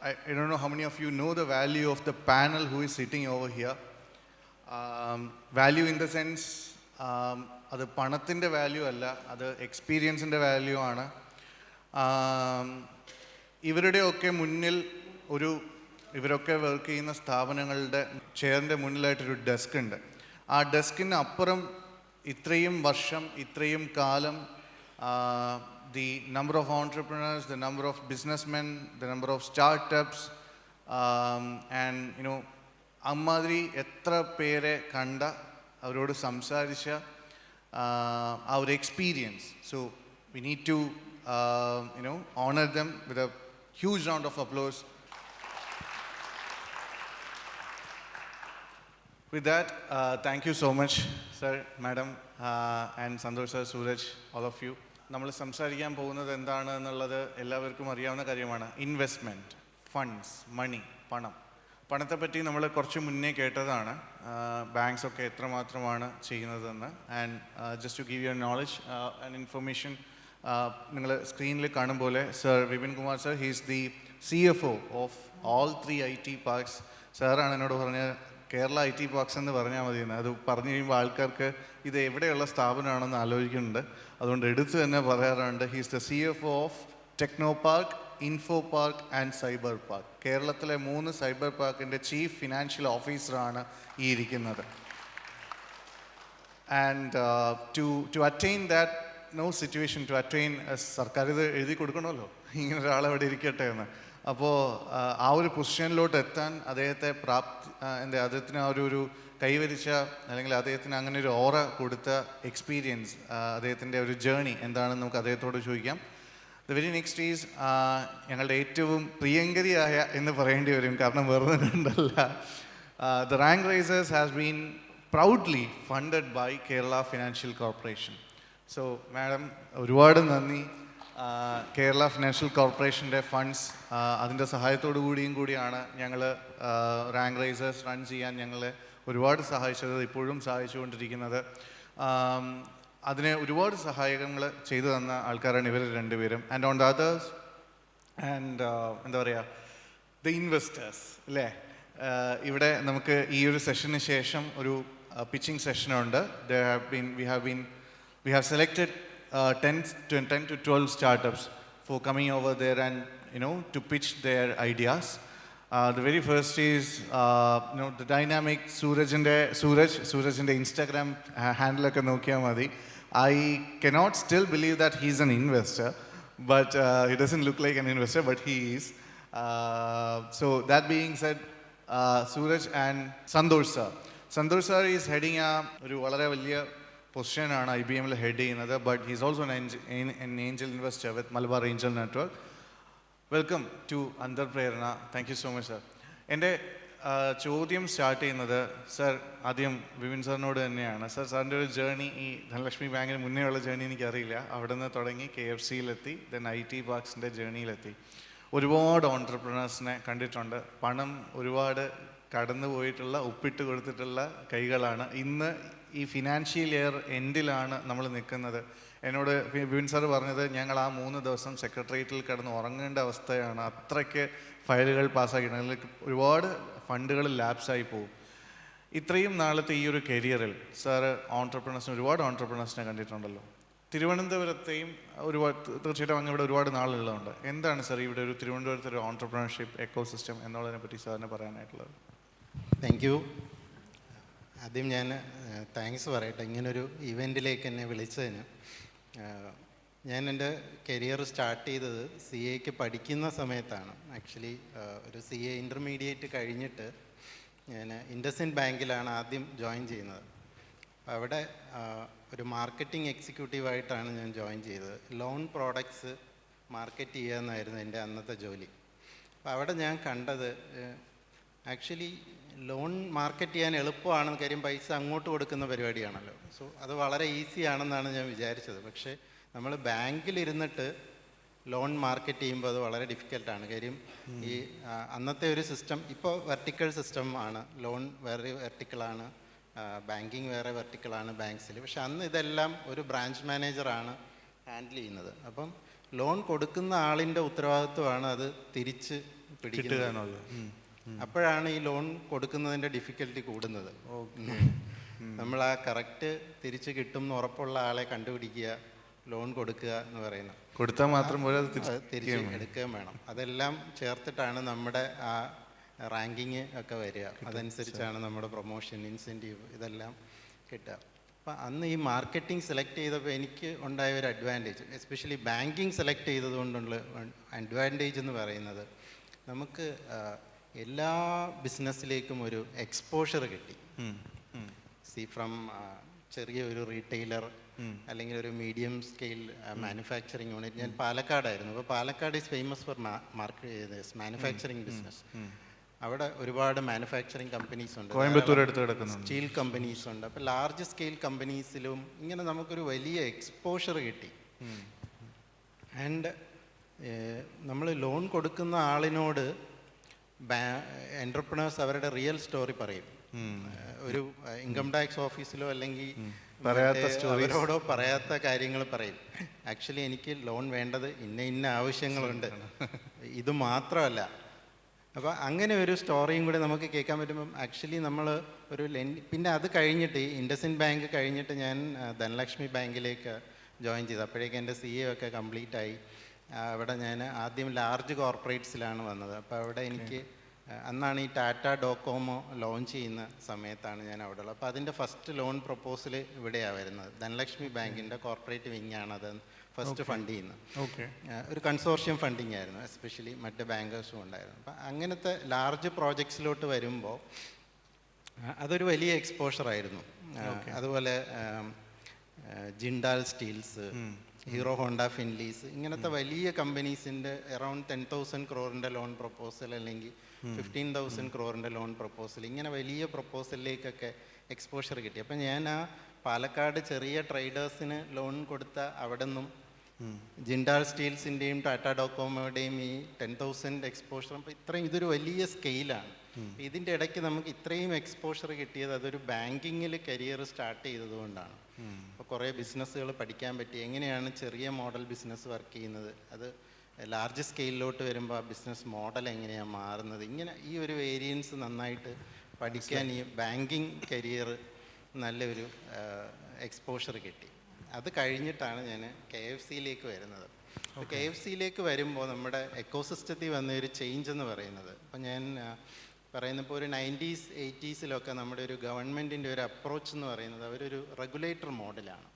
I don't know how many of you know the value of the panel who is sitting over here. Value in the sense, അത് പണത്തിൻ്റെ value അല്ല, അത് എക്സ്പീരിയൻസിൻ്റെ value ആണ്. ഇവരുടെയൊക്കെ മുന്നിൽ ഇവരൊക്കെ വർക്ക് ചെയ്യുന്ന സ്ഥാപനങ്ങളുടെ ചെയറിൻ്റെ മുന്നിലായിട്ടൊരു ഡെസ്ക് ഉണ്ട്. ആ ഡെസ്കിന് അപ്പുറം ഇത്രയും വർഷം, ഇത്രയും കാലം the number of entrepreneurs, the number of businessmen, the number of startups, and അമ്മാതിരി എത്ര പേരെ കണ്ട, അവരോട് സംസാരിച്ച ആ ഒരു experience. So we need to honor them with a huge round of applause. With that, thank you so much, sir, madam, and Santosh sir, Suraj, all of you. നമ്മൾ സംസാരിക്കാൻ പോകുന്നത് എന്താണ് എന്നുള്ളത് എല്ലാവർക്കും അറിയാവുന്ന കാര്യമാണ്. ഇൻവെസ്റ്റ്മെൻറ്റ്, ഫണ്ട്സ്, മണി, പണത്തെപ്പറ്റി നമ്മൾ കുറച്ച് മുന്നേ കേട്ടതാണ്, ബാങ്ക്സ് ഒക്കെ എത്രമാത്രമാണ് ചെയ്യുന്നതെന്ന്. And just to give you knowledge and information, നിങ്ങൾ സ്ക്രീനിൽ കാണും പോലെ sir Vipin Kumar sir, he's the CFO of all 3 IT parks. സാറാണ് എന്നോട് പറഞ്ഞത് കേരള IT പാർക്സ് എന്ന് പറഞ്ഞാൽ മതിയെന്ന്. അത് പറഞ്ഞു കഴിയുമ്പോൾ ആൾക്കാർക്ക് ഇത് എവിടെയുള്ള സ്ഥാപനമാണെന്ന് ആലോചിക്കുന്നുണ്ട്. അതുകൊണ്ട് എടുത്ത് തന്നെ പറയാറുണ്ട്, he's the CFO of Technopark, Infopark and Cyberpark. കേരളത്തിലെ 3 സൈബർ പാർക്കിൻ്റെ ചീഫ് ഫിനാൻഷ്യൽ ഓഫീസറാണ് ഈ ഇരിക്കുന്നത്. And to attain that situation, to attain, സർക്കാർ ഇത് എഴുതി കൊടുക്കണമല്ലോ ഇങ്ങനെ ഒരാളെവിടെ ഇരിക്കട്ടെ എന്ന്. അപ്പോൾ ആ ഒരു പൊസിഷനിലോട്ട് എത്താൻ അദ്ദേഹത്തിന് ആ ഒരു കൈവരിച്ച, അല്ലെങ്കിൽ അദ്ദേഹത്തിന് അങ്ങനെ ഒരു ഓറ കൊടുത്ത എക്സ്പീരിയൻസ്, അദ്ദേഹത്തിൻ്റെ ഒരു ജേർണി എന്താണെന്ന് നമുക്ക് അദ്ദേഹത്തോട് ചോദിക്കാം. ദ വെരി നെക്സ്റ്റ് ഈസ് ഞങ്ങളുടെ ഏറ്റവും പ്രിയങ്കരിയായ എന്ന് പറയേണ്ടി വരും, കാരണം വെറുതെ കണ്ടല്ല. The Rank Risers has been proudly funded by Kerala Financial Corporation. So madam, ഒരുപാട് നന്ദി. കേരള ഫിനാൻഷ്യൽ കോർപ്പറേഷൻ്റെ ഫണ്ട്സ്, അതിൻ്റെ സഹായത്തോടു കൂടിയാണ് ഞങ്ങൾ റാങ്ക് റൈസേഴ്സ് റൺ ചെയ്യാൻ ഞങ്ങളെ ഒരുപാട് സഹായിച്ചത്, ഇപ്പോഴും സഹായിച്ചുകൊണ്ടിരിക്കുന്നത്. അതിന് ഒരുപാട് സഹായങ്ങൾ ചെയ്തു തന്ന ആൾക്കാരാണ് ഇവർ രണ്ടുപേരും. And on the others, and എന്താ പറയുക, ദ ഇൻവെസ്റ്റേഴ്സ് അല്ലേ. ഇവിടെ നമുക്ക് ഈ ഒരു സെഷന് ശേഷം ഒരു pitching സെഷനുണ്ട്. we have selected 10 to 12 startups for coming over there and to pitch their ideas. The very first is the dynamic Suraj's Instagram handle ഒക്കെ നോക്കിയാൽ മതി. I cannot still believe that he's an investor, but he doesn't look like an investor, but he is. So that being said, Suraj and Santosh sir is heading ഒരു വളരെ വലിയ പൊസിഷനാണ് IBM head ചെയ്യുന്നത്. But he's also an angel investor with Malabar angel network. Welcome to Antharprerana. Thank you so much sir. എൻ്റെ ചോദ്യം start ചെയ്യുന്നത് sir ആദ്യം വിപിൻ സാറിനോട് തന്നെയാണ്. സാറിൻ്റെ ഒരു ജേർണി, ഈ ധനലക്ഷ്മി ബാങ്കിന് മുന്നേ ഉള്ള ജേർണി എനിക്കറിയില്ല. അവിടെ നിന്ന് തുടങ്ങി KFCയിലെത്തി, ദെൻ IT പാർക്സിൻ്റെ ജേർണിയിലെത്തി. ഒരുപാട് ഓൺട്രപ്രണേഴ്സിനെ കണ്ടിട്ടുണ്ട്. പണം ഒരുപാട് കടന്നു പോയിട്ടുള്ള, ഒപ്പിട്ട് കൊടുത്തിട്ടുള്ള കൈകളാണ്. ഇന്ന് ഈ ഫിനാൻഷ്യൽ ഇയർ എൻഡിലാണ് നമ്മൾ നിൽക്കുന്നത്. എന്നോട് വിപിൻ സാർ പറഞ്ഞത്, ഞങ്ങൾ ആ 3 ദിവസം സെക്രട്ടേറിയറ്റിൽ കിടന്ന് ഉറങ്ങേണ്ട അവസ്ഥയാണ്, അത്രയ്ക്ക് ഫയലുകൾ പാസ്സാക്കിയിട്ടുണ്ട്, അതിൽ ഒരുപാട് ഫണ്ടുകൾ ലാപ്സായി പോകും. ഇത്രയും നാളത്തെ ഈ ഒരു കരിയറിൽ സാറ് ഒരുപാട് ഓൺട്രപ്രണേഴ്സിനെ കണ്ടിട്ടുണ്ടല്ലോ. തിരുവനന്തപുരത്തെയും തീർച്ചയായിട്ടും അങ്ങ് ഇവിടെ ഒരുപാട് നാളുള്ളതുണ്ട്. എന്താണ് സാർ ഇവിടെ ഒരു തിരുവനന്തപുരത്തെ ഒരു ഓൺട്രപ്രണർഷിപ്പ് എക്കോസിസ്റ്റം എന്നുള്ളതിനെ പറ്റി സാറിന് പറയാനായിട്ടുള്ളത്? Thank you. ആദ്യം ഞാൻ താങ്ക്സ് പറയട്ടെ ഇങ്ങനൊരു ഇവൻറ്റിലേക്ക് എന്നെ വിളിച്ചതിന്. ഞാൻ എൻ്റെ കരിയർ സ്റ്റാർട്ട് ചെയ്തത് CAക്ക് പഠിക്കുന്ന സമയത്താണ്. ആക്ച്വലി ഒരു CA ഇൻ്റർമീഡിയറ്റ് കഴിഞ്ഞിട്ട് ഞാൻ ഇൻഡസ്ഇൻഡ് ബാങ്കിലാണ് ആദ്യം ജോയിൻ ചെയ്യുന്നത്. അപ്പോൾ അവിടെ ഒരു മാർക്കറ്റിംഗ് എക്സിക്യൂട്ടീവായിട്ടാണ് ഞാൻ ജോയിൻ ചെയ്തത്. ലോൺ പ്രോഡക്ട്സ് മാർക്കറ്റ് ചെയ്യുക എന്നായിരുന്നു എൻ്റെ അന്നത്തെ ജോലി. അപ്പോൾ അവിടെ ഞാൻ കണ്ടത് ആക്ച്വലി ലോൺ മാർക്കറ്റ് ചെയ്യാൻ എളുപ്പമാണെന്ന്, കാര്യം പൈസ അങ്ങോട്ട് കൊടുക്കുന്ന പരിപാടിയാണല്ലോ. സോ അത് വളരെ ഈസി ആണെന്നാണ് ഞാൻ വിചാരിച്ചത്. പക്ഷേ നമ്മൾ ബാങ്കിലിരുന്നിട്ട് ലോൺ മാർക്കറ്റ് ചെയ്യുമ്പോൾ അത് വളരെ ഡിഫിക്കൽട്ടാണ്. കാര്യം ഈ അന്നത്തെ ഒരു സിസ്റ്റം, ഇപ്പോൾ വെർട്ടിക്കൽ സിസ്റ്റം ആണ്, ലോൺ വേറെ വെർട്ടിക്കലാണ്, ബാങ്കിങ് വേറെ വെർട്ടിക്കലാണ് ബാങ്ക്സിൽ. പക്ഷെ അന്ന് ഇതെല്ലാം ഒരു ബ്രാഞ്ച് മാനേജറാണ് ഹാൻഡിൽ ചെയ്യുന്നത്. അപ്പം ലോൺ കൊടുക്കുന്ന ആളിൻ്റെ ഉത്തരവാദിത്വമാണ് അത് തിരിച്ച് പിടിക്കുന്നത്. കിട്ടുക എന്നുള്ളത്. അപ്പോഴാണ് ഈ ലോൺ കൊടുക്കുന്നതിൻ്റെ ഡിഫിക്കൽട്ടി കൂടുന്നത്. നമ്മൾ ആ കറക്റ്റ് തിരിച്ച് കിട്ടും എന്ന് ഉറപ്പുള്ള ആളെ കണ്ടുപിടിക്കുക, ലോൺ കൊടുക്കുക എന്ന് പറയുന്നത്. കൊടുത്താൽ മാത്രം പോലെ തിരിച്ച് എടുക്കുകയും വേണം. അതെല്ലാം ചേർത്തിട്ടാണ് നമ്മുടെ ആ റാങ്കിങ് ഒക്കെ വരിക. അതനുസരിച്ചാണ് നമ്മുടെ പ്രൊമോഷൻ, ഇൻസെൻറ്റീവ് ഇതെല്ലാം കിട്ടുക. അപ്പം അന്ന് ഈ മാർക്കറ്റിംഗ് സെലക്ട് ചെയ്തപ്പോൾ എനിക്ക് ഉണ്ടായ ഒരു അഡ്വാൻറ്റേജ്, എസ്പെഷ്യലി ബാങ്കിങ് സെലക്ട് ചെയ്തതുകൊണ്ടുള്ള അഡ്വാൻറ്റേജ് എന്ന് പറയുന്നത്, നമുക്ക് എല്ലാ ബിസിനസ്സിലേക്കും ഒരു എക്സ്പോഷർ കിട്ടി. ഫ്രം ചെറിയ ഒരു റീറ്റെയിലർ അല്ലെങ്കിൽ ഒരു മീഡിയം സ്കെയിൽ മാനുഫാക്ചറിങ് യൂണിറ്റ്. ഞാൻ പാലക്കാടായിരുന്നു. അപ്പോൾ Palakkad is famous for manufacturing business. അവിടെ ഒരുപാട് മാനുഫാക്ചറിങ് കമ്പനീസ് ഉണ്ട്, കോയമ്പത്തൂർ അടുത്ത് കിടക്കുന്നു, സ്റ്റീൽ കമ്പനീസ് ഉണ്ട്. അപ്പോൾ ലാർജ് സ്കെയിൽ കമ്പനീസിലും ഇങ്ങനെ നമുക്കൊരു വലിയ എക്സ്പോഷർ കിട്ടി. ആൻഡ് നമ്മൾ ലോൺ കൊടുക്കുന്ന ആളിനോട് എൻ്റർപ്രണേഴ്സ് അവരുടെ റിയൽ സ്റ്റോറി പറയും. ഒരു ഇൻകം ടാക്സ് ഓഫീസിലോ അല്ലെങ്കിൽ അവരോടോ പറയാത്ത കാര്യങ്ങൾ പറയും. ആക്ച്വലി എനിക്ക് ലോൺ വേണ്ടത് ഇന്ന ആവശ്യങ്ങളുണ്ട്, ഇത് മാത്രമല്ല. അപ്പോൾ അങ്ങനെ ഒരു സ്റ്റോറിയും കൂടി നമുക്ക് കേൾക്കാൻ പറ്റുമ്പം ആക്ച്വലി നമ്മൾ ഒരു പിന്നെ അത് കഴിഞ്ഞിട്ട് ഈ ഇൻഡസിൻഡ് ബാങ്ക് കഴിഞ്ഞിട്ട് ഞാൻ ധനലക്ഷ്മി ബാങ്കിലേക്ക് ജോയിൻ ചെയ്തു. അപ്പോഴേക്കും എൻ്റെ CA ഒക്കെ കംപ്ലീറ്റ് ആയി. അവിടെ ഞാൻ ആദ്യം ലാർജ് കോർപ്പറേറ്റ്സിലാണ് വന്നത്. അപ്പോൾ അവിടെ എനിക്ക് അന്നാണ് ഈ ടാറ്റ ഡോകോമോ ലോഞ്ച് ചെയ്യുന്ന സമയത്താണ് ഞാൻ അവിടെ ഉള്ളത്. അപ്പോൾ അതിൻ്റെ ഫസ്റ്റ് ലോൺ പ്രപ്പോസൽ ഇവിടെയാണ് വരുന്നത്. ധനലക്ഷ്മി ബാങ്കിൻ്റെ കോർപ്പറേറ്റ് വിങ് ആണ് അത് ഫസ്റ്റ് ഫണ്ട് ചെയ്യുന്നത്. ഒരു കൺസോർഷ്യം ഫണ്ടിങ് ആയിരുന്നു, എസ്പെഷ്യലി മറ്റ് ബാങ്കേഴ്സും ഉണ്ടായിരുന്നു. അപ്പം അങ്ങനത്തെ ലാർജ് പ്രോജക്ട്സിലോട്ട് വരുമ്പോൾ അതൊരു വലിയ എക്സ്പോഷറായിരുന്നു. അതുപോലെ ജിൻഡാൽ സ്റ്റീൽസ്, ഹീറോ ഹോണ്ട ഫിൻലീസ്, ഇങ്ങനത്തെ വലിയ കമ്പനീസിൻ്റെ അറൗണ്ട് 10,000 crore ലോൺ പ്രപ്പോസൽ അല്ലെങ്കിൽ 15,000 crore ലോൺ പ്രപ്പോസൽ, ഇങ്ങനെ വലിയ പ്രപ്പോസലിലേക്കൊക്കെ എക്സ്പോഷർ കിട്ടി. അപ്പം ഞാൻ ആ പാലക്കാട് ചെറിയ ട്രേഡേഴ്സിന് ലോൺ കൊടുത്ത അവിടെ നിന്നും ജിൻഡാൽ സ്റ്റീൽസിൻ്റെയും ടാറ്റ ഡോകോമോയുടെയും ഈ 10,000 എക്സ്പോഷർ, അപ്പോൾ ഇതൊരു വലിയ സ്കെയിലാണ്. ഇതിൻ്റെ ഇടയ്ക്ക് നമുക്ക് ഇത്രയും എക്സ്പോഷർ കിട്ടിയത് അതൊരു ബാങ്കിങ്ങിൽ കരിയർ സ്റ്റാർട്ട് ചെയ്തതുകൊണ്ടാണ്. അപ്പോൾ കുറേ ബിസിനസ്സുകൾ പഠിക്കാൻ പറ്റി, എങ്ങനെയാണ് ചെറിയ മോഡൽ ബിസിനസ് വർക്ക് ചെയ്യുന്നത്, അത് ലാർജ് സ്കെയിലിലോട്ട് വരുമ്പോൾ ആ ബിസിനസ് മോഡൽ എങ്ങനെയാണ് മാറുന്നത്, ഇങ്ങനെ ഈ ഒരു വേരിയൻസ് നന്നായിട്ട് പഠിക്കാൻ ഈ ബാങ്കിങ് കരിയർ നല്ലൊരു എക്സ്പോഷർ കിട്ടി. അത് കഴിഞ്ഞിട്ടാണ് ഞാൻ KFCയിലേക്ക് വരുന്നത്. KFCയിലേക്ക് വരുമ്പോൾ നമ്മുടെ എക്കോസിസ്റ്റത്തിൽ വന്ന ഒരു ചേഞ്ച് എന്ന് പറയുന്നത്, അപ്പം ഞാൻ പറയുന്നപ്പോൾ ഒരു 90s 80s നമ്മുടെ ഒരു ഗവൺമെൻറ്റിൻ്റെ ഒരു അപ്രോച്ച് എന്ന് പറയുന്നത് അവരൊരു റെഗുലേറ്റർ മോഡലാണ്.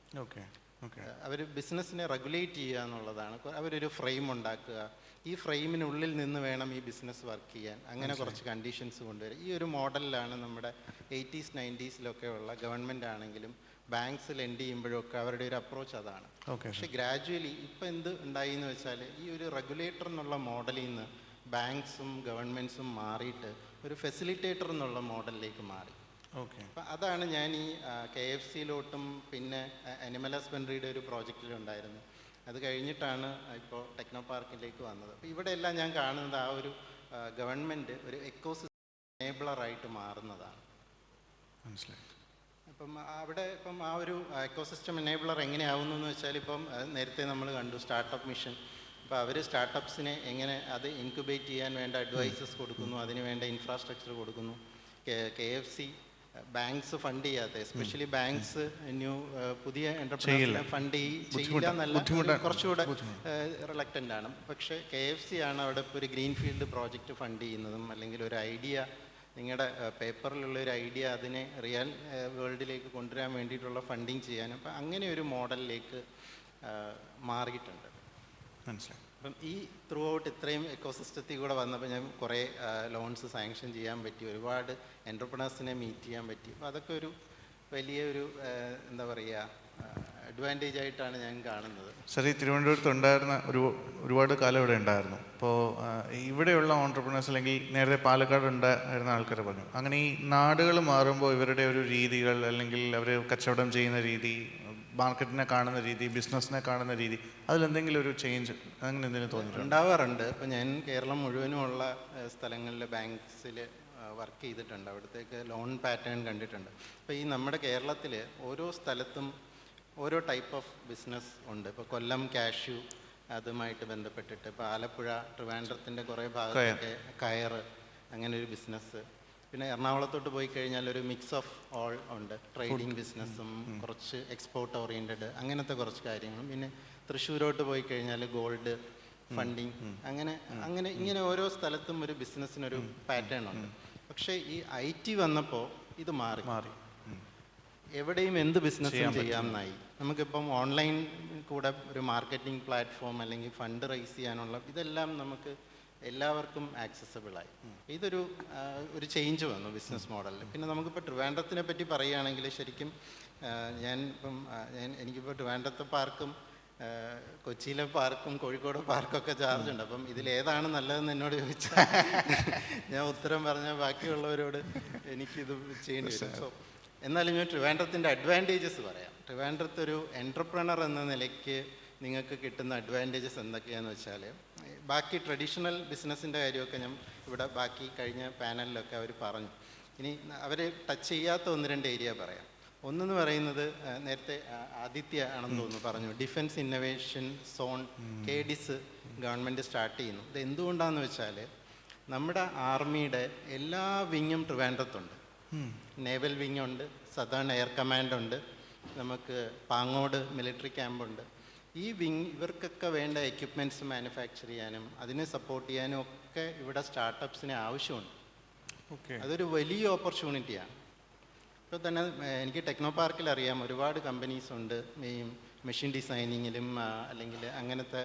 അവർ ബിസിനസ്സിനെ റെഗുലേറ്റ് ചെയ്യുക എന്നുള്ളതാണ്. അവരൊരു ഫ്രെയിം ഉണ്ടാക്കുക, ഈ ഫ്രെയിമിനുള്ളിൽ നിന്ന് വേണം ഈ ബിസിനസ് വർക്ക് ചെയ്യാൻ, അങ്ങനെ കുറച്ച് കണ്ടീഷൻസ് കൊണ്ടുവരും. ഈ ഒരു മോഡലിലാണ് നമ്മുടെ 80s 90s ഉള്ള ഗവൺമെൻറ് ആണെങ്കിലും ബാങ്ക്സ് ലെൻഡ് ചെയ്യുമ്പോഴൊക്കെ അവരുടെ ഒരു അപ്രോച്ച് അതാണ്. പക്ഷേ ഗ്രാജുവലി ഇപ്പം എന്ത് ഉണ്ടായി എന്ന് വെച്ചാൽ ഈ ഒരു റെഗുലേറ്റർ എന്നുള്ള മോഡലിൽ നിന്ന് ബാങ്ക്സും ഗവൺമെൻറ്സും മാറിയിട്ട് ഒരു ഫെസിലിറ്റേറ്റർ എന്നുള്ള മോഡലിലേക്ക് മാറി. അപ്പം അതാണ് ഞാൻ ഈ KFCയിലോട്ടും പിന്നെ അനിമൽ ഹസ്ബൻഡറിയുടെ ഒരു പ്രോജക്റ്റിലുണ്ടായിരുന്നു. അത് കഴിഞ്ഞിട്ടാണ് ഇപ്പോൾ ടെക്നോ പാർക്കിലേക്ക് വന്നത്. അപ്പോൾ ഇവിടെയെല്ലാം ഞാൻ കാണുന്നത് ആ ഒരു ഗവൺമെൻറ് ഒരു എക്കോസിസ്റ്റം എനേബിളറായിട്ട് മാറുന്നതാണ്. മനസ്സിലായി. അപ്പം അവിടെ ഇപ്പം ആ ഒരു എക്കോസിസ്റ്റം എനേബിളർ എങ്ങനെയാവുന്നു എന്ന് വെച്ചാൽ, ഇപ്പം നേരത്തെ നമ്മൾ കണ്ടു സ്റ്റാർട്ടപ്പ് മിഷൻ. അപ്പോൾ അവർ സ്റ്റാർട്ടപ്സിനെ എങ്ങനെ അത് ഇൻക്യുബേറ്റ് ചെയ്യാൻ വേണ്ട അഡ്വൈസസ് കൊടുക്കുന്നു, അതിന് വേണ്ട ഇൻഫ്രാസ്ട്രക്ചർ കൊടുക്കുന്നു. KFC ബാങ്ക്സ് ഫണ്ട് ചെയ്യാത്ത, എസ്പെഷ്യലി ബാങ്ക്സ് പുതിയ എൻ്റർപ്രൈസിനെ ഫണ്ട് ചെയ്യില്ല എന്നല്ല, കുറച്ചുകൂടെ റിലക്റ്റൻ്റ് ആണ്. പക്ഷേ KFC ആണ് അവിടെ ഇപ്പോൾ ഒരു ഗ്രീൻഫീൽഡ് പ്രോജക്റ്റ് ഫണ്ട് ചെയ്യുന്നതും, അല്ലെങ്കിൽ ഒരു ഐഡിയ, നിങ്ങളുടെ പേപ്പറിലുള്ള ഒരു ഐഡിയ അതിനെ റിയൽ വേൾഡിലേക്ക് കൊണ്ടുവരാൻ വേണ്ടിയിട്ടുള്ള ഫണ്ടിങ് ചെയ്യാനും. അപ്പം അങ്ങനെ ഒരു മോഡലിലേക്ക് മാറിയിട്ടുണ്ട്. മനസ്സിലായി. അപ്പം ഈ ത്രൂ ഔട്ട് ഇത്രയും എക്കോസിസ്റ്റത്തിൽ കൂടെ വന്നപ്പോൾ ഞാൻ കുറേ ലോൺസ് സാങ്ഷൻ ചെയ്യാൻ പറ്റി, ഒരുപാട് എൻ്റർപ്രണേഴ്സിനെ മീറ്റ് ചെയ്യാൻ പറ്റി. അപ്പോൾ അതൊക്കെ ഒരു വലിയൊരു എന്താ പറയുക അഡ്വാൻറ്റേജ് ആയിട്ടാണ് ഞാൻ കാണുന്നത്. സാർ, ഈ തിരുവനന്തപുരത്ത് ഉണ്ടായിരുന്ന ഒരുപാട് കാലം ഇവിടെ ഉണ്ടായിരുന്നു. അപ്പോൾ ഇവിടെയുള്ള ഓൺട്രപ്രണേഴ്സ് അല്ലെങ്കിൽ നേരത്തെ പാലക്കാട് ഉണ്ടായിരുന്ന ആൾക്കാർ പറഞ്ഞു, അങ്ങനെ ഈ നാടുകൾ മാറുമ്പോൾ ഇവരുടെ ഒരു രീതികൾ അല്ലെങ്കിൽ അവർ കച്ചവടം ചെയ്യുന്ന രീതി, മാർക്കറ്റിനെ കാണുന്ന രീതി, ബിസിനസ്സിനെ കാണുന്ന രീതി, അതിലെന്തെങ്കിലും ഒരു ചേഞ്ച് അങ്ങനെ എന്തെങ്കിലും തോന്നിയിട്ടുണ്ട്? ഉണ്ടാവാറുണ്ട്. ഇപ്പോൾ ഞാൻ കേരളം മുഴുവനുമുള്ള സ്ഥലങ്ങളിൽ ബാങ്ക്സിൽ വർക്ക് ചെയ്തിട്ടുണ്ട്, അവിടത്തേക്ക് ലോൺ പാറ്റേൺ കണ്ടിട്ടുണ്ട്. അപ്പോൾ ഈ നമ്മുടെ കേരളത്തിൽ ഓരോ സ്ഥലത്തും ഓരോ ടൈപ്പ് ഓഫ് ബിസിനസ് ഉണ്ട്. ഇപ്പോൾ കൊല്ലം കാഷ്യൂ അതുമായിട്ട് ബന്ധപ്പെട്ടിട്ട് ഇപ്പോൾ ആലപ്പുഴ ട്രിവാൻഡ്രത്തിൻ്റെ കുറേ ഭാഗത്തൊക്കെ കയറ് അങ്ങനെ ഒരു ബിസിനസ്. പിന്നെ എറണാകുളത്തോട്ട് പോയി കഴിഞ്ഞാൽ ഒരു മിക്സ് ഓഫ് ഓൾ ഉണ്ട്, ട്രേഡിങ് ബിസിനസ്സും കുറച്ച് എക്സ്പോർട്ട് ഓറിയൻറ്റഡ് അങ്ങനത്തെ കുറച്ച് കാര്യങ്ങളും. പിന്നെ തൃശ്ശൂരോട്ട് പോയി കഴിഞ്ഞാൽ ഗോൾഡ് ഫണ്ടിങ് അങ്ങനെ അങ്ങനെ ഇങ്ങനെ ഓരോ സ്ഥലത്തും ഒരു ബിസിനസ്സിനൊരു പാറ്റേൺ ഉണ്ട്. പക്ഷേ ഈ IT വന്നപ്പോൾ ഇത് മാറി. എവിടെയും എന്ത് ബിസിനസ്സും ചെയ്യാമെന്നായി. നമുക്കിപ്പം ഓൺലൈൻ കൂടെ ഒരു മാർക്കറ്റിംഗ് പ്ലാറ്റ്ഫോം അല്ലെങ്കിൽ ഫണ്ട് റൈസ് ചെയ്യാനുള്ള ഇതെല്ലാം നമുക്ക് എല്ലാവർക്കും ആക്സസബിളായി. ഒരു ചേഞ്ച് വന്നു ബിസിനസ് മോഡലിൽ. പിന്നെ നമുക്കിപ്പോൾ ട്രിവാൻഡ്രത്തിനെ പറ്റി പറയുകയാണെങ്കിൽ ശരിക്കും എനിക്കിപ്പോൾ ട്രിവാൻഡ്രത്തെ പാർക്കും കൊച്ചിയിലെ പാർക്കും കോഴിക്കോട് പാർക്കൊക്കെ ചാർജ് ഉണ്ട്. അപ്പം ഇതിലേതാണ് നല്ലതെന്ന് എന്നോട് ചോദിച്ചാൽ ഞാൻ ഉത്തരം പറഞ്ഞാൽ ബാക്കിയുള്ളവരോട് എനിക്കിത് ചെയ്യേണ്ടി വരും. സോ എന്നാലും ഞാൻ ട്രിവാൻഡ്രത്തിൻ്റെ അഡ്വാൻറ്റേജസ് പറയാം. ട്രിവാൻഡ്രത്ത് ഒരു എൻട്രപ്രണർ എന്ന നിലയ്ക്ക് നിങ്ങൾക്ക് കിട്ടുന്ന അഡ്വാൻറ്റേജസ് എന്തൊക്കെയാണെന്ന് വെച്ചാൽ, ബാക്കി ട്രഡീഷണൽ ബിസിനസ്സിൻ്റെ കാര്യമൊക്കെ ഞാൻ ഇവിടെ ബാക്കി കഴിഞ്ഞ പാനലിലൊക്കെ അവർ പറഞ്ഞു. ഇനി അവർ ടച്ച് ചെയ്യാത്ത 1-2 ഏരിയ പറയാം. ഒന്നെന്ന് പറയുന്നത് നേരത്തെ ആദിത്യ ആണെന്ന് തോന്നുന്നു പറഞ്ഞു, defence innovation zone KDIS government start ചെയ്യുന്നു. ഇത് എന്തുകൊണ്ടാണെന്ന് വെച്ചാൽ നമ്മുടെ ആർമിയുടെ എല്ലാ വിങ്ങും ട്രിവാൻഡ്രത്തുണ്ട്. നേവൽ വിങ് ഉണ്ട്, സദേൺ എയർ കമാൻഡ് ഉണ്ട്, നമുക്ക് പാങ്ങോട് മിലിറ്ററി ക്യാമ്പുണ്ട്. ഈ വിങ് ഇവർക്കൊക്കെ വേണ്ട എക്യുപ്മെൻറ്റ്സ് മാനുഫാക്ചർ ചെയ്യാനും അതിനെ സപ്പോർട്ട് ചെയ്യാനും ഒക്കെ ഇവിടെ സ്റ്റാർട്ടപ്സിന് ആവശ്യമുണ്ട്. അതൊരു വലിയ ഓപ്പർച്യൂണിറ്റിയാണ്. ഇപ്പോൾ തന്നെ എനിക്ക് ടെക്നോ പാർക്കിൽ അറിയാം, ഒരുപാട് കമ്പനീസ് ഉണ്ട് ഈ മെഷീൻ ഡിസൈനിങ്ങിലും അല്ലെങ്കിൽ അങ്ങനത്തെ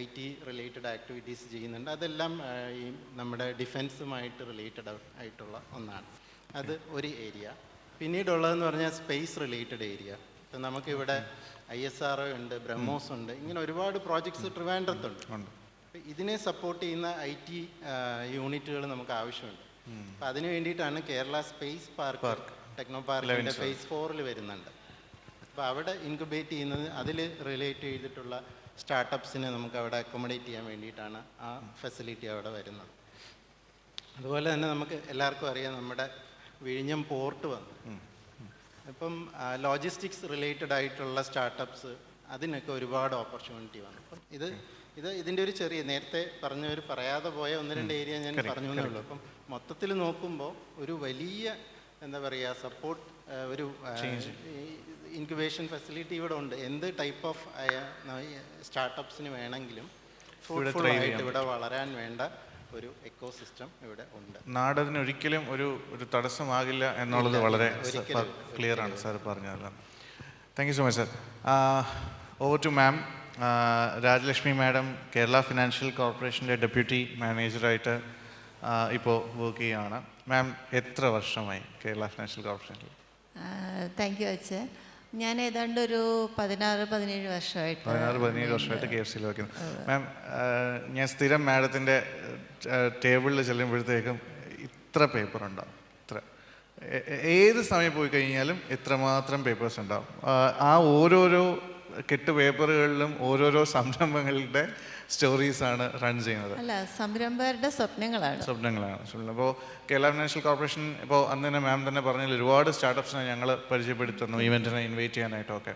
IT റിലേറ്റഡ് ആക്ടിവിറ്റീസ് ചെയ്യുന്നുണ്ട്. അതെല്ലാം ഈ നമ്മുടെ ഡിഫെൻസുമായിട്ട് റിലേറ്റഡ് ആയിട്ടുള്ള ഒന്നാണ്. അത് ഒരു ഏരിയ. പിന്നീടുള്ളതെന്ന് പറഞ്ഞാൽ സ്പേസ് റിലേറ്റഡ് ഏരിയ. ഇപ്പം നമുക്കിവിടെ ISRO ഉണ്ട്, ബ്രഹ്മോസ് ഉണ്ട്, ഇങ്ങനെ ഒരുപാട് പ്രോജക്ട്സ് ട്രിവാൻഡ്രത്തുണ്ട്. ഇതിനെ സപ്പോർട്ട് ചെയ്യുന്ന IT യൂണിറ്റുകൾ നമുക്ക് ആവശ്യമുണ്ട്. അപ്പം അതിന് വേണ്ടിയിട്ടാണ് കേരള സ്പേസ് പാർക്ക് ടെക്നോ പാർക്കിൻ്റെ ഫേസ് 4 വരുന്നുണ്ട്. അപ്പോൾ അവിടെ ഇൻക്യുബേറ്റ് ചെയ്യുന്നത് അതിൽ റിലേറ്റ് ചെയ്തിട്ടുള്ള സ്റ്റാർട്ടപ്സിനെ നമുക്ക് അവിടെ അക്കോമഡേറ്റ് ചെയ്യാൻ വേണ്ടിയിട്ടാണ് ആ ഫെസിലിറ്റി അവിടെ വരുന്നത്. അതുപോലെ തന്നെ നമുക്ക് എല്ലാവർക്കും അറിയാം, നമ്മുടെ വിഴിഞ്ഞം പോർട്ട് വന്നു. ഇപ്പം ലോജിസ്റ്റിക്സ് റിലേറ്റഡ് ആയിട്ടുള്ള സ്റ്റാർട്ടപ്സ് അതിനൊക്കെ ഒരുപാട് ഓപ്പർച്യൂണിറ്റി വന്നു. അപ്പം ഇതിൻ്റെ ഒരു ചെറിയ നേരത്തെ പറഞ്ഞവർ പറയാതെ പോയ 1-2 ഏരിയ ഞാൻ പറഞ്ഞു എന്നേ ഉള്ളൂ. അപ്പം മൊത്തത്തിൽ നോക്കുമ്പോൾ ഒരു വലിയ എന്താ പറയുക സപ്പോർട്ട്, ഒരു ഇൻക്യുബേഷൻ ഫെസിലിറ്റി ഇവിടെ ഉണ്ട്. എന്ത് ടൈപ്പ് ഓഫ് സ്റ്റാർട്ടപ്സിന് വേണമെങ്കിലും ഫ്രൂട്ട്ഫുൾ ആയിട്ട് ഇവിടെ വളരാൻ വേണ്ട ഒരു എക്കോസിസ്റ്റം ഇവിടെ ഉണ്ട്. നാടതിന് ഒരിക്കലും ഒരു തടസ്സമാകില്ല എന്നുള്ളത് വളരെ ക്ലിയർ ആണ് സാർ പറഞ്ഞതല്ല. Thank you so much sir. Over to ma'am. Rajalakshmi madam Kerala financial കോർപ്പറേഷൻ്റെ ഡെപ്യൂട്ടി മാനേജറായിട്ട് ഇപ്പോൾ വർക്ക് ചെയ്യുകയാണ്. മാം എത്ര വർഷമായി കേരള ഫിനാൻഷ്യൽ കോർപ്പറേഷനിൽ? താങ്ക് യു അച്ഛൻ. ഞാൻ ഏതാണ്ട് ഒരു 16-17 വർഷമായിട്ട് KFCയിൽ വയ്ക്കുന്നു. മാം, ഞാൻ സ്ഥിരം മാഡത്തിൻ്റെ ടേബിളിൽ ചെല്ലുമ്പോഴത്തേക്കും ഇത്ര പേപ്പർ ഉണ്ടാവും. ഏത് സമയം പോയി കഴിഞ്ഞാലും എത്രമാത്രം പേപ്പേഴ്സ് ഉണ്ടാവും. ആ ഓരോരോ കെട്ട് പേപ്പറുകളിലും ഓരോരോ സംരംഭങ്ങളുടെ സ്റ്റോറീസാണ് റൺ ചെയ്യുന്നത്. അല്ല, സംരംഭകരുടെ സ്വപ്നങ്ങളാണ്. അപ്പോൾ കേരള ഫിനാൻഷ്യൽ കോർപ്പറേഷൻ ഇപ്പോൾ അന്ന് തന്നെ മാം തന്നെ പറഞ്ഞാൽ ഒരുപാട് സ്റ്റാർട്ടപ്സിനെ ഞങ്ങൾ പരിചയപ്പെടുത്തുന്നു ഇവൻറ്റിനെ ഇൻവൈറ്റ് ചെയ്യാനായിട്ടൊക്കെ.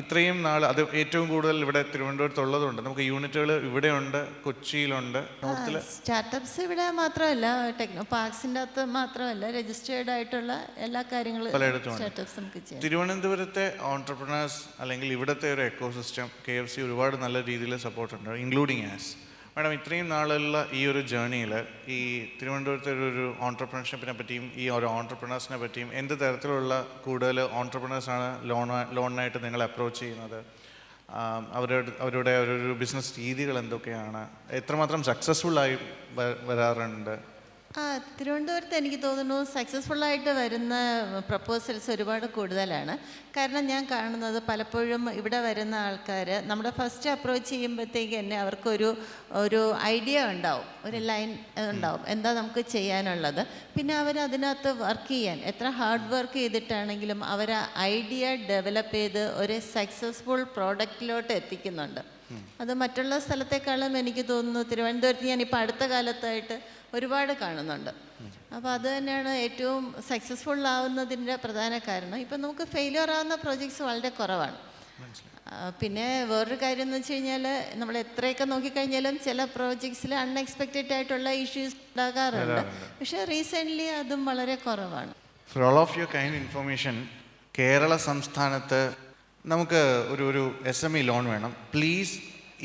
ഇത്രയും നാൾ അത് ഏറ്റവും കൂടുതൽ ഇവിടെ തിരുവനന്തപുരത്തുള്ളതുകൊണ്ട് നമുക്ക് യൂണിറ്റുകൾ ഇവിടെയുണ്ട്, കൊച്ചിയിലുണ്ട്. സ്റ്റാർട്ടപ്സ് ഇവിടെ മാത്രമല്ല, ടെക്നോ പാർക്സിൻ്റെ അകത്ത് മാത്രമല്ല, രജിസ്റ്റേർഡ് ആയിട്ടുള്ള എല്ലാ കാര്യങ്ങളും സ്റ്റാർട്ടപ്സ് നമുക്ക് ചെയ്യാം. തിരുവനന്തപുരത്തെ ഓൺട്രപ്രണേഴ്സ് അല്ലെങ്കിൽ ഇവിടുത്തെ ഒരു എക്കോസിസ്റ്റം KFC ഒരുപാട് നല്ല രീതിയിൽ സപ്പോർട്ടുണ്ട്, ഇൻക്ലൂഡിങ് ആസ്. മാഡം, ഇത്രയും നാളുള്ള ഈ ഒരു ജേർണിയിൽ ഈ തിരുവനന്തപുരത്തെ ഒരു ഓൺട്രപ്രണർഷിപ്പിനെ പറ്റിയും ഈ ഒരു ഓൺട്രപ്രണേഴ്സിനെ പറ്റിയും എന്ത് തരത്തിലുള്ള കൂടുതൽ ഓൺട്രപ്രണേഴ്സാണ് ലോണിനായിട്ട് നിങ്ങൾ അപ്രോച്ച് ചെയ്യുന്നത്? അവരുടെ ഒരു ബിസിനസ് രീതികൾ എന്തൊക്കെയാണ്? എത്രമാത്രം സക്സസ്ഫുള്ളായി വരാറുണ്ട്? തിരുവനന്തപുരത്ത് എനിക്ക് തോന്നുന്നു സക്സസ്ഫുള്ളായിട്ട് വരുന്ന പ്രപ്പോസൽസ് ഒരുപാട് കൂടുതലാണ്. കാരണം ഞാൻ കാണുന്നത് പലപ്പോഴും ഇവിടെ വരുന്ന ആൾക്കാർ നമ്മുടെ ഫസ്റ്റ് അപ്രോച്ച് ചെയ്യുമ്പോഴത്തേക്ക് തന്നെ അവർക്കൊരു ഐഡിയ ഉണ്ടാവും, ഒരു ലൈൻ ഉണ്ടാവും എന്താ നമുക്ക് ചെയ്യാനുള്ളത്. പിന്നെ അവരതിനകത്ത് വർക്ക് ചെയ്യാൻ എത്ര ഹാർഡ് വർക്ക് ചെയ്തിട്ടാണെങ്കിലും അവർ ഐഡിയ ഡെവലപ്പ് ചെയ്ത് ഒരു സക്സസ്ഫുൾ പ്രോഡക്റ്റിലോട്ട് എത്തിക്കുന്നുണ്ട്. അത് മറ്റുള്ള സ്ഥലത്തെക്കാളും എനിക്ക് തോന്നുന്നു തിരുവനന്തപുരത്ത് ഞാനിപ്പോൾ അടുത്ത കാലത്തായിട്ട് ഒരുപാട് കാണുന്നുണ്ട്. അപ്പോൾ അത് തന്നെയാണ് ഏറ്റവും സക്സസ്ഫുൾ ആവുന്നതിൻ്റെ പ്രധാന കാരണം. ഇപ്പം നമുക്ക് ഫെയിലിയർ ആവുന്ന പ്രോജക്ട്സ് വളരെ കുറവാണ്. പിന്നെ വേറൊരു കാര്യം എന്ന് വെച്ച് കഴിഞ്ഞാൽ നമ്മൾ എത്രയൊക്കെ നോക്കിക്കഴിഞ്ഞാലും ചില പ്രോജക്ട്സിൽ അൺഎക്സ്പെക്റ്റഡ് ആയിട്ടുള്ള ഇഷ്യൂസ് ഉണ്ടാകാറുണ്ട്. പക്ഷേ റീസെൻ്റ്ലി അതും വളരെ കുറവാണ്. For all of your kind information, Kerala സംസ്ഥാനത്ത് നമുക്ക് ഒരു SME ലോൺ വേണം. പ്ലീസ്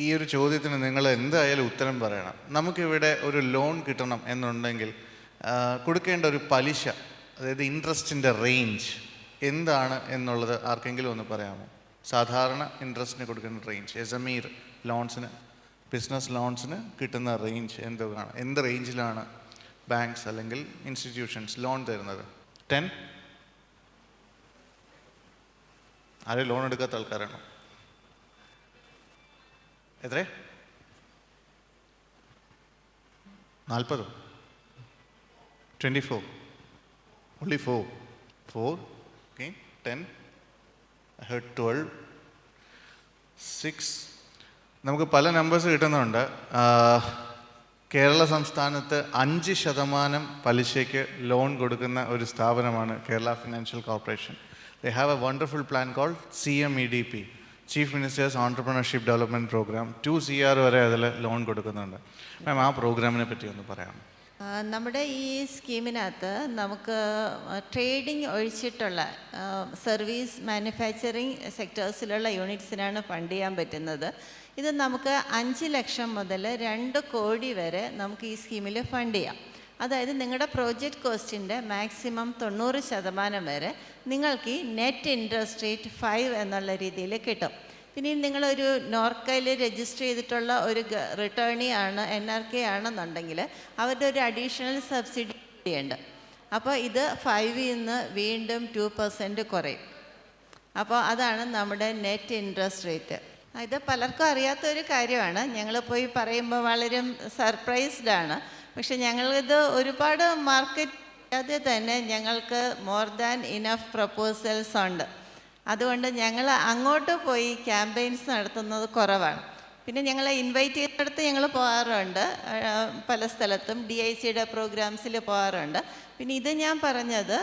ഈ ഒരു ചോദ്യത്തിന് നിങ്ങൾ എന്തായാലും ഉത്തരം പറയണം. നമുക്കിവിടെ ഒരു ലോൺ കിട്ടണം എന്നുണ്ടെങ്കിൽ കൊടുക്കേണ്ട ഒരു പലിശ, അതായത് ഇൻട്രസ്റ്റിൻ്റെ റേഞ്ച് എന്താണ് എന്നുള്ളത് ആർക്കെങ്കിലും ഒന്ന് പറയാമോ? സാധാരണ ഇൻട്രസ്റ്റിന് കൊടുക്കുന്ന റേഞ്ച്, SME ലോൺസിന്, ബിസിനസ് ലോൺസിന് കിട്ടുന്ന റേഞ്ച് എന്താണ്? എന്ത് റേഞ്ചിലാണ് ബാങ്ക്സ് അല്ലെങ്കിൽ ഇൻസ്റ്റിറ്റ്യൂഷൻസ് ലോൺ തരുന്നത്? 10? ആരും ലോൺ എടുക്കാത്ത ആൾക്കാരാണോ? എത്ര? 40? 24? Only 4? 4? Okay, 10? I heard 12. 6? നമുക്ക് പല നമ്പേഴ്സ് കിട്ടുന്നുണ്ട്. കേരള സംസ്ഥാനത്ത് 5% പലിശയ്ക്ക് ലോൺ കൊടുക്കുന്ന ഒരു സ്ഥാപനമാണ് Kerala Financial corporation. They have a wonderful plan called CMEDP, Chief Minister's Entrepreneurship Development Program. 2 CR വരെ അതിൽ ലോൺ കൊടുക്കുന്നുണ്ട്. മാം, ആ പ്രോഗ്രാമിനെ പറ്റി ഒന്ന് പറയാം. നമ്മുടെ ഈ സ്കീമിനകത്ത് നമുക്ക് ട്രേഡിംഗ് ഒഴിച്ചിട്ടുള്ള സർവീസ്, മാനുഫാക്ചറിങ് സെക്ടേഴ്സിലുള്ള യൂണിറ്റ്സിനാണ് ഫണ്ട് ചെയ്യാൻ പറ്റുന്നത്. ഇത് നമുക്ക് 5 ലക്ഷം മുതൽ 2 കോടി വരെ നമുക്ക് ഈ സ്കീമിൽ ഫണ്ട് ചെയ്യാം. അതായത് നിങ്ങളുടെ പ്രോജക്റ്റ് കോസ്റ്റിൻ്റെ മാക്സിമം 90% വരെ നിങ്ങൾക്ക് ഈ നെറ്റ് ഇൻട്രസ്റ്റ് റേറ്റ് 5 എന്നുള്ള രീതിയിൽ കിട്ടും. പിന്നെ നിങ്ങളൊരു നോർക്കയിൽ രജിസ്റ്റർ ചെയ്തിട്ടുള്ള ഒരു റിട്ടേണി ആണ്, NRK ആണെന്നുണ്ടെങ്കിൽ അവരുടെ ഒരു അഡീഷണൽ സബ്സിഡി ഉണ്ട്. അപ്പോൾ ഇത് 5-ൽ നിന്ന് വീണ്ടും 2% കുറയും. അപ്പോൾ അതാണ് നമ്മുടെ നെറ്റ് ഇൻട്രസ്റ്റ് റേറ്റ്. ഇത് പലർക്കും അറിയാത്തൊരു കാര്യമാണ്. ഞങ്ങൾ പോയി പറയുമ്പോൾ വളരെ സർപ്രൈസ്ഡാണ്. പക്ഷെ ഞങ്ങളിത് ഒരുപാട് മാർക്കറ്റ് ചെയ്യാതെ തന്നെ ഞങ്ങൾക്ക് മോർ ദാൻ ഇനഫ് പ്രപ്പോസൽസ് ഉണ്ട്. അതുകൊണ്ട് ഞങ്ങൾ അങ്ങോട്ട് പോയി ക്യാമ്പയിൻസ് നടത്തുന്നത് കുറവാണ്. പിന്നെ ഞങ്ങൾ ഇൻവൈറ്റ് ചെയ്തെടുത്ത് ഞങ്ങൾ പോകാറുണ്ട്, പല സ്ഥലത്തും DICയുടെ പ്രോഗ്രാംസിൽ പോകാറുണ്ട്. പിന്നെ ഇത് ഞാൻ പറഞ്ഞത്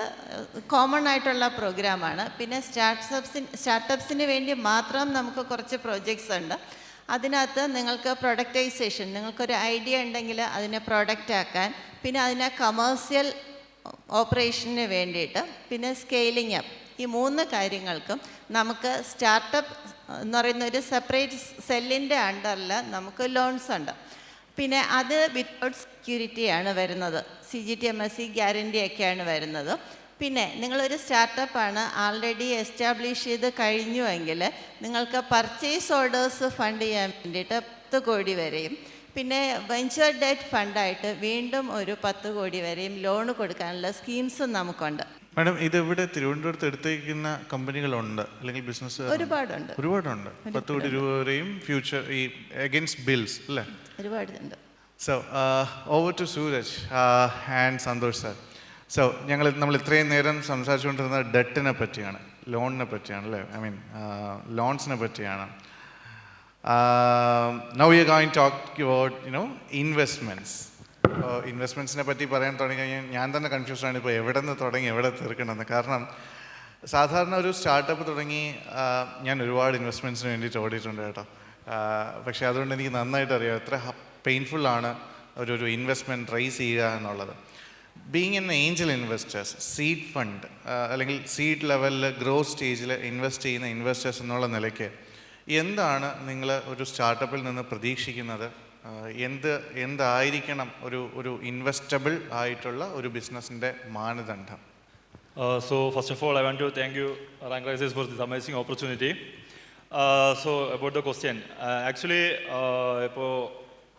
കോമൺ ആയിട്ടുള്ള പ്രോഗ്രാമാണ്. പിന്നെ സ്റ്റാർട്ടപ്സിന് വേണ്ടി മാത്രം നമുക്ക് കുറച്ച് പ്രോജക്ട്സ് ഉണ്ട്. അതിനകത്ത് നിങ്ങൾക്ക് പ്രൊഡക്റ്റൈസേഷൻ, നിങ്ങൾക്കൊരു ഐഡിയ ഉണ്ടെങ്കിൽ അതിനെ പ്രൊഡക്റ്റ് ആക്കാൻ, പിന്നെ അതിനെ കമേഴ്സ്യൽ ഓപ്പറേഷന് വേണ്ടിയിട്ട്, പിന്നെ സ്കെയിലിംഗ് അപ്പ്, ഈ 3 കാര്യങ്ങൾക്കും നമുക്ക് സ്റ്റാർട്ടപ്പ് എന്ന് പറയുന്ന ഒരു സെപ്പറേറ്റ് സെല്ലിൻ്റെ അണ്ടറിൽ നമുക്ക് ലോൺസ് ഉണ്ട്. പിന്നെ അത് വിത്തൗട്ട് സെക്യൂരിറ്റിയാണ് വരുന്നത്. CGTMSE ഗ്യാരണ്ടി ഒക്കെയാണ് വരുന്നത്. പിന്നെ നിങ്ങളൊരു സ്റ്റാർട്ടപ്പാണ്, ആൾറെഡി എസ്റ്റാബ്ലിഷ് ചെയ്ത് കഴിഞ്ഞുവെങ്കിൽ നിങ്ങൾക്ക് പർച്ചേസ് ഓർഡേഴ്സ് ഫണ്ട് ചെയ്യാൻ വേണ്ടിയിട്ട് 10 കോടി വരെയും, പിന്നെ വെഞ്ചർ ഡെറ്റ് ഫണ്ടായിട്ട് വീണ്ടും ഒരു 10 കോടി വരെയും ലോൺ കൊടുക്കാനുള്ള സ്കീംസും നമുക്കുണ്ട്. മാഡം, ഇത് ഇവിടെ തിരുവനന്തപുരത്ത് എടുത്തേക്കുന്ന കമ്പനികളുണ്ട് അല്ലെങ്കിൽ ബിസിനസ് ഒരുപാടുണ്ട്. 10 കോടി രൂപ വരെയും ഫ്യൂച്ചർ ഈ അഗൈൻസ്റ്റ് ബിൽസ് അല്ലേ? ഒരുപാടുണ്ട്. So over to Suraj and Santhosh sir. So നമ്മൾ ഇത്രയും നേരം സംസാരിച്ചുകൊണ്ടിരുന്നത് ഡെറ്റിനെ പറ്റിയാണ്, ലോണിനെ പറ്റിയാണ് അല്ലേ? ഐ മീൻ ലോൺസിനെ പറ്റിയാണ്. Now we are going to talk about investments. ഇൻവെസ്റ്റ്മെൻറ്റ്സിനെ പറ്റി പറയാൻ തുടങ്ങിക്കഴിഞ്ഞാൽ ഞാൻ തന്നെ കൺഫ്യൂഷനാണ് ഇപ്പോൾ എവിടെ നിന്ന് തുടങ്ങി എവിടെ തീർക്കണമെന്ന്. കാരണം സാധാരണ ഒരു സ്റ്റാർട്ടപ്പ് തുടങ്ങി ഞാൻ ഒരുപാട് ഇൻവെസ്റ്റ്മെൻറ്റ്സിന് വേണ്ടിയിട്ട് ഓടിയിട്ടുണ്ട് കേട്ടോ. പക്ഷേ അതുകൊണ്ട് എനിക്ക് നന്നായിട്ട് അറിയാം എത്ര പെയിൻഫുള്ളാണ് ഒരു ഇൻവെസ്റ്റ്മെൻറ്റ് റൈസ് ചെയ്യുക എന്നുള്ളത്. Being N Angel investors, seed fund അല്ലെങ്കിൽ സീഡ് ലെവലിൽ ഗ്രോത്ത് സ്റ്റേജിൽ ഇൻവെസ്റ്റ് ചെയ്യുന്ന ഇൻവെസ്റ്റേഴ്സ് എന്നുള്ള നിലയ്ക്ക് എന്താണ് നിങ്ങൾ ഒരു സ്റ്റാർട്ടപ്പിൽ നിന്ന് പ്രതീക്ഷിക്കുന്നത്? എന്തായിരിക്കണം ഒരു ഇൻവെസ്റ്റബിൾ ആയിട്ടുള്ള ഒരു ബിസിനസ്സിൻ്റെ മാനദണ്ഡം? So first of all, I want to thank you, Rank Risers, for this amazing opportunity. So about the question, actually,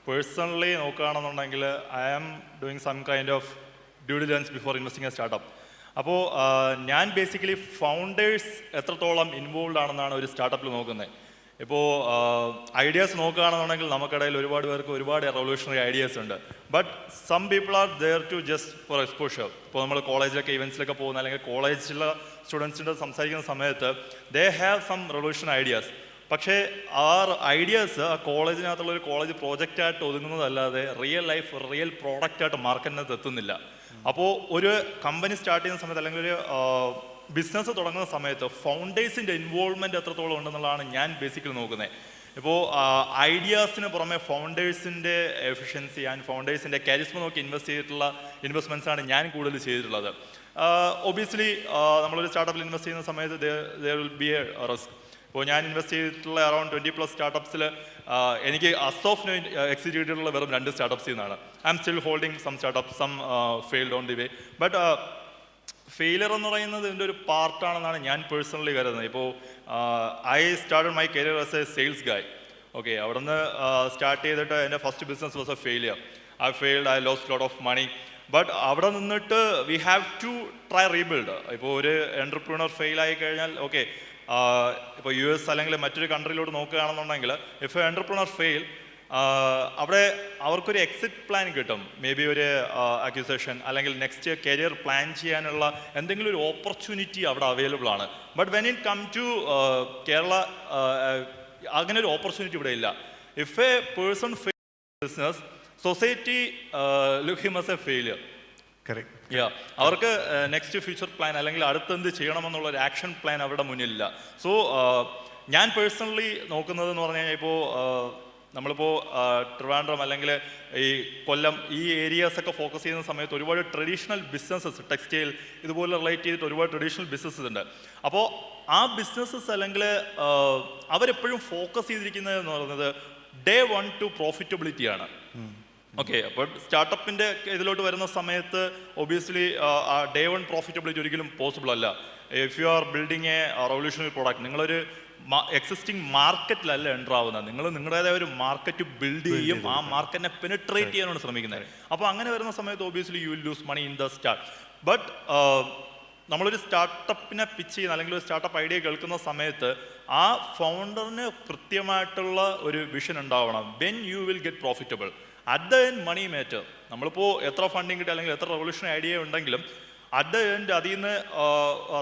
personally, I am doing some kind of due diligence before investing in a startup. അപ്പോൾ ഞാൻ basically founders എത്രത്തോളം involve ആണെന്നാണ് ഒരു സ്റ്റാർട്ടപ്പിൽ നോക്കുന്നത്. ഇപ്പോൾ ideas നോക്കുകയാണെന്നുണ്ടെങ്കിൽ നമുക്കിടയിൽ ഒരുപാട് പേർക്ക് ഒരുപാട് റെവല്യൂഷണറി ഐഡിയാസ് ഉണ്ട്. But some people are there to just for exposure. ഇപ്പോൾ നമ്മൾ കോളേജിലൊക്കെ ഇവൻറ്റ്സിലൊക്കെ പോകുന്ന അല്ലെങ്കിൽ കോളേജിലുള്ള സ്റ്റുഡൻസിൻ്റെ സംസാരിക്കുന്ന സമയത്ത് they have some revolution ideas. പക്ഷേ ആ ഐഡിയാസ് ആ കോളേജിനകത്തുള്ള ഒരു കോളേജ് പ്രോജക്റ്റായിട്ട് ഒതുങ്ങുന്നതല്ലാതെ റിയൽ പ്രോഡക്റ്റായിട്ട് മാർക്കറ്റിനകത്ത് എത്തുന്നില്ല. അപ്പോൾ ഒരു കമ്പനി സ്റ്റാർട്ട് ചെയ്യുന്ന സമയത്ത് അല്ലെങ്കിൽ ഒരു ബിസിനസ് തുടങ്ങുന്ന സമയത്ത് ഫൗണ്ടേഴ്സിൻ്റെ ഇൻവോൾവ്മെൻറ്റ് എത്രത്തോളം ഉണ്ടെന്നുള്ളതാണ് ഞാൻ ബേസിക്കലി നോക്കുന്നത്. ഇപ്പോൾ ഐഡിയാസിന് പുറമെ ഫൗണ്ടേഴ്സിൻ്റെ എഫിഷ്യൻസി ആൻഡ് ഫൗണ്ടേഴ്സിൻ്റെ കരിസ്മ നോക്കി ഇൻവെസ്റ്റ് ചെയ്തിട്ടുള്ള ഇൻവെസ്റ്റ്മെൻറ്റ്സാണ് ഞാൻ കൂടുതൽ ചെയ്തിട്ടുള്ളത്. ഒബിയസ്ലി നമ്മളൊരു സ്റ്റാർട്ടപ്പിൽ ഇൻവെസ്റ്റ് ചെയ്യുന്ന സമയത്ത് there will be A risk. ഇപ്പോൾ ഞാൻ ഇൻവെസ്റ്റ് ചെയ്തിട്ടുള്ള അറൗണ്ട് 20+ സ്റ്റാർട്ടപ്സിൽ എനിക്ക് അസ് ഓഫ് നോ എക്സിറ്റ് ചെയ്തിട്ടുള്ള വെറും 2 സ്റ്റാർട്ടപ്സിൽ നിന്നാണ്. I'm still holding some startup, some failed on the way. But failure എന്ന് പറയുന്നത് ഇതിൻ്റെ ഒരു പാർട്ടാണെന്നാണ് ഞാൻ പേഴ്സണലി കരുതുന്നത്. ഇപ്പോൾ I started my career as a sales guy. Okay, അവിടെ നിന്ന് സ്റ്റാർട്ട് ചെയ്തിട്ട് എൻ്റെ first business was a failure. I failed, I lost lot of money. But അവിടെ നിന്നിട്ട് we have to try rebuild. ഇപ്പോൾ ഒരു എൻ്റർപ്രീനർ ഫെയിലായി കഴിഞ്ഞാൽ ഓക്കെ, ഇപ്പോൾ US അല്ലെങ്കിൽ മറ്റൊരു കൺട്രിയിലോട്ട് നോക്കുകയാണെന്നുണ്ടെങ്കിൽ ഇഫ് എ എൻ്റർപ്രീനർ ഫെയിൽ, അവിടെ അവർക്കൊരു എക്സിറ്റ് പ്ലാൻ കിട്ടും. മേ ബി ഒരു അക്യൂസേഷൻ അല്ലെങ്കിൽ നെക്സ്റ്റ് കരിയർ പ്ലാൻ ചെയ്യാനുള്ള എന്തെങ്കിലും ഒരു ഓപ്പർച്യൂണിറ്റി അവിടെ അവൈലബിൾ ആണ്. But when it come to Kerala അങ്ങനെ ഒരു ഓപ്പർച്യൂണിറ്റി ഇവിടെ ഇല്ല. If a person fail business, society look him as a failure. അവർക്ക് നെക്സ്റ്റ് ഫ്യൂച്ചർ പ്ലാൻ അല്ലെങ്കിൽ അടുത്തെന്ത് ചെയ്യണമെന്നുള്ള ഒരു ആക്ഷൻ പ്ലാൻ അവരുടെ മുന്നിലില്ല. സോ ഞാൻ പേഴ്സണലി നോക്കുന്നതെന്ന് പറഞ്ഞു കഴിഞ്ഞാൽ ഇപ്പോൾ നമ്മളിപ്പോൾ ട്രിവാൻഡ്രം അല്ലെങ്കിൽ ഈ കൊല്ലം ഈ ഏരിയാസൊക്കെ ഫോക്കസ് ചെയ്യുന്ന സമയത്ത് ഒരുപാട് ട്രഡീഷണൽ ബിസിനസ്സസ്, ടെക്സ്റ്റൈൽ ഇതുപോലെ റിലേറ്റ് ചെയ്തിട്ട് ഒരുപാട് ട്രഡീഷണൽ ബിസിനസ്സസ് ഉണ്ട്. അപ്പോൾ ആ ബിസിനസ്സസ് അല്ലെങ്കിൽ അവരെപ്പോഴും ഫോക്കസ് ചെയ്തിരിക്കുന്നത് എന്ന് പറയുന്നത് ഡേ 1 to പ്രോഫിറ്റബിലിറ്റിയാണ്. ഓക്കെ, അപ്പോൾ സ്റ്റാർട്ടപ്പിൻ്റെ ഇതിലോട്ട് വരുന്ന സമയത്ത് ഒബിയസ്ലി ഡേ 1 പ്രോഫിറ്റബിലിറ്റി ഒരിക്കലും പോസിബിൾ അല്ല. If you are building A revolutionary product, നിങ്ങളൊരു എക്സിസ്റ്റിംഗ് മാർക്കറ്റിലല്ല എൻ്റർ ആവുന്നത്. നിങ്ങൾ നിങ്ങളുടേതായ ഒരു മാർക്കറ്റ് ബിൽഡ് ചെയ്യും, ആ മാർക്കറ്റിനെ പെനിട്രേറ്റ് ചെയ്യാനാണ് ശ്രമിക്കുന്നത്. അപ്പോൾ അങ്ങനെ വരുന്ന സമയത്ത് obviously you will lose money in the start. But നമ്മളൊരു സ്റ്റാർട്ടപ്പിനെ പിച്ച് ചെയ്യുന്ന അല്ലെങ്കിൽ ഒരു സ്റ്റാർട്ടപ്പ് ഐഡിയ കേൾക്കുന്ന സമയത്ത് ആ ഫൗണ്ടറിന് കൃത്യമായിട്ടുള്ള ഒരു വിഷൻ ഉണ്ടാവണം. When you will get profitable. At the end money matter. നമ്മളിപ്പോൾ എത്ര ഫണ്ടിങ് കിട്ടി അല്ലെങ്കിൽ എത്ര റെവല്യൂഷണറി ഐഡിയ ഉണ്ടെങ്കിലും അറ്റ് ദ എൻഡ് അതിൽ നിന്ന്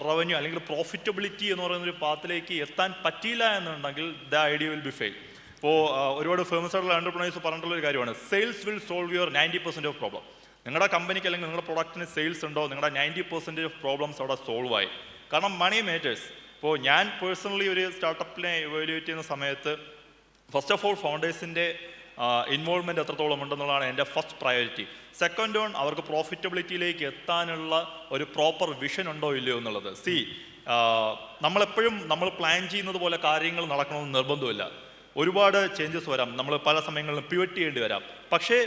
റവന്യൂ അല്ലെങ്കിൽ പ്രോഫിറ്റബിലിറ്റി എന്ന് പറയുന്നൊരു പാത്തിലേക്ക് എത്താൻ പറ്റിയില്ല എന്നുണ്ടെങ്കിൽ the idea will be fail. ഇപ്പോൾ ഒരുപാട് ഫേമസ് ആയിട്ടുള്ള എൻ്റർപ്രൈനേഴ്സ് പറഞ്ഞിട്ടുള്ളൊരു കാര്യമാണ്, sales will solve your 90% of problem. നിങ്ങളുടെ കമ്പനിക്ക് അല്ലെങ്കിൽ നിങ്ങളുടെ പ്രൊഡക്റ്റിന് സെയിൽസ് ഉണ്ടോ, നിങ്ങളുടെ 90% ഓഫ് പ്രോബ്ലംസ് അവിടെ സോൾവ് ആയി. കാരണം മണി മേറ്റേഴ്സ്. ഇപ്പോൾ ഞാൻ പേഴ്സണലി ഒരു സ്റ്റാർട്ടപ്പിനെ ഇവാലുവേറ്റ് ചെയ്യുന്ന സമയത്ത് ഫസ്റ്റ് ഓഫ് ഓൾ ഫൗണ്ടേഴ്സിൻ്റെ ഇൻവോൾവ്മെൻറ്റ് എത്രത്തോളം ഉണ്ടെന്നുള്ളതാണ് എൻ്റെ ഫസ്റ്റ് പ്രയോറിറ്റി. സെക്കൻഡ് ഓൺ, അവർക്ക് പ്രോഫിറ്റബിലിറ്റിയിലേക്ക് എത്താനുള്ള ഒരു പ്രോപ്പർ വിഷൻ ഉണ്ടോ ഇല്ലയോ എന്നുള്ളത്. നമ്മളെപ്പോഴും നമ്മൾ പ്ലാൻ ചെയ്യുന്നത് പോലെ കാര്യങ്ങൾ നടക്കണമെന്ന് നിർബന്ധമില്ല. ഒരുപാട് ചേഞ്ചസ് വരാം, നമ്മൾ പല സമയങ്ങളിലും പിവറ്റ് ചെയ്യേണ്ടി വരാം. പക്ഷേ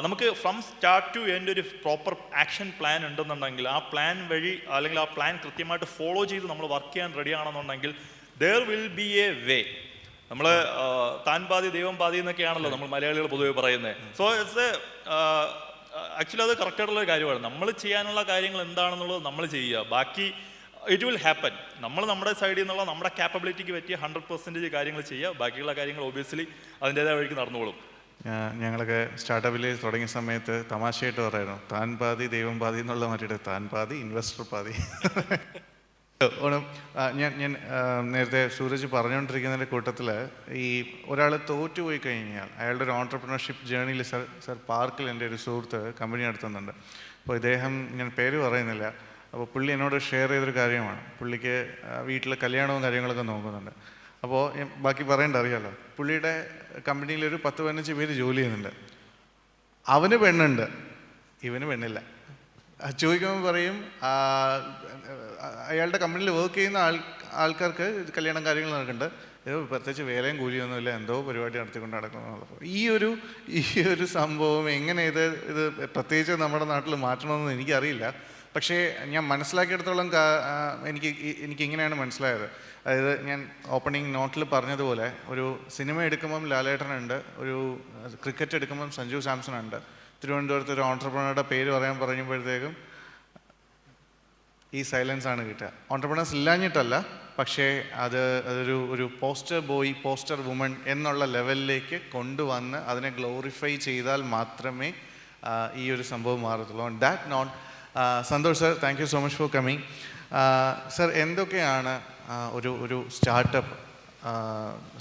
നമുക്ക് ഫ്രം സ്റ്റാർട്ട് ടു എൻഡ് ഒരു പ്രോപ്പർ ആക്ഷൻ പ്ലാൻ ഉണ്ടെന്നുണ്ടെങ്കിൽ ആ പ്ലാൻ വഴി അല്ലെങ്കിൽ ആ പ്ലാൻ കൃത്യമായിട്ട് ഫോളോ ചെയ്ത് നമ്മൾ വർക്ക് ചെയ്യാൻ റെഡി ആണെന്നുണ്ടെങ്കിൽ there will be a way. നമ്മൾ താൻ പാതി ദൈവം പാതി എന്നൊക്കെയാണല്ലോ നമ്മൾ മലയാളികൾ പൊതുവെ പറയുന്നത്. സോ ഇറ്റ്സ് ആക്ച്വലി അത് കറക്റ്റായിട്ടുള്ളൊരു കാര്യമാണ്. നമ്മൾ ചെയ്യാനുള്ള കാര്യങ്ങൾ എന്താണെന്നുള്ളത് നമ്മൾ ചെയ്യുക, ബാക്കി ഇറ്റ് വിൽ ഹാപ്പൻ. നമ്മൾ നമ്മുടെ സൈഡിൽ നിന്നുള്ള നമ്മുടെ ക്യാപ്പബിലിറ്റിക്ക് പറ്റിയ 100% കാര്യങ്ങൾ ചെയ്യുക, ബാക്കിയുള്ള കാര്യങ്ങൾ ഒബിയസ്ലി അതിൻ്റേതായ വഴിക്ക് നടന്നുകൊള്ളും. ഞങ്ങളൊക്കെ സ്റ്റാർട്ടപ്പിൽ തുടങ്ങിയ സമയത്ത് തമാശയായിട്ട് പറയായിരുന്നു, താൻ പാതി ദൈവം പാതി എന്നുള്ള മാറ്റിയിട്ട് താൻ പാതി ഇൻവെസ്റ്റർ പാതി. ഓണം ഞാൻ നേരത്തെ സൂരജ് പറഞ്ഞുകൊണ്ടിരിക്കുന്നതിൻ്റെ കൂട്ടത്തിൽ ഈ ഒരാൾ തോറ്റുപോയി കഴിഞ്ഞാൽ അയാളുടെ ഒരു ഓൺട്രപ്രണർഷിപ്പ് ജേർണിയിൽ സർ പാർക്കിൽ എൻ്റെ ഒരു സുഹൃത്ത് കമ്പനി നടത്തുന്നുണ്ട്. അപ്പോൾ ഇദ്ദേഹം, ഞാൻ പേര് പറയുന്നില്ല, അപ്പോൾ പുള്ളി എന്നോട് ഷെയർ ചെയ്തൊരു കാര്യമാണ്. പുള്ളിക്ക് വീട്ടിൽ കല്യാണവും കാര്യങ്ങളൊക്കെ നോക്കുന്നുണ്ട്. അപ്പോൾ ബാക്കി പറയേണ്ട അറിയാമല്ലോ, പുള്ളിയുടെ കമ്പനിയിൽ ഒരു 10-15 പേര് ജോലി ചെയ്യുന്നുണ്ട്. അവന് പെണ്ണുണ്ട്, ഇവന് പെണ്ണില്ല. ചോദിക്കുമ്പോൾ പറയും അയാളുടെ കമ്പനിയിൽ വർക്ക് ചെയ്യുന്ന ആൾക്കാർക്ക് കല്യാണം കാര്യങ്ങൾ നടക്കുന്നുണ്ട്, ഇത് പ്രത്യേകിച്ച് വേലയും കൂലിയൊന്നുമില്ല, എന്തോ പരിപാടി നടത്തിക്കൊണ്ട് നടക്കുന്നു. ഈ ഒരു സംഭവം എങ്ങനെ ഇത് പ്രത്യേകിച്ച് നമ്മുടെ നാട്ടിൽ മാറ്റണമെന്ന് എനിക്കറിയില്ല. പക്ഷേ ഞാൻ മനസ്സിലാക്കിയെടുത്തോളം എനിക്കിങ്ങനെയാണ് മനസ്സിലായത്. അതായത് ഞാൻ ഓപ്പണിംഗ് നോട്ടിൽ പറഞ്ഞതുപോലെ ഒരു സിനിമ എടുക്കുമ്പം ലാലേട്ടനുണ്ട്, ഒരു ക്രിക്കറ്റ് എടുക്കുമ്പം സഞ്ജു സാംസൺ ഉണ്ട്. തിരുവനന്തപുരത്ത് ഒരു ഓൺട്രപ്രണറുടെ പേര് പറയുമ്പോഴത്തേക്കും ഈ സൈലൻസ് ആണ് കിട്ടുക. ഓൺട്രപ്രണേഴ്സ് ഇല്ലാഞ്ഞിട്ടല്ല, പക്ഷേ അതൊരു പോസ്റ്റർ ബോയ്, പോസ്റ്റർ വുമൺ എന്നുള്ള ലെവലിലേക്ക് കൊണ്ടുവന്ന് അതിനെ ഗ്ലോറിഫൈ ചെയ്താൽ മാത്രമേ ഈ ഒരു സംഭവം മാറത്തുള്ളൂ. On that note, Santhosh sir, thank you so much for coming. Sir, എന്തൊക്കെയാണ് ഒരു സ്റ്റാർട്ടപ്പ്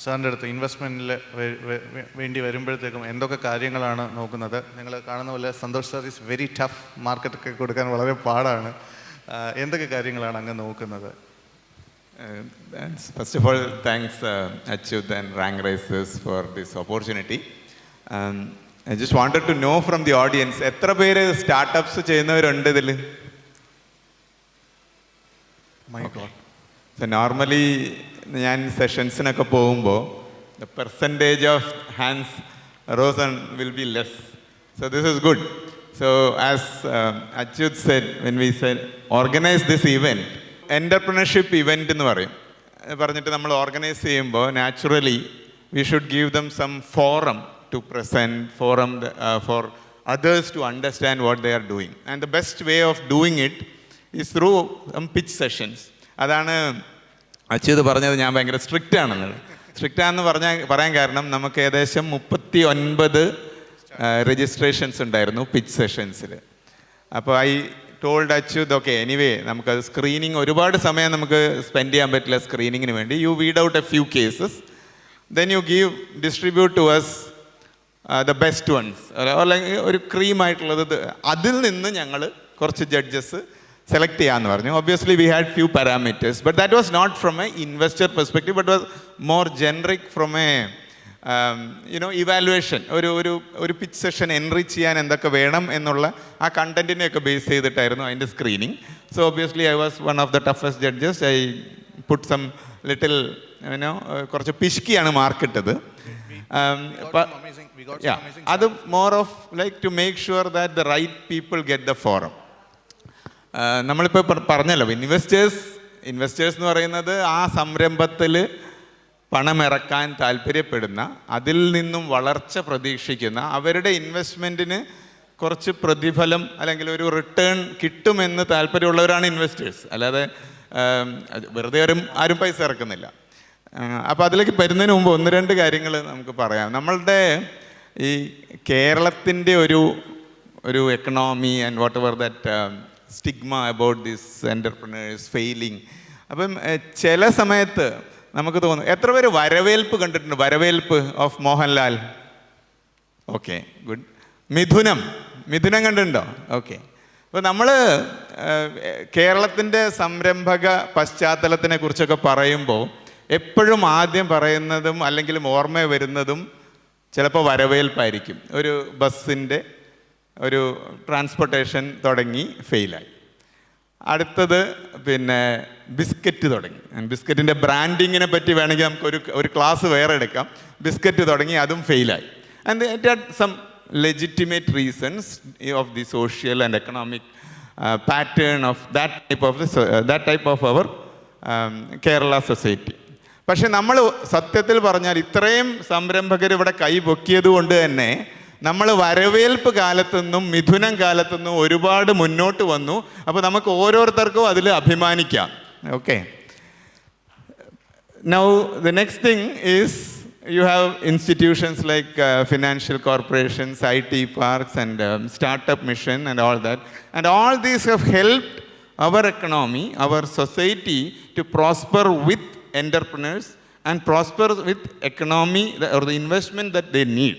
സാറിൻ്റെ അടുത്ത് ഇൻവെസ്റ്റ്മെൻറ്റിൽ വേണ്ടി വരുമ്പോഴത്തേക്കും എന്തൊക്കെ കാര്യങ്ങളാണ് നോക്കുന്നത്? നിങ്ങൾ കാണുന്ന പോലെ Santhosh sir is very tough, മാർക്കറ്റൊക്കെ കൊടുക്കാൻ വളരെ പാടാണ്. എന്തൊക്കെ കാര്യങ്ങളാണ് അങ്ങ് നോക്കുന്നത്? First of all, thanks Achyut and Rank Races for this opportunity. I just wanted to know from the audience, എത്ര പേര് സ്റ്റാർട്ടപ്സ് ചെയ്യുന്നവരുണ്ട് ഇതിൽ? So normally ഞാൻ സെഷൻസിനൊക്കെ പോകുമ്പോൾ the percentage of hands risen will be less. So this is good. So as Achyut said, when we said organize this event, entrepreneurship event എന്ന് പറയും, പറഞ്ഞിട്ട് നമ്മൾ ഓർഗനൈസ് ചെയ്യുമ്പോൾ naturally we should give them some forum to present, forum for others to understand what they are doing. And the best way of doing it is through some pitch sessions. അതാണ് അച്യുത് പറഞ്ഞത്, ഞാൻ ഭയങ്കര strict ആണെന്നത്. Strict ആണെന്ന് പറയാൻ കാരണം നമുക്ക് ഏകദേശം 39 രജിസ്ട്രേഷൻസ് ഉണ്ടായിരുന്നു പിച്ച് സെഷൻസിൽ. അപ്പോൾ I told Achyuth, okay anyway നമുക്കത് സ്ക്രീനിങ് ഒരുപാട് സമയം നമുക്ക് സ്പെൻഡ് ചെയ്യാൻ പറ്റില്ല സ്ക്രീനിങ്ങിന് വേണ്ടി. You weed out a few cases, then you distribute to us the best ones, അല്ലെങ്കിൽ ഒരു ക്രീമായിട്ടുള്ളത്. അതിൽ നിന്ന് ഞങ്ങൾ കുറച്ച് ജഡ്ജസ് സെലക്ട് ചെയ്യാമെന്ന് പറഞ്ഞു. Obviously we had few parameters, but that was not from a investor perspective, but was more generic from a evaluation. ഒരു pitch session enrich ചെയ്യാൻ എന്തൊക്കെ വേണം എന്നുള്ള ആ കണ്ടന്റിനെയൊക്കെ ബേസ് ചെയ്തിട്ടായിരുന്നു അതിൻ്റെ screening. So obviously I was one of the toughest judges. I put some little കുറച്ച് പിഷ്കിയാണ് മാർക്കിട്ടത്. അത് more of like to make sure that the right people get the forum. നമ്മളിപ്പോൾ പറഞ്ഞല്ലോ, ഇൻവെസ്റ്റേഴ്സ് എന്ന് പറയുന്നത് ആ സംരംഭത്തിൽ പണമിറക്കാൻ താല്പര്യപ്പെടുന്ന, അതിൽ നിന്നും വളർച്ച പ്രതീക്ഷിക്കുന്ന, അവരുടെ ഇൻവെസ്റ്റ്മെൻറ്റിന് കുറച്ച് പ്രതിഫലം അല്ലെങ്കിൽ ഒരു റിട്ടേൺ കിട്ടുമെന്ന് താല്പര്യമുള്ളവരാണ് ഇൻവെസ്റ്റേഴ്സ്. അല്ലാതെ വെറുതെ ആരും പൈസ ഇറക്കുന്നില്ല. അപ്പോൾ അതിലേക്ക് വരുന്നതിന് മുമ്പ് 1-2 കാര്യങ്ങൾ നമുക്ക് പറയാം. നമ്മളുടെ ഈ കേരളത്തിൻ്റെ ഒരു economy and what ever that stigma about this എൻ്റർപ്രനേഴ്സ് failing. അപ്പം ചില സമയത്ത് നമുക്ക് തോന്നും, എത്ര പേര് വരവേൽപ്പ് കണ്ടിട്ടുണ്ട്? Varavelpu of Mohanlal. Okay, good. Mithunam കണ്ടിട്ടുണ്ടോ? ഓക്കെ. അപ്പോൾ നമ്മൾ കേരളത്തിൻ്റെ സംരംഭക പശ്ചാത്തലത്തിനെ കുറിച്ചൊക്കെ പറയുമ്പോൾ എപ്പോഴും ആദ്യം പറയുന്നതും അല്ലെങ്കിൽ ഓർമ്മ വരുന്നതും ചിലപ്പോൾ വരവേൽപ്പായിരിക്കും. ഒരു ബസ്സിൻ്റെ ഒരു ട്രാൻസ്പോർട്ടേഷൻ തുടങ്ങി ഫെയിലായി. അടുത്തത് പിന്നെ ബിസ്ക്കറ്റ് തുടങ്ങി. ബിസ്ക്കറ്റിൻ്റെ ബ്രാൻഡിങ്ങിനെ പറ്റി വേണമെങ്കിൽ നമുക്ക് ഒരു ക്ലാസ് വേറെ എടുക്കാം. ബിസ്ക്കറ്റ് തുടങ്ങി, അതും ഫെയിലായി. And it had some legitimate reasons of the social and economic pattern of that type of our Kerala society. പക്ഷെ നമ്മൾ സത്യത്തിൽ പറഞ്ഞാൽ ഇത്രയും സംരംഭകർ ഇവിടെ കൈ പൊക്കിയത് കൊണ്ട് തന്നെ നമ്മൾ വരവേൽപ്പ് കാലത്തുനിന്നും മിഥുനം കാലത്തുനിന്നും ഒരുപാട് മുന്നോട്ട് വന്നു. അപ്പോൾ നമുക്ക് ഓരോരുത്തർക്കും അതിൽ അഭിമാനിക്കാം. Okay, now the next thing is you have institutions like financial corporations, IT parks and startup mission and all that. And all these have helped our economy, our society to prosper with entrepreneurs and prosper with economy or the investment that they need.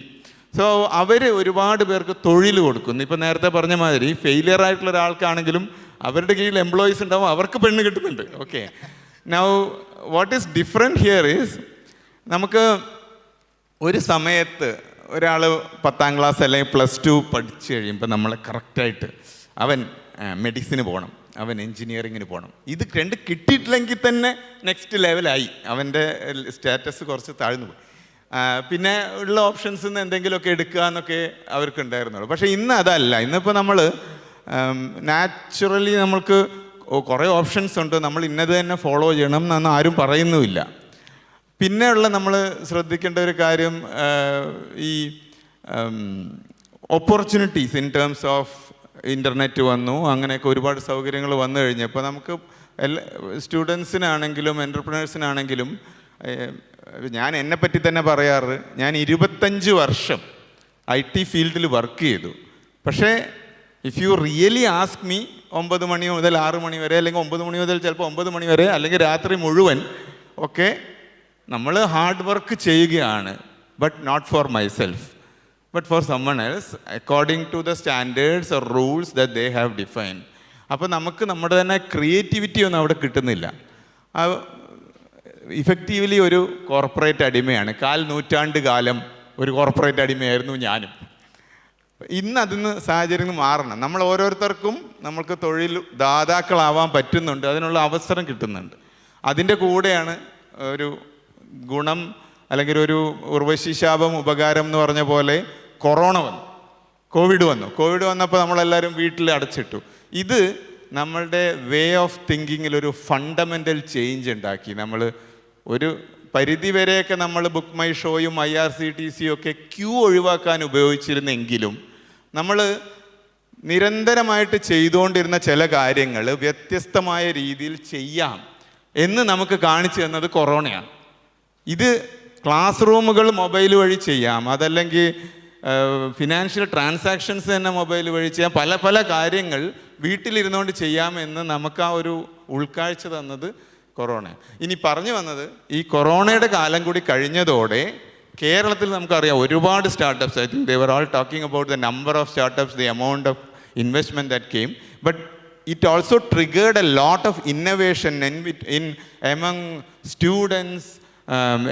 So അവർ ഒരുപാട് പേർക്ക് തൊഴിൽ കൊടുക്കുന്നു. ഇപ്പം നേരത്തെ പറഞ്ഞ മാതിരി failure ആയിട്ടുള്ള ഒരാൾക്കാണെങ്കിലും അവരുടെ കീഴിൽ എംപ്ലോയീസ് ഉണ്ടാവും, അവർക്ക് പെണ്ണ് കിട്ടുന്നുണ്ട്. Okay, now what is different here is, നമുക്ക് ഒരു സമയത്ത് ഒരാൾ 10ാം ക്ലാസ് അല്ലെങ്കിൽ +2 പഠിച്ചു കഴിയുമ്പോൾ നമ്മൾ കറക്റ്റായിട്ട് അവൻ മെഡിസിന് പോകണം, അവൻ എൻജിനീയറിങ്ങിന് പോകണം, ഇത് 2 കിട്ടിയിട്ടില്ലെങ്കിൽ തന്നെ നെക്സ്റ്റ് ലെവലായി, അവൻ്റെ സ്റ്റാറ്റസ് കുറച്ച് താഴ്ന്നു പോയി. പിന്നെ ഉള്ള ഓപ്ഷൻസിൽ നിന്ന് എന്തെങ്കിലുമൊക്കെ എടുക്കുക എന്നൊക്കെ അവർക്ക് ഉണ്ടായിരുന്നുള്ളൂ. പക്ഷേ ഇന്ന് അതല്ല. ഇന്നിപ്പോൾ നമ്മൾ നാച്ചുറലി നമ്മൾക്ക് കുറേ ഓപ്ഷൻസ് ഉണ്ട്, നമ്മൾ ഇന്നത് തന്നെ ഫോളോ ചെയ്യണം എന്നൊന്നും ആരും പറയുന്നുമില്ല. പിന്നെയുള്ള നമ്മൾ ശ്രദ്ധിക്കേണ്ട ഒരു കാര്യം, ഈ opportunities in terms of internet വന്നു, അങ്ങനെയൊക്കെ ഒരുപാട് സൗകര്യങ്ങൾ വന്നു കഴിഞ്ഞപ്പോൾ നമുക്ക് സ്റ്റുഡൻസിനാണെങ്കിലും എൻ്റർപ്രനേഴ്സിനാണെങ്കിലും, ഞാൻ എന്നെപ്പറ്റി തന്നെ പറയാറ്, ഞാൻ 25 വർഷം IT ഫീൽഡിൽ വർക്ക് ചെയ്തു. പക്ഷേ if you really ask me 9 മണി മുതൽ 6 മണി വരെ, അല്ലെങ്കിൽ 9 മണി മുതൽ ചിലപ്പോൾ 9 മണി വരെ, അല്ലെങ്കിൽ രാത്രി മുഴുവൻ ഒക്കെ നമ്മൾ ഹാർഡ് വർക്ക് ചെയ്യുകയാണ്. But not for myself, but for someone else, according to the standards or rules that they have defined. അപ്പോൾ നമുക്ക് നമ്മുടെ തന്നെ ക്രിയേറ്റിവിറ്റി ഒന്നും അവിടെ കിട്ടുന്നില്ല. ഇഫക്റ്റീവ്ലി ഒരു കോർപ്പറേറ്റ് അടിമയാണ്. 4 നൂറ്റാണ്ട് കാലം ഒരു കോർപ്പറേറ്റ് അടിമയായിരുന്നു ഞാനും. ഇന്ന് അതിന് സാഹചര്യം മാറണം. നമ്മൾ ഓരോരുത്തർക്കും നമ്മൾക്ക് തൊഴിൽ ദാതാക്കളാവാൻ പറ്റുന്നുണ്ട്, അതിനുള്ള അവസരം കിട്ടുന്നുണ്ട്. അതിൻ്റെ കൂടെയാണ് ഒരു ഗുണം അല്ലെങ്കിൽ ഒരു ഉർവശി ശാപം ഉപകാരം എന്ന് പറഞ്ഞ പോലെ കോവിഡ് വന്നു. കോവിഡ് വന്നപ്പോൾ നമ്മളെല്ലാവരും വീട്ടിൽ അടച്ചിട്ടു. ഇത് നമ്മളുടെ വേ ഓഫ് തിങ്കിങ്ങിലൊരു ഫണ്ടമെൻ്റൽ ചേഞ്ച് ഉണ്ടാക്കി. നമ്മൾ ഒരു പരിധി വരെയൊക്കെ നമ്മൾ ബുക്ക് മൈ ഷോയും IRCTC ഒക്കെ ക്യൂ ഒഴിവാക്കാൻ ഉപയോഗിച്ചിരുന്നെങ്കിലും നമ്മൾ നിരന്തരമായിട്ട് ചെയ്തുകൊണ്ടിരുന്ന ചില കാര്യങ്ങൾ വ്യത്യസ്തമായ രീതിയിൽ ചെയ്യാം എന്ന് നമുക്ക് കാണിച്ചു തന്നത് കൊറോണയാണ്. ഇത് ക്ലാസ് റൂമുകൾ മൊബൈൽ വഴി ചെയ്യാം, അതല്ലെങ്കിൽ ഫിനാൻഷ്യൽ ട്രാൻസാക്ഷൻസ് തന്നെ മൊബൈൽ വഴി ചെയ്യാം, പല പല കാര്യങ്ങൾ വീട്ടിലിരുന്നുകൊണ്ട് ചെയ്യാമെന്ന് നമുക്ക് ആ ഒരു ഉൾക്കാഴ്ച തന്നത് കൊറോണ. ഇനി പറഞ്ഞു വന്നത്, ഈ കൊറോണയുടെ കാലം കൂടി കഴിഞ്ഞതോടെ കേരളത്തിൽ നമുക്കറിയാം ഒരുപാട് startups. I think they were all talking about the number of startups, the amount of investment that came, but it also triggered a lot of innovation in among students,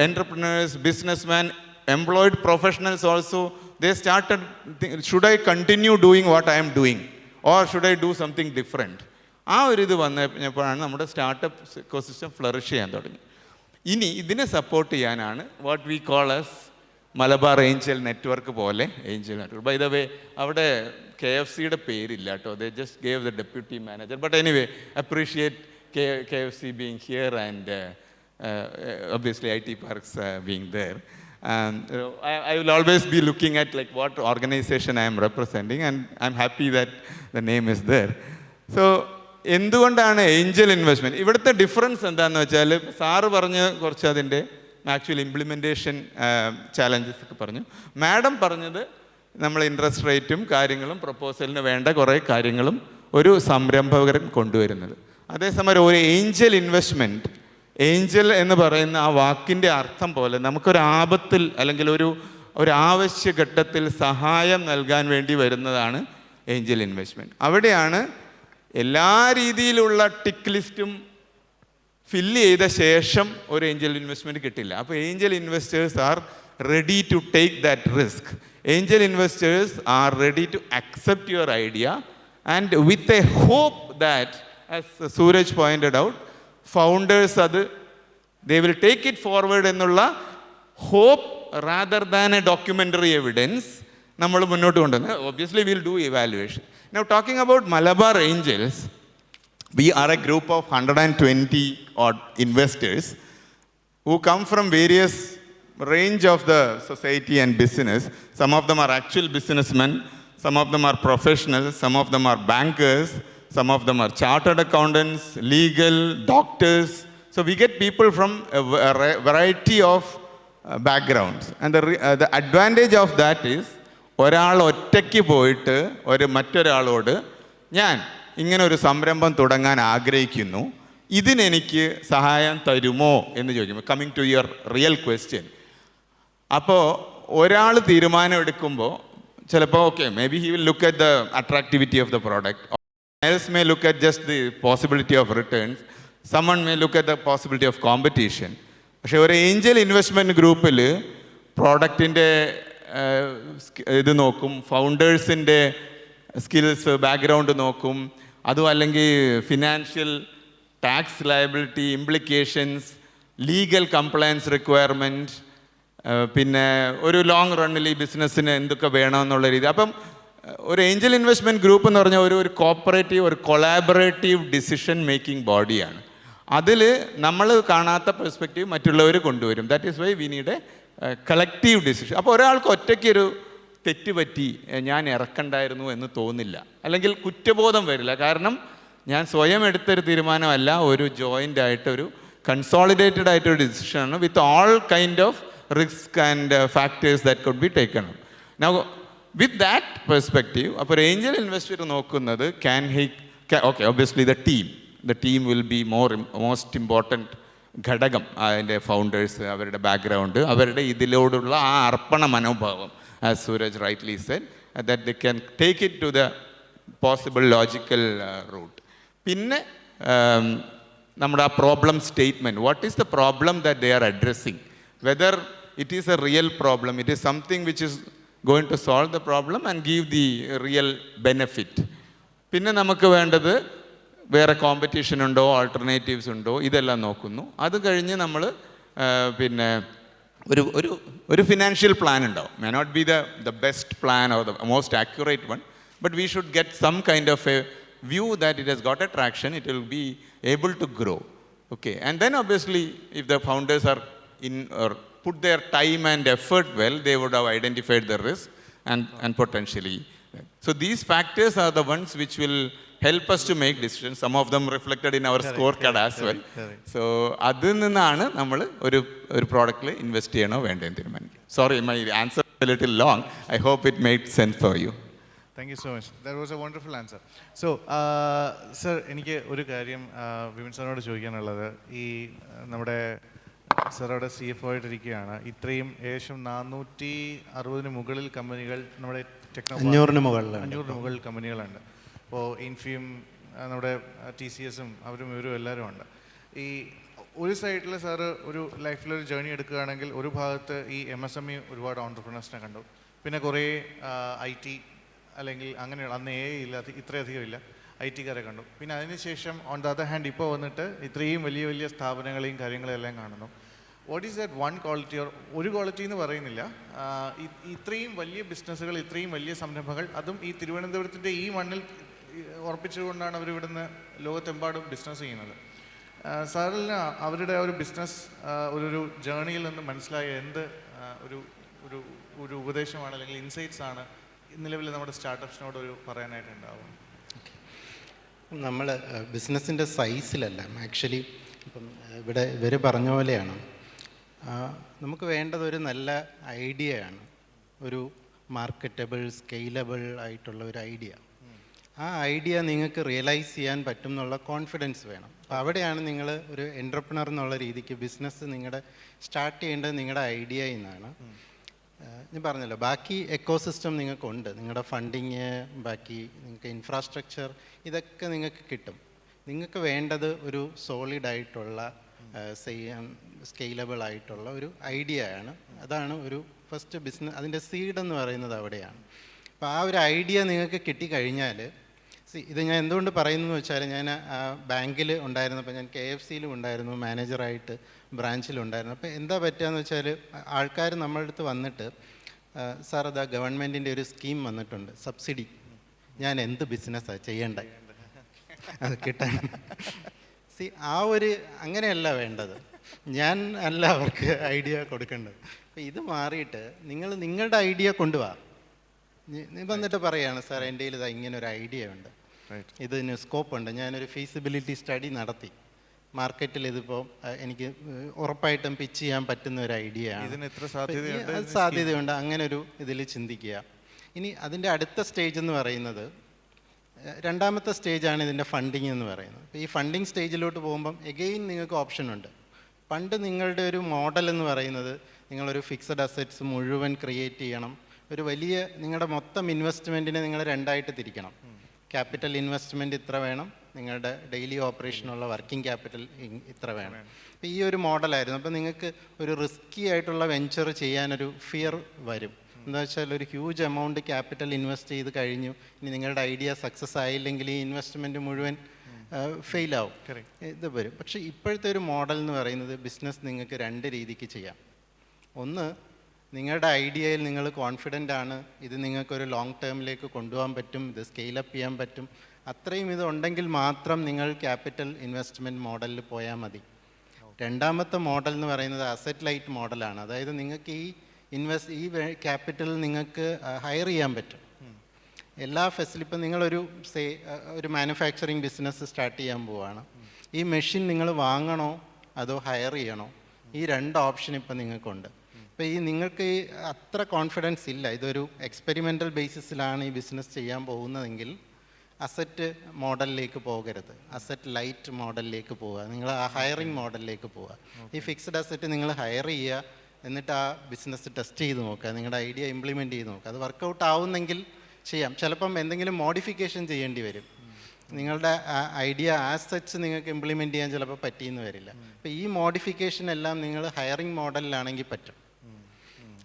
entrepreneurs, businessmen, employed professionals also. They started should I continue doing what I am doing or should I do something different? ആ ഒരു ഇത് വന്നപ്പോഴാണ് നമ്മുടെ startup ecosystem flourish ചെയ്യാൻ തുടങ്ങി. ഇനി ഇതിനെ support ചെയ്യാനാണ് what we call as Malabar angel network പോലെ angel network. By the way അവിടെ KFCയുടെ പേരില്ല കേട്ടോ, they just gave the deputy manager. But anyway appreciate KFC being here and obviously IT Parks being there. I will always be looking at like what organization I am representing, and I'm happy that the name is there. So എന്തുകൊണ്ടാണ് Angel investment? ഇവിടുത്തെ difference എന്താണെന്ന് വെച്ചാൽ, sir പറഞ്ഞ് കുറച്ച് അതിൻ്റെ actual implementation challenges ഒക്കെ പറഞ്ഞു. Madam പറഞ്ഞത് നമ്മൾ ഇൻട്രസ്റ്റ് റേറ്റും കാര്യങ്ങളും പ്രപ്പോസലിന് വേണ്ട കുറേ കാര്യങ്ങളും ഒരു സംരംഭകരൻ കൊണ്ടുവരുന്നത്. അതേസമയം ഒരു ഏഞ്ചൽ ഇൻവെസ്റ്റ്മെൻറ്റ്, ഏഞ്ചൽ എന്ന് പറയുന്ന ആ വാക്കിൻ്റെ അർത്ഥം പോലെ നമുക്കൊരു ആപത്തിൽ അല്ലെങ്കിൽ ഒരു ആവശ്യഘട്ടത്തിൽ സഹായം നൽകാൻ വേണ്ടി വരുന്നതാണ് ഏഞ്ചൽ ഇൻവെസ്റ്റ്മെൻറ്റ്. അവിടെയാണ് എല്ലാ രീതിയിലുള്ള ടിക്ക് ലിസ്റ്റും ഫില്ല് ചെയ്ത ശേഷം ഒരു ഏഞ്ചൽ ഇൻവെസ്റ്റ്മെൻറ്റ് കിട്ടില്ല. അപ്പോൾ Angel investors R ready to take that risk. Angel investors are ready to accept your idea and with a hope that, as Suraj pointed out, founders they will take it forward എന്നുള്ള hope rather than a documentary evidence നമ്മൾ മുന്നോട്ട് കൊണ്ടുവന്ന്. Obviously we'll do evaluation. Now talking about Malabar Angels, we are a group of 120 odd investors who come from various range of the society and business. Some of them are actual businessmen, some of them are professionals, some of them are bankers, some of them are chartered accountants, legal, doctors. So we get people from a variety of backgrounds. And the advantage of that is, ഒരാൾ ഒറ്റയ്ക്ക് പോയിട്ട് മറ്റൊരാളോട് ഞാൻ ഇങ്ങനെ ഒരു സംരംഭം തുടങ്ങാൻ ആഗ്രഹിക്കുന്നു, ഇതിനെനിക്ക് സഹായം തരുമോ എന്ന് ചോദിക്കുമ്പോൾ, coming to your real question, അപ്പോൾ ഒരാൾ തീരുമാനം എടുക്കുമ്പോൾ ചിലപ്പോൾ okay, maybe he will look at the attractivity of the product, else may look at just the possibility of returns, someone may look at the possibility of competition. പക്ഷേ ഒരു Angel investment ഗ്രൂപ്പിൽ പ്രോഡക്റ്റിൻ്റെ ഇത് നോക്കും, ഫൗണ്ടേഴ്സിൻ്റെ skills background നോക്കും, അതും അല്ലെങ്കിൽ financial tax liability implications, legal compliance requirement, പിന്നെ ഒരു ലോങ് റണ്ണിൽ ഈ ബിസിനസ്സിന് എന്തൊക്കെ വേണമെന്നുള്ള രീതി. അപ്പം ഒരു ഏഞ്ചൽ ഇൻവെസ്റ്റ്മെൻറ്റ് ഗ്രൂപ്പ് എന്ന് പറഞ്ഞാൽ ഒരു കോപ്പറേറ്റീവ്, ഒരു കൊളാബറേറ്റീവ് ഡിസിഷൻ മേക്കിംഗ് ബോഡിയാണ്. അതിൽ നമ്മൾ കാണാത്ത പെർസ്പെക്റ്റീവ് മറ്റുള്ളവർ കൊണ്ടുവരും. That is why we need a collective decision. അപ്പോൾ ഒരാൾക്ക് ഒറ്റയ്ക്കൊരു തെറ്റ് പറ്റി ഞാൻ ഇറക്കണ്ടായിരുന്നു എന്ന് തോന്നില്ല, അല്ലെങ്കിൽ കുറ്റബോധം വരില്ല. കാരണം ഞാൻ സ്വയം എടുത്തൊരു തീരുമാനമല്ല, ഒരു ജോയിൻ്റ് ആയിട്ടൊരു കൺസോളിഡേറ്റഡ് ആയിട്ടൊരു ഡിസിഷനാണ് with all kind of risk and factors that could be taken. Now with that perspective അപ്പോൾ ഏഞ്ചൽ ഇൻവെസ്റ്റർ നോക്കുന്നത് okay, obviously the team will be most important ഘടകം. അതിൻ്റെ ഫൗണ്ടേഴ്സ്, അവരുടെ ബാക്ക്ഗ്രൗണ്ട്, അവരുടെ ഇതിലോടുള്ള ആ അർപ്പണ മനോഭാവം, as Suraj rightly said, that they can take it to the possible logical route. പിന്നെ നമ്മുടെ ആ problem statement, what is the problem that they are addressing, whether it is a real problem, it is something which is going to solve the problem and give the real benefit. പിന്നെ നമുക്ക് വേണ്ടത് വേറെ competition ഉണ്ടോ, alternatives ഉണ്ടോ, ഇതെല്ലാം നോക്കുന്നു. അത് കഴിഞ്ഞ് നമ്മൾ പിന്നെ ഒരു ഫിനാൻഷ്യൽ പ്ലാൻ ഉണ്ടാവും. May not be the best plan or the most accurate one, but we should get some kind of a view that it has got a traction, it will be able to grow. Okay, and then obviously if the founders are in or put their time and effort well, they would have identified the risk and potentially. So these factors are the ones which will help us to make decisions. Some of them reflected in our scorecard as well. So അതിൽ നിന്നാണ് നമ്മൾ ഒരു പ്രോഡക്റ്റിൽ invest ചെയ്യണോ വേണ്ടതെന്ന് തീരുമാനിക്കുക. Sorry, my answer is a little long. I hope it made sense for you. Thank you so much. That was a wonderful answer. So, sir, എനിക്ക് ഒരു കാര്യം വിപിൻ സാറിനോട് ചോദിക്കാനുള്ളത്, ഈ നമ്മുടെ സാറവിടെ CFO ആയിട്ടിരിക്കുകയാണ്. ഇത്രയും ഏകദേശം 460 മുകളിൽ കമ്പനികൾ നമ്മുടെ 500 മുകളിൽ കമ്പനികളുണ്ട്. ഇപ്പോൾ ഇൻഫിയും നമ്മുടെ TCSും അവരും ഇവരും എല്ലാവരും ഉണ്ട്. ഈ ഒരു സൈഡിൽ സാറ് ഒരു ലൈഫിലൊരു ജേർണി എടുക്കുകയാണെങ്കിൽ ഒരു ഭാഗത്ത് ഈ MSME ഒരുപാട് ഓൺടർപ്രണേഴ്സിനെ കണ്ടു, പിന്നെ കുറേ IT അല്ലെങ്കിൽ അങ്ങനെയുള്ള അന്ന് ഇല്ലാത്ത ഇത്രയധികം ഇല്ല IT-കാരെ കണ്ടു. പിന്നെ അതിനുശേഷം ഓൺ ദ അതർ ഹാൻഡ് ഇപ്പോൾ വന്നിട്ട് ഇത്രയും വലിയ വലിയ സ്ഥാപനങ്ങളെയും കാര്യങ്ങളെയും എല്ലാം കാണുന്നു. What is that one quality, or ഒരു ക്വാളിറ്റി എന്ന് പറയുന്നില്ല, ഇത്രയും വലിയ ബിസിനസ്സുകൾ, ഇത്രയും വലിയ സംരംഭങ്ങൾ, അതും ഈ തിരുവനന്തപുരത്തിൻ്റെ ഈ മണ്ണിൽ ഉറപ്പിച്ചുകൊണ്ടാണ് അവർ ഇവിടുന്ന് ലോകത്തെമ്പാടും ബിസിനസ് ചെയ്യുന്നത്. സാറിന് അവരുടെ ഒരു ബിസിനസ് ഒരു ജേർണിയിൽ നിന്ന് മനസ്സിലായ എന്ത് ഒരു ഉപദേശമാണ് അല്ലെങ്കിൽ ഇൻസൈറ്റ്സ് ആണ് നിലവിൽ നമ്മുടെ സ്റ്റാർട്ടപ്സിനോട് പറയാനായിട്ടുണ്ടാവും? നമ്മൾ ബിസിനസ്സിൻ്റെ സൈസിലല്ല, ആക്ച്വലി ഇപ്പം ഇവിടെ ഇവർ പറഞ്ഞ പോലെയാണ്, നമുക്ക് വേണ്ടത് ഒരു നല്ല ഐഡിയയാണ്, ഒരു മാർക്കറ്റബിൾ സ്കെയിലബിൾ ആയിട്ടുള്ള ഒരു ഐഡിയ. ആ ഐഡിയ നിങ്ങൾക്ക് റിയലൈസ് ചെയ്യാൻ പറ്റും എന്നുള്ള കോൺഫിഡൻസ് വേണം. അപ്പോൾ അവിടെയാണ് നിങ്ങൾ ഒരു എൻ്റർപ്രണർ എന്നുള്ള രീതിക്ക് ബിസിനസ് നിങ്ങളുടെ സ്റ്റാർട്ട് ചെയ്യേണ്ടത് നിങ്ങളുടെ ഐഡിയയിൽ നിന്നാണ്. ഞാൻ പറഞ്ഞല്ലോ, ബാക്കി എക്കോസിസ്റ്റം നിങ്ങൾക്കുണ്ട്, നിങ്ങളുടെ ഫണ്ടിങ്, ബാക്കി നിങ്ങൾക്ക് ഇൻഫ്രാസ്ട്രക്ചർ, ഇതൊക്കെ നിങ്ങൾക്ക് കിട്ടും. നിങ്ങൾക്ക് വേണ്ടത് ഒരു സോളിഡായിട്ടുള്ള സ്കെയിലബിൾ ആയിട്ടുള്ള ഒരു ഐഡിയ ആണ്. അതാണ് ഒരു ഫസ്റ്റ് ബിസിനസ്, അതിൻ്റെ സീഡ് എന്ന് പറയുന്നത് അവിടെയാണ്. അപ്പോൾ ആ ഒരു ഐഡിയ നിങ്ങൾക്ക് കിട്ടിക്കഴിഞ്ഞാൽ, ഇത് ഞാൻ എന്തുകൊണ്ട് പറയുന്നു എന്ന് വെച്ചാൽ, ഞാൻ ബാങ്കിൽ ഉണ്ടായിരുന്നപ്പോൾ, ഞാൻ KFCയിലും ഉണ്ടായിരുന്നു, മാനേജറായിട്ട് ബ്രാഞ്ചിലുണ്ടായിരുന്നു. അപ്പോൾ എന്താ പറ്റുകയെന്ന് വെച്ചാൽ, ആൾക്കാർ നമ്മളുടെ അടുത്ത് വന്നിട്ട്, സാർ അതാ ഗവൺമെൻറ്റിൻ്റെ ഒരു സ്കീം വന്നിട്ടുണ്ട്, സബ്സിഡി, ഞാൻ എന്ത് ബിസിനസ്സാണ് ചെയ്യേണ്ടത് അത് കിട്ടാൻ. ആ ഒരു അങ്ങനെയല്ല വേണ്ടത്, ഞാൻ അല്ല അവർക്ക് ഐഡിയ കൊടുക്കേണ്ടത്. അപ്പോൾ ഇത് മാറിയിട്ട് നിങ്ങൾ നിങ്ങളുടെ ഐഡിയ കൊണ്ടുപോവാ. വന്നിട്ട് പറയുകയാണ്, സാർ എൻ്റെ കയ്യിൽ ഇതാ ഇങ്ങനെ ഒരു ഐഡിയ ഉണ്ട്, ഇതിന് സ്കോപ്പുണ്ട്, ഞാനൊരു ഫീസിബിലിറ്റി സ്റ്റഡി നടത്തി, മാർക്കറ്റിൽ ഇതിപ്പോൾ എനിക്ക് ഉറപ്പായിട്ടും പിച്ച് ചെയ്യാൻ പറ്റുന്ന ഒരു ഐഡിയ ആണ്, സാധ്യതയുണ്ട്, അങ്ങനെ ഒരു ഇതിൽ ചിന്തിക്കുക. ഇനി അതിൻ്റെ അടുത്ത സ്റ്റേജ് എന്ന് പറയുന്നത്, രണ്ടാമത്തെ സ്റ്റേജാണ് ഇതിൻ്റെ ഫണ്ടിങ് എന്ന് പറയുന്നത്. അപ്പോൾ ഈ ഫണ്ടിങ് സ്റ്റേജിലോട്ട് പോകുമ്പം എഗെയിൻ നിങ്ങൾക്ക് ഓപ്ഷൻ ഉണ്ട്. പണ്ട് നിങ്ങളുടെ ഒരു മോഡൽ എന്ന് പറയുന്നത്, നിങ്ങളൊരു ഫിക്സഡ് അസറ്റ്സ് മുഴുവൻ ക്രിയേറ്റ് ചെയ്യണം, ഒരു വലിയ നിങ്ങളുടെ മൊത്തം ഇൻവെസ്റ്റ്മെൻറ്റിനെ നിങ്ങൾ രണ്ടായിട്ട് തിരിക്കണം. ക്യാപിറ്റൽ ഇൻവെസ്റ്റ്മെൻറ്റ് ഇത്ര വേണം, നിങ്ങളുടെ ഡെയിലി ഓപ്പറേഷനുള്ള വർക്കിംഗ് ക്യാപിറ്റൽ ഇത്ര വേണം. അപ്പോൾ ഈ ഒരു മോഡലായിരുന്നു. അപ്പോൾ നിങ്ങൾക്ക് ഒരു റിസ്കി ആയിട്ടുള്ള വെഞ്ചർ ചെയ്യാനൊരു ഫിയർ വരും. എന്താ വെച്ചാൽ, ഒരു ഹ്യൂജ് എമൗണ്ട് ക്യാപിറ്റൽ ഇൻവെസ്റ്റ് ചെയ്ത് കഴിഞ്ഞു, ഇനി നിങ്ങളുടെ ഐഡിയ സക്സസ് ആയില്ലെങ്കിൽ ഈ ഇൻവെസ്റ്റ്മെൻറ്റ് മുഴുവൻ ഫെയിലാവും, ഇത് വരും. പക്ഷേ ഇപ്പോഴത്തെ ഒരു മോഡൽ എന്ന് പറയുന്നത്, ബിസിനസ് നിങ്ങൾക്ക് രണ്ട് രീതിക്ക് ചെയ്യാം. ഒന്ന്, നിങ്ങളുടെ ഐഡിയയിൽ നിങ്ങൾ കോൺഫിഡൻ്റ് ആണ്, ഇത് നിങ്ങൾക്കൊരു ലോങ് ടേമിലേക്ക് കൊണ്ടുപോകാൻ പറ്റും, ഇത് സ്കെയിലപ്പ് ചെയ്യാൻ പറ്റും, അത്രയും ഇതുണ്ടെങ്കിൽ മാത്രം നിങ്ങൾ ക്യാപിറ്റൽ ഇൻവെസ്റ്റ്മെൻറ്റ് മോഡലിൽ പോയാൽ മതി. രണ്ടാമത്തെ മോഡൽ എന്ന് പറയുന്നത് അസറ്റ് ലൈറ്റ് മോഡലാണ്. അതായത് നിങ്ങൾക്ക് ഈ ക്യാപിറ്റൽ നിങ്ങൾക്ക് ഹയർ ചെയ്യാൻ പറ്റും. എല്ലാ ഇപ്പം നിങ്ങളൊരു ഒരു മാനുഫാക്ചറിങ് ബിസിനസ് സ്റ്റാർട്ട് ചെയ്യാൻ പോവുകയാണ്. ഈ മെഷീൻ നിങ്ങൾ വാങ്ങണോ അതോ ഹയർ ചെയ്യണോ, ഈ രണ്ട് ഓപ്ഷൻ ഇപ്പം നിങ്ങൾക്കുണ്ട്. അപ്പോൾ നിങ്ങൾക്ക് അത്ര കോൺഫിഡൻസ് ഇല്ല, ഇതൊരു എക്സ്പെരിമെൻ്റൽ ബേസിസിലാണ് ഈ ബിസിനസ് ചെയ്യാൻ പോകുന്നതെങ്കിൽ അസറ്റ് മോഡലിലേക്ക് പോകരുത്, അസറ്റ് ലൈറ്റ് മോഡലിലേക്ക് പോവുക, നിങ്ങൾ ആ ഹയറിങ് മോഡലിലേക്ക് പോവുക. ഈ ഫിക്സഡ് അസറ്റ് നിങ്ങൾ ഹയർ ചെയ്യുക, എന്നിട്ട് ആ ബിസിനസ് ടെസ്റ്റ് ചെയ്ത് നോക്കുക, നിങ്ങളുടെ ഐഡിയ ഇംപ്ലിമെൻറ്റ് ചെയ്ത് നോക്കുക. അത് വർക്കൗട്ട് ആവുന്നെങ്കിൽ ചെയ്യാം, ചിലപ്പം എന്തെങ്കിലും മോഡിഫിക്കേഷൻ ചെയ്യേണ്ടി വരും. നിങ്ങളുടെ ഐഡിയ ആസ് സച്ച് നിങ്ങൾക്ക് ഇംപ്ലിമെൻറ്റ് ചെയ്യാൻ ചിലപ്പോൾ പറ്റിയെന്ന് വരില്ല. അപ്പോൾ ഈ മോഡിഫിക്കേഷൻ എല്ലാം നിങ്ങൾ ഹയറിംഗ് മോഡലിലാണെങ്കിൽ പറ്റും.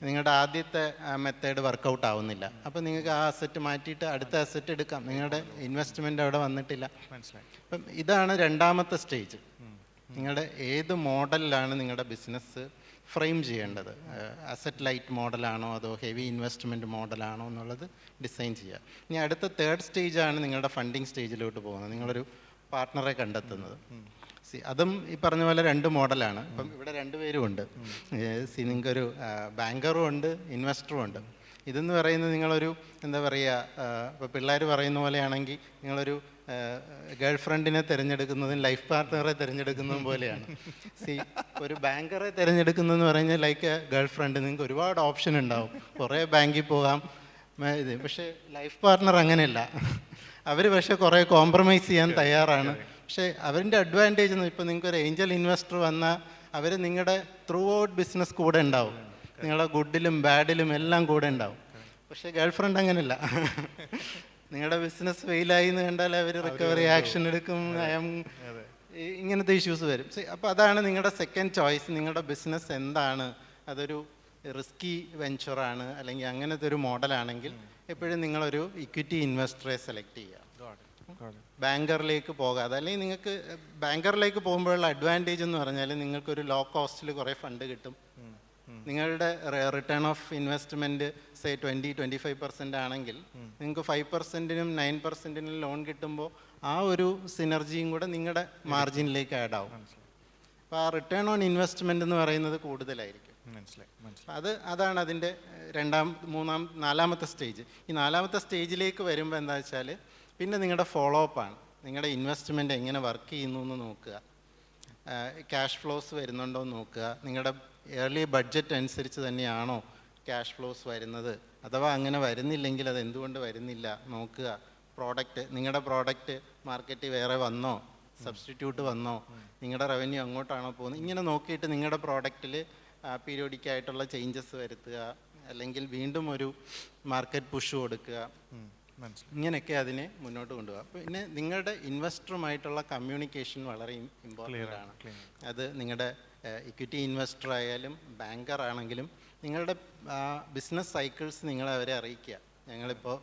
നിങ്ങളുടെ ആദ്യത്തെ മെത്തേഡ് വർക്കൗട്ട് ആവുന്നില്ല, അപ്പോൾ നിങ്ങൾക്ക് ആ അസറ്റ് മാറ്റിയിട്ട് അടുത്ത അസറ്റ് എടുക്കാം. നിങ്ങളുടെ ഇൻവെസ്റ്റ്മെൻറ്റ് അവിടെ വന്നിട്ടില്ല. അപ്പം ഇതാണ് രണ്ടാമത്തെ സ്റ്റേജ്. നിങ്ങളുടെ ഏത് മോഡലിലാണ് നിങ്ങളുടെ ബിസിനസ് ഫ്രെയിം ചെയ്യേണ്ടത്. അസറ്റ് ലൈറ്റ് മോഡലാണോ അതോ ഹെവി ഇൻവെസ്റ്റ്മെൻറ്റ് മോഡലാണോ എന്നുള്ളത് ഡിസൈൻ ചെയ്യുക. ഇനി അടുത്ത തേർഡ് സ്റ്റേജാണ് നിങ്ങളുടെ ഫണ്ടിങ് സ്റ്റേജിലോട്ട് പോകുന്നത്, നിങ്ങളൊരു പാർട്ട്ണറെ കണ്ടെത്തുന്നത്. അതും ഈ പറഞ്ഞ പോലെ 2 മോഡലാണ്. ഇപ്പം ഇവിടെ 2 പേരും ഉണ്ട്. നിങ്ങൾക്കൊരു ബാങ്കറും ഉണ്ട്, ഇൻവെസ്റ്ററും ഉണ്ട്. ഇതെന്ന് പറയുന്നത് നിങ്ങളൊരു എന്താ പറയുക, ഇപ്പോൾ പിള്ളേർ പറയുന്ന പോലെയാണെങ്കിൽ നിങ്ങളൊരു ഗേൾ ഫ്രണ്ടിനെ തിരഞ്ഞെടുക്കുന്നതും ലൈഫ് പാർട്ട്ണറെ തിരഞ്ഞെടുക്കുന്നതും പോലെയാണ്. ഒരു ബാങ്കറെ തിരഞ്ഞെടുക്കുന്നതെന്ന് പറഞ്ഞാൽ ലൈക്ക് ഗേൾ ഫ്രണ്ട്, നിങ്ങൾക്ക് ഒരുപാട് ഓപ്ഷൻ ഉണ്ടാവും, കുറേ ബാങ്കിൽ പോകാം ഇത്. പക്ഷേ ലൈഫ് പാർട്ട്ണർ അങ്ങനെയല്ല. അവർ പക്ഷേ കുറേ കോംപ്രമൈസ് ചെയ്യാൻ തയ്യാറാണ്. പക്ഷേ അവരുടെ അഡ്വാൻറ്റേജ് എന്ന് ഇപ്പോൾ നിങ്ങൾക്കൊരു ഏഞ്ചൽ ഇൻവെസ്റ്റർ വന്നാൽ അവർ നിങ്ങളുടെ ത്രൂ ഔട്ട് ബിസിനസ് കൂടെ ഉണ്ടാവും, നിങ്ങളുടെ ഗുഡിലും ബാഡിലും എല്ലാം കൂടെ ഉണ്ടാവും. പക്ഷേ ഗേൾ ഫ്രണ്ട് അങ്ങനെയല്ല. നിങ്ങളുടെ ബിസിനസ് ഫെയിലായി എന്ന് കണ്ടാൽ അവർ റിക്കവറി ആക്ഷൻ എടുക്കും, ഇങ്ങനത്തെ ഇഷ്യൂസ് വരും. അപ്പോൾ അതാണ് നിങ്ങളുടെ സെക്കൻഡ് ചോയ്സ്. നിങ്ങളുടെ ബിസിനസ് എന്താണ്, അതൊരു റിസ്കി വെഞ്ചറാണ് അല്ലെങ്കിൽ അങ്ങനത്തെ ഒരു മോഡലാണെങ്കിൽ എപ്പോഴും നിങ്ങളൊരു ഇക്വിറ്റി ഇൻവെസ്റ്ററെ സെലക്ട് ചെയ്യുക, ബാങ്കറിലേക്ക് പോകാതെ. അല്ലെങ്കിൽ നിങ്ങൾക്ക് ബാങ്കറിലേക്ക് പോകുമ്പോഴുള്ള അഡ്വാൻറ്റേജ് എന്ന് പറഞ്ഞാൽ നിങ്ങൾക്കൊരു ലോ കോസ്റ്റിൽ കുറേ ഫണ്ട് കിട്ടും. നിങ്ങളുടെ റിട്ടേൺ ഓഫ് ഇൻവെസ്റ്റ്മെൻറ്റ് സേ 20-25% ആണെങ്കിൽ നിങ്ങൾക്ക് 5%-നും 9%-നും ലോൺ കിട്ടുമ്പോൾ ആ ഒരു സിനർജിയും കൂടെ നിങ്ങളുടെ മാർജിനിലേക്ക് ആഡ് ആവും. അപ്പോൾ ആ റിട്ടേൺ ഓൺ ഇൻവെസ്റ്റ്മെൻറ്റ് എന്ന് പറയുന്നത് കൂടുതലായിരിക്കും. അതാണ് അതിൻ്റെ നാലാമത്തെ സ്റ്റേജ്. ഈ നാലാമത്തെ സ്റ്റേജിലേക്ക് വരുമ്പോൾ എന്താ വെച്ചാൽ പിന്നെ നിങ്ങളുടെ ഫോളോ അപ്പാണ്. നിങ്ങളുടെ ഇൻവെസ്റ്റ്മെൻറ്റ് എങ്ങനെ വർക്ക് ചെയ്യുന്നു എന്ന് നോക്കുക, ക്യാഷ് ഫ്ലോസ് വരുന്നുണ്ടോ എന്ന് നോക്കുക, നിങ്ങളുടെ ഇയർലി ബഡ്ജറ്റ് അനുസരിച്ച് തന്നെയാണോ ക്യാഷ് ഫ്ലോസ് വരുന്നത്, അഥവാ അങ്ങനെ വരുന്നില്ലെങ്കിൽ അത് എന്തുകൊണ്ട് വരുന്നില്ല നോക്കുക. നിങ്ങളുടെ പ്രോഡക്റ്റ് മാർക്കറ്റിൽ വേറെ വന്നോ, സബ്സ്റ്റിറ്റ്യൂട്ട് വന്നോ, നിങ്ങളുടെ റവന്യൂ അങ്ങോട്ടാണോ പോകുന്നത്, ഇങ്ങനെ നോക്കിയിട്ട് നിങ്ങളുടെ പ്രോഡക്റ്റിൽ പീരിയോഡിക്കായിട്ടുള്ള ചേഞ്ചസ് വരുത്തുക, അല്ലെങ്കിൽ വീണ്ടും ഒരു മാർക്കറ്റ് പുഷ് കൊടുക്കുക. ഇങ്ങനെയൊക്കെ അതിനെ മുന്നോട്ട് കൊണ്ടുപോകാം. പിന്നെ നിങ്ങളുടെ ഇൻവെസ്റ്ററുമായിട്ടുള്ള കമ്മ്യൂണിക്കേഷൻ വളരെ ഇമ്പോർട്ടൻ്റ് ആണ്. അത് നിങ്ങളുടെ ഇക്വിറ്റി ഇൻവെസ്റ്റർ ആയാലും ബാങ്കർ ആണെങ്കിലും നിങ്ങളുടെ ബിസിനസ് സൈക്കിൾസ് നിങ്ങളെ അവരെ അറിയിക്കുക. ഞങ്ങളിപ്പോൾ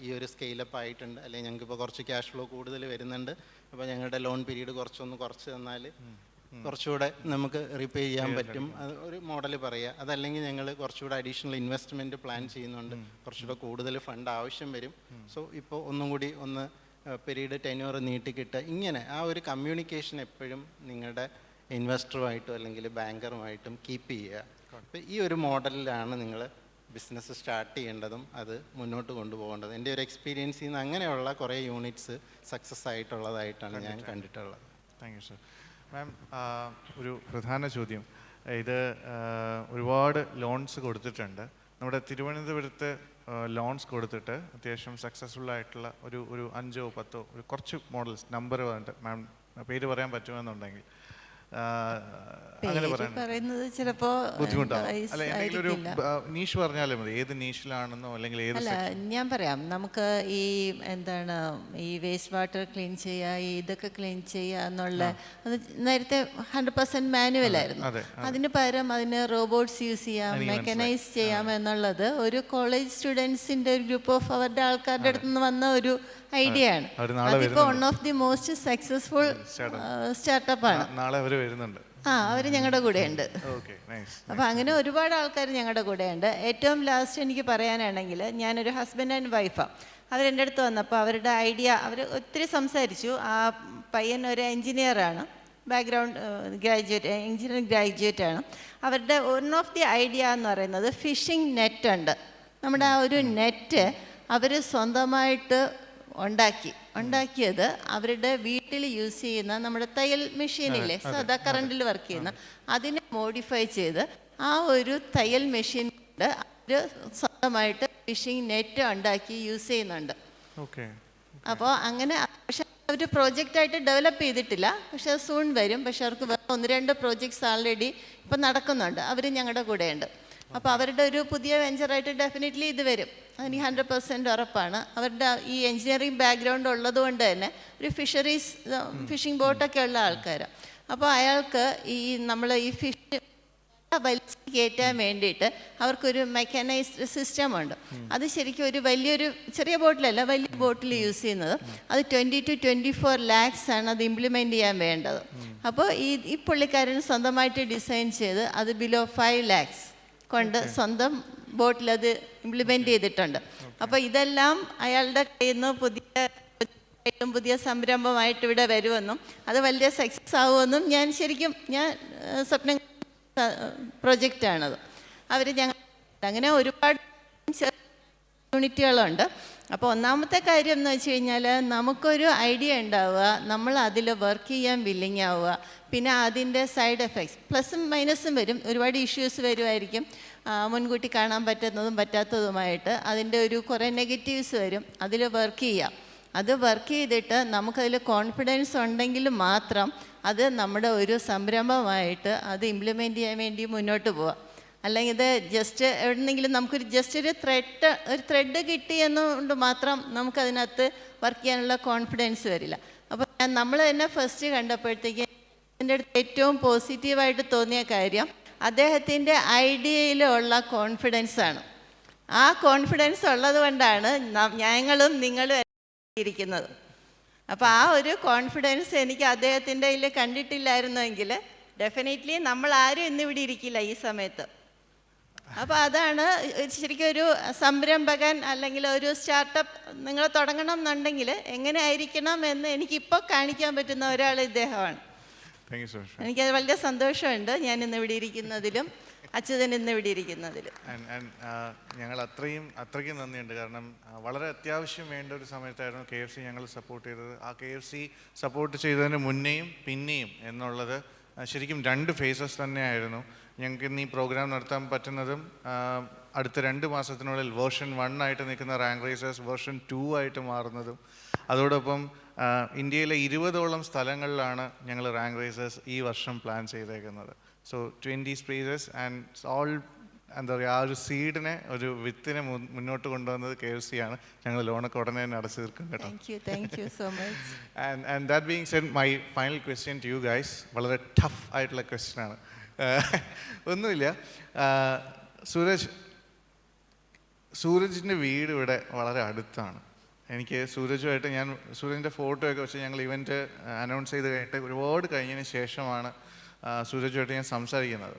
ഈ ഒരു സ്കെയിലപ്പ് ആയിട്ടുണ്ട്, അല്ലെങ്കിൽ ഞങ്ങൾക്കിപ്പോൾ കുറച്ച് ക്യാഷ് ഫ്ലോ കൂടുതൽ വരുന്നുണ്ട്, അപ്പോൾ ഞങ്ങളുടെ ലോൺ പീരീഡ് കുറച്ച് തന്നാൽ കുറച്ചുകൂടെ നമുക്ക് റീപേ ചെയ്യാൻ പറ്റും, അത് ഒരു മോഡൽ പറയുക. അതല്ലെങ്കിൽ ഞങ്ങൾ കുറച്ചുകൂടെ അഡീഷണൽ ഇൻവെസ്റ്റ്മെൻറ്റ് പ്ലാൻ ചെയ്യുന്നുണ്ട്, കുറച്ചുകൂടെ കൂടുതൽ ഫണ്ട് ആവശ്യം വരും, സോ ഇപ്പോൾ ഒന്നും കൂടി പീരീഡ് ടെന്യൂർ നീട്ടിക്കിട്ടുക. ഇങ്ങനെ ആ ഒരു കമ്മ്യൂണിക്കേഷൻ എപ്പോഴും നിങ്ങളുടെ ഇൻവെസ്റ്ററുമായിട്ടും അല്ലെങ്കിൽ ബാങ്കറുമായിട്ടും കീപ്പ് ചെയ്യുക. അപ്പോൾ ഈ ഒരു മോഡലിലാണ് നിങ്ങൾ ബിസിനസ് സ്റ്റാർട്ട് ചെയ്യേണ്ടതും അത് മുന്നോട്ട് കൊണ്ടുപോകേണ്ടത്. എൻ്റെ ഒരു എക്സ്പീരിയൻസിൽ നിന്ന് അങ്ങനെയുള്ള കുറേ യൂണിറ്റ്സ് സക്സസ് ആയിട്ടുള്ളതായിട്ടാണ് ഞാൻ കണ്ടിട്ടുള്ളത്. Thank you sir. മാം, ഒരു പ്രധാന ചോദ്യം, ഇത് ഒരുപാട് ലോൺസ് കൊടുത്തിട്ടുണ്ട്. നമ്മുടെ തിരുവനന്തപുരത്ത് ലോൺസ് കൊടുത്തിട്ട് അത്യാവശ്യം സക്സസ്ഫുൾ ആയിട്ടുള്ള ഒരു 5-10 കുറച്ച് മോഡൽസ് നമ്പർ മാം പേര് പറയാൻ പറ്റുമെന്നുണ്ടെങ്കിൽ പറയുന്നത് ചിലപ്പോ ബുദ്ധിമുട്ടാവും. അല്ല, എന്തെങ്കിലും ഒരു നീഷ് പറഞ്ഞാലും മതി, ഏത് നീഷിലാണെന്നോ അല്ലെങ്കിൽ ഏത്. അല്ല, ഞാൻ പറയാം. നമുക്ക് ഈ വേസ്റ്റ് വാട്ടർ ക്ലീൻ ചെയ്യുക, ഇതൊക്കെ ക്ലീൻ ചെയ്യുക എന്നുള്ള അത് നേരത്തെ 100% മാനുവൽ ആയിരുന്നു. അതിന് പകരം അതിന് റോബോട്ട്സ് യൂസ് ചെയ്യാം, മെക്കനൈസ് ചെയ്യാം എന്നുള്ളത് ഒരു കോളേജ് സ്റ്റുഡൻസിന്റെ ഒരു ഗ്രൂപ്പ് ഓഫ് അവരുടെ ആൾക്കാരുടെ അടുത്ത് നിന്ന് വന്ന ഒരു ഐഡിയ ആണ്. അതിപ്പോ one of the most successful startup ആണ്. നാളെ അവർ വരുന്നുണ്ട്. അവർ ഞങ്ങളുടെ കൂടെ ഉണ്ട്. അപ്പോൾ അങ്ങനെ ഒരുപാട് ആൾക്കാർ ഞങ്ങളുടെ കൂടെ ഉണ്ട്. ഏറ്റവും ലാസ്റ്റ് എനിക്ക് പറയാനാണെങ്കിൽ, ഞാനൊരു ഹസ്ബൻഡ് ആൻഡ് വൈഫാണ്. അവരെൻ്റെ അടുത്ത് വന്നപ്പോൾ അവരുടെ ഐഡിയ, അവർ ഒത്തിരി സംസാരിച്ചു. ആ പയ്യൻ ഒരു എൻജിനീയറാണ്, ബാക്ക്ഗ്രൗണ്ട് എഞ്ചിനീയറിംഗ് ഗ്രാജുവേറ്റ് ആണ്. അവരുടെ വൺ ഓഫ് ദി ഐഡിയ എന്ന് പറയുന്നത് ഫിഷിംഗ് നെറ്റ് ഉണ്ട്. നമ്മുടെ ആ ഒരു നെറ്റ് അവർ സ്വന്തമായിട്ട് ഉണ്ടാക്കിയത് അവരുടെ വീട്ടിൽ യൂസ് ചെയ്യുന്ന നമ്മുടെ തയ്യൽ മെഷീനില്ലേ, സാധാ കറണ്ടിൽ വർക്ക് ചെയ്യുന്ന, അതിനെ മോഡിഫൈ ചെയ്ത് ആ ഒരു തയ്യൽ മെഷീൻ കൊണ്ട് അവർ സ്വന്തമായിട്ട് ഫിഷിംഗ് നെറ്റ് ഉണ്ടാക്കി യൂസ് ചെയ്യുന്നുണ്ട്. അപ്പോൾ അങ്ങനെ, പക്ഷെ അവർ പ്രോജക്റ്റായിട്ട് ഡെവലപ്പ് ചെയ്തിട്ടില്ല, പക്ഷെ അത് സൂൺ വരും. പക്ഷെ അവർക്ക് വേറെ 1-2 പ്രോജക്ട്സ് ആൾറെഡി ഇപ്പം നടക്കുന്നുണ്ട്. അവർ ഞങ്ങളുടെ കൂടെയുണ്ട്. അപ്പോൾ അവരുടെ ഒരു പുതിയ വെഞ്ചറായിട്ട് ഡെഫിനറ്റ്ലി ഇത് വരും, അതിന് 100% ഉറപ്പാണ്. അവരുടെ ഈ എൻജിനീയറിംഗ് ബാക്ക്ഗ്രൗണ്ട് ഉള്ളതുകൊണ്ട് തന്നെ ഒരു ഫിഷിംഗ് ബോട്ടൊക്കെ ഉള്ള ആൾക്കാരാണ്. അപ്പോൾ അയാൾക്ക് ഈ നമ്മൾ ഈ ഫിഷ് വലിച്ച് കയറ്റാൻ വേണ്ടിയിട്ട് അവർക്കൊരു മെക്കാനൈസ്ഡ് സിസ്റ്റമുണ്ട്. അത് ശരിക്കും ഒരു വലിയൊരു ചെറിയ ബോട്ടിലല്ല, വലിയ ബോട്ടിൽ യൂസ് ചെയ്യുന്നത്. അത് 20 to 24 lakhs ആണ് അത് ഇംപ്ലിമെൻ്റ് ചെയ്യാൻ വേണ്ടത്. അപ്പോൾ ഈ പുള്ളിക്കാരൻ സ്വന്തമായിട്ട് ഡിസൈൻ ചെയ്ത് അത് ബിലോ 5 lakhs കൊണ്ട് സ്വന്തം ബോട്ടിൽ അത് ഇംപ്ലിമെൻ്റ് ചെയ്തിട്ടുണ്ട്. അപ്പോൾ ഇതെല്ലാം അയാളുടെ കയ്യിൽ നിന്ന് പുതിയ സംരംഭമായിട്ട് ഇവിടെ വരുമെന്നും അത് വലിയ സക്സസ് ആവുമെന്നും ഞാൻ സ്വപ്നം പ്രൊജക്റ്റാണത്. ഞങ്ങൾ അങ്ങനെ ഒരുപാട് യൂണിറ്റുകളുണ്ട്. അപ്പോൾ ഒന്നാമത്തെ കാര്യം എന്ന് വെച്ച് കഴിഞ്ഞാൽ നമുക്കൊരു ഐഡിയ ഉണ്ടാവുക, നമ്മൾ അതിൽ വർക്ക് ചെയ്യാൻ വില്ലിങ് ആവുക. പിന്നെ അതിൻ്റെ സൈഡ് എഫക്ട്സ് പ്ലസും മൈനസും വരും, ഒരുപാട് ഇഷ്യൂസ് വരുമായിരിക്കും, മുൻകൂട്ടി കാണാൻ പറ്റുന്നതും പറ്റാത്തതുമായിട്ട് അതിൻ്റെ ഒരു കുറേ നെഗറ്റീവ്സ് വരും. അതിൽ വർക്ക് ചെയ്യാം. അത് വർക്ക് ചെയ്തിട്ട് നമുക്കതിൽ കോൺഫിഡൻസ് ഉണ്ടെങ്കിൽ മാത്രം അത് നമ്മുടെ ഒരു സംരംഭമായിട്ട് അത് ഇംപ്ലിമെൻ്റ് ചെയ്യാൻ വേണ്ടി മുന്നോട്ട് പോവാം. അല്ലെങ്കിൽ ഇത് ജസ്റ്റ് എവിടെന്നെങ്കിലും നമുക്കൊരു ഒരു ത്രെഡ് കിട്ടി എന്നുകൊണ്ട് മാത്രം നമുക്കതിനകത്ത് വർക്ക് ചെയ്യാനുള്ള കോൺഫിഡൻസ് വരില്ല. അപ്പോൾ നമ്മൾ തന്നെ ഫസ്റ്റ് കണ്ടപ്പോഴത്തേക്ക് എൻ്റെ അടുത്ത് ഏറ്റവും പോസിറ്റീവായിട്ട് തോന്നിയ കാര്യം അദ്ദേഹത്തിൻ്റെ ഐഡിയയിലുള്ള കോൺഫിഡൻസാണ്. ആ കോൺഫിഡൻസ് ഉള്ളത് കൊണ്ടാണ് ഞങ്ങളും നിങ്ങളും ഇരിക്കുന്നത്. അപ്പോൾ ആ ഒരു കോൺഫിഡൻസ് എനിക്ക് അദ്ദേഹത്തിൻ്റെ കയ്യിൽ കണ്ടിട്ടില്ലായിരുന്നെങ്കിൽ ഡെഫിനറ്റ്ലി നമ്മൾ ആരും ഇന്നിവിടെ ഇരിക്കില്ല ഈ സമയത്ത്. അപ്പോൾ അതാണ് ശരിക്കും ഒരു സംരംഭകൻ അല്ലെങ്കിൽ ഒരു സ്റ്റാർട്ടപ്പ് നിങ്ങൾ തുടങ്ങണം എന്നുണ്ടെങ്കിൽ എങ്ങനെ ആയിരിക്കണം എന്ന് എനിക്കിപ്പോൾ കാണിക്കാൻ പറ്റുന്ന ഒരാൾ ഇദ്ദേഹമാണ്. എനിക്കത് വളരെ സന്തോഷമുണ്ട് ഞാൻ ഇന്നിവിടെ ഇരിക്കുന്നതിലും അച്യുതൻ ഇന്നിവിടെ ഇരിക്കുന്നതിലും. ഞങ്ങൾ അത്രയ്ക്കും നന്ദിയുണ്ട്. കാരണം വളരെ അത്യാവശ്യം വേണ്ട ഒരു സമയത്തായിരുന്നു KFC ഞങ്ങൾ സപ്പോർട്ട് ചെയ്തത്. ആ KFC സപ്പോർട്ട് ചെയ്തതിന് മുന്നേയും പിന്നെയും എന്നുള്ളത് ശരിക്കും 2 ഫേസസ് തന്നെയായിരുന്നു. ഞങ്ങൾക്ക് ഇന്ന് ഈ പ്രോഗ്രാം നടത്താൻ പറ്റുന്നതും അടുത്ത 2 മാസത്തിനുള്ളിൽ വേർഷൻ 1 ആയിട്ട് നിൽക്കുന്ന റാങ്ക് റേസേഴ്സ് വേർഷൻ 2 ആയിട്ട് മാറുന്നതും, അതോടൊപ്പം ഇന്ത്യയിലെ 20ഓളം സ്ഥലങ്ങളിലാണ് ഞങ്ങൾ റാങ്ക് റേസേഴ്സ് ഈ വർഷം പ്ലാൻ ചെയ്തേക്കുന്നത്. സോ 20 സ്പേസസ് ആൻഡ് ഓൾ എന്താ പറയുക, ആ ഒരു സീഡിനെ ഒരു വിത്തിനെ മുന്നോട്ട് കൊണ്ടുവന്നത് KFC ആണ്. ഞങ്ങൾ ലോണൊക്കെ ഉടനെ തന്നെ അടച്ചു തീർക്കും കേട്ടോ. Thank you so much. And that being said, my final question to you guys വളരെ ടഫ് ആയിട്ടുള്ള ക്വസ്റ്റ്യൻ ആണ്. ഒന്നുമില്ല, സൂരജിൻ്റെ വീട് ഇവിടെ വളരെ അടുത്താണ്. എനിക്ക് സൂരജുമായിട്ട് സൂരജിൻ്റെ ഫോട്ടോയൊക്കെ വെച്ച് ഞങ്ങൾ ഇവൻറ്റ് അനൗൺസ് ചെയ്ത് കഴിഞ്ഞിട്ട് ഒരുപാട് കഴിഞ്ഞതിന് ശേഷമാണ് സൂരജുമായിട്ട് ഞാൻ സംസാരിക്കുന്നത്.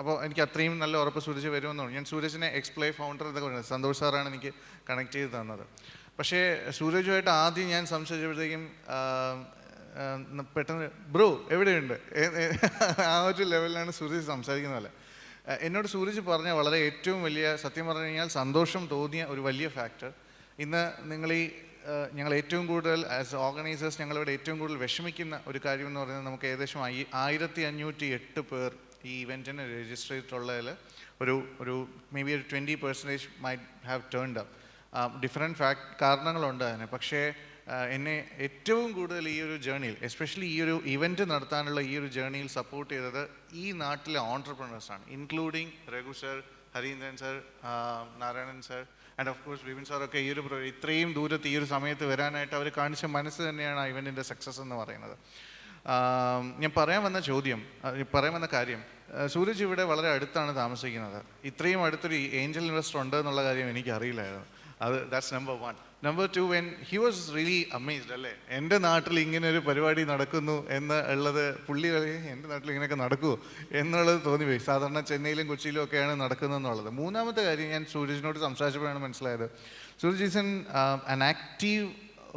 അപ്പോൾ എനിക്ക് അത്രയും നല്ല ഉറപ്പ് സൂരജ് വരുമെന്ന് തോന്നി. ഞാൻ സൂരജിനെ എക്സ്പ്ലേ ഫൗണ്ടർ എന്നൊക്കെ പറയുന്നത് സന്തോഷ് സാറാണ് എനിക്ക് കണക്ട് ചെയ്ത് തന്നത്. പക്ഷേ സൂരജുമായിട്ട് ആദ്യം ഞാൻ സംസാരിച്ചപ്പോഴത്തേക്കും പെട്ടെന്ന് ബ്രോ എവിടെയുണ്ട് ആ ഒരു ലെവലിലാണ് സൂരജ് സംസാരിക്കുന്നതല്ല. എന്നോട് സൂരജ് പറഞ്ഞ വളരെ ഏറ്റവും വലിയ, സത്യം പറഞ്ഞു കഴിഞ്ഞാൽ സന്തോഷം തോന്നിയ ഒരു വലിയ ഫാക്ടർ, ഇന്ന് ഞങ്ങൾ ഏറ്റവും കൂടുതൽ ആസ് ഓർഗനൈസേഴ്സ് ഞങ്ങളിവിടെ ഏറ്റവും കൂടുതൽ വിഷമിക്കുന്ന ഒരു കാര്യം എന്ന് പറയുന്നത് നമുക്ക് ഏകദേശം 1508 പേർ ഈ ഇവൻറ്റിന് രജിസ്റ്റർ ചെയ്തിട്ടുള്ളതിൽ ഒരു മേ ബി ഒരു 20% might have turned up. Different കാരണങ്ങളുണ്ട് അതിന്. പക്ഷേ എന്നെ ഏറ്റവും കൂടുതൽ ഈ ഒരു ജേർണിയിൽ, എസ്പെഷ്യലി ഈ ഒരു ഇവൻറ്റ് നടത്താനുള്ള ഈ ഒരു ജേർണിയിൽ സപ്പോർട്ട് ചെയ്തത് ഈ നാട്ടിലെ ഓൺട്രപ്രണേഴ്സാണ്, including Raghu sir, Harindran sir, Narayanan sir and of course Vipin സാറൊക്കെ ഈ ഒരു ഇത്രയും ദൂരത്ത് ഈ ഒരു സമയത്ത് വരാനായിട്ട് അവർ കാണിച്ച മനസ്സ് തന്നെയാണ് ആ ഇവൻറ്റിൻ്റെ സക്സസ് എന്ന് പറയുന്നത്. ഞാൻ പറയാൻ വന്ന കാര്യം, സൂരജ് ഇവിടെ വളരെ അടുത്താണ് താമസിക്കുന്നത്. ഇത്രയും അടുത്തൊരു ഏഞ്ചൽ ഇൻവെസ്റ്റർ ഉണ്ട് എന്നുള്ള കാര്യം എനിക്കറിയില്ലായിരുന്നു. That's number 1. Number 2, when he was really amazed, അല്ലേ, എൻ്റെ നാട്ടിൽ ഇങ്ങനെ ഒരു പരിപാടി നടക്കുന്നു എന്നുള്ളത് പുള്ളി എൻ്റെ നാട്ടിൽ ഇങ്ങനെയൊക്കെ നടക്കുമോ എന്നുള്ളത് തോന്നിപ്പോയി. സാധാരണ ചെന്നൈയിലും കൊച്ചിയിലും ഒക്കെയാണ് നടക്കുന്നതെന്നുള്ളത്. മൂന്നാമത്തെ കാര്യം ഞാൻ സൂരജിനോട് സംസാരിച്ചപ്പോഴാണ് മനസ്സിലായത്, സൂരജ് ഈസ് ആൻ ആക്റ്റീവ്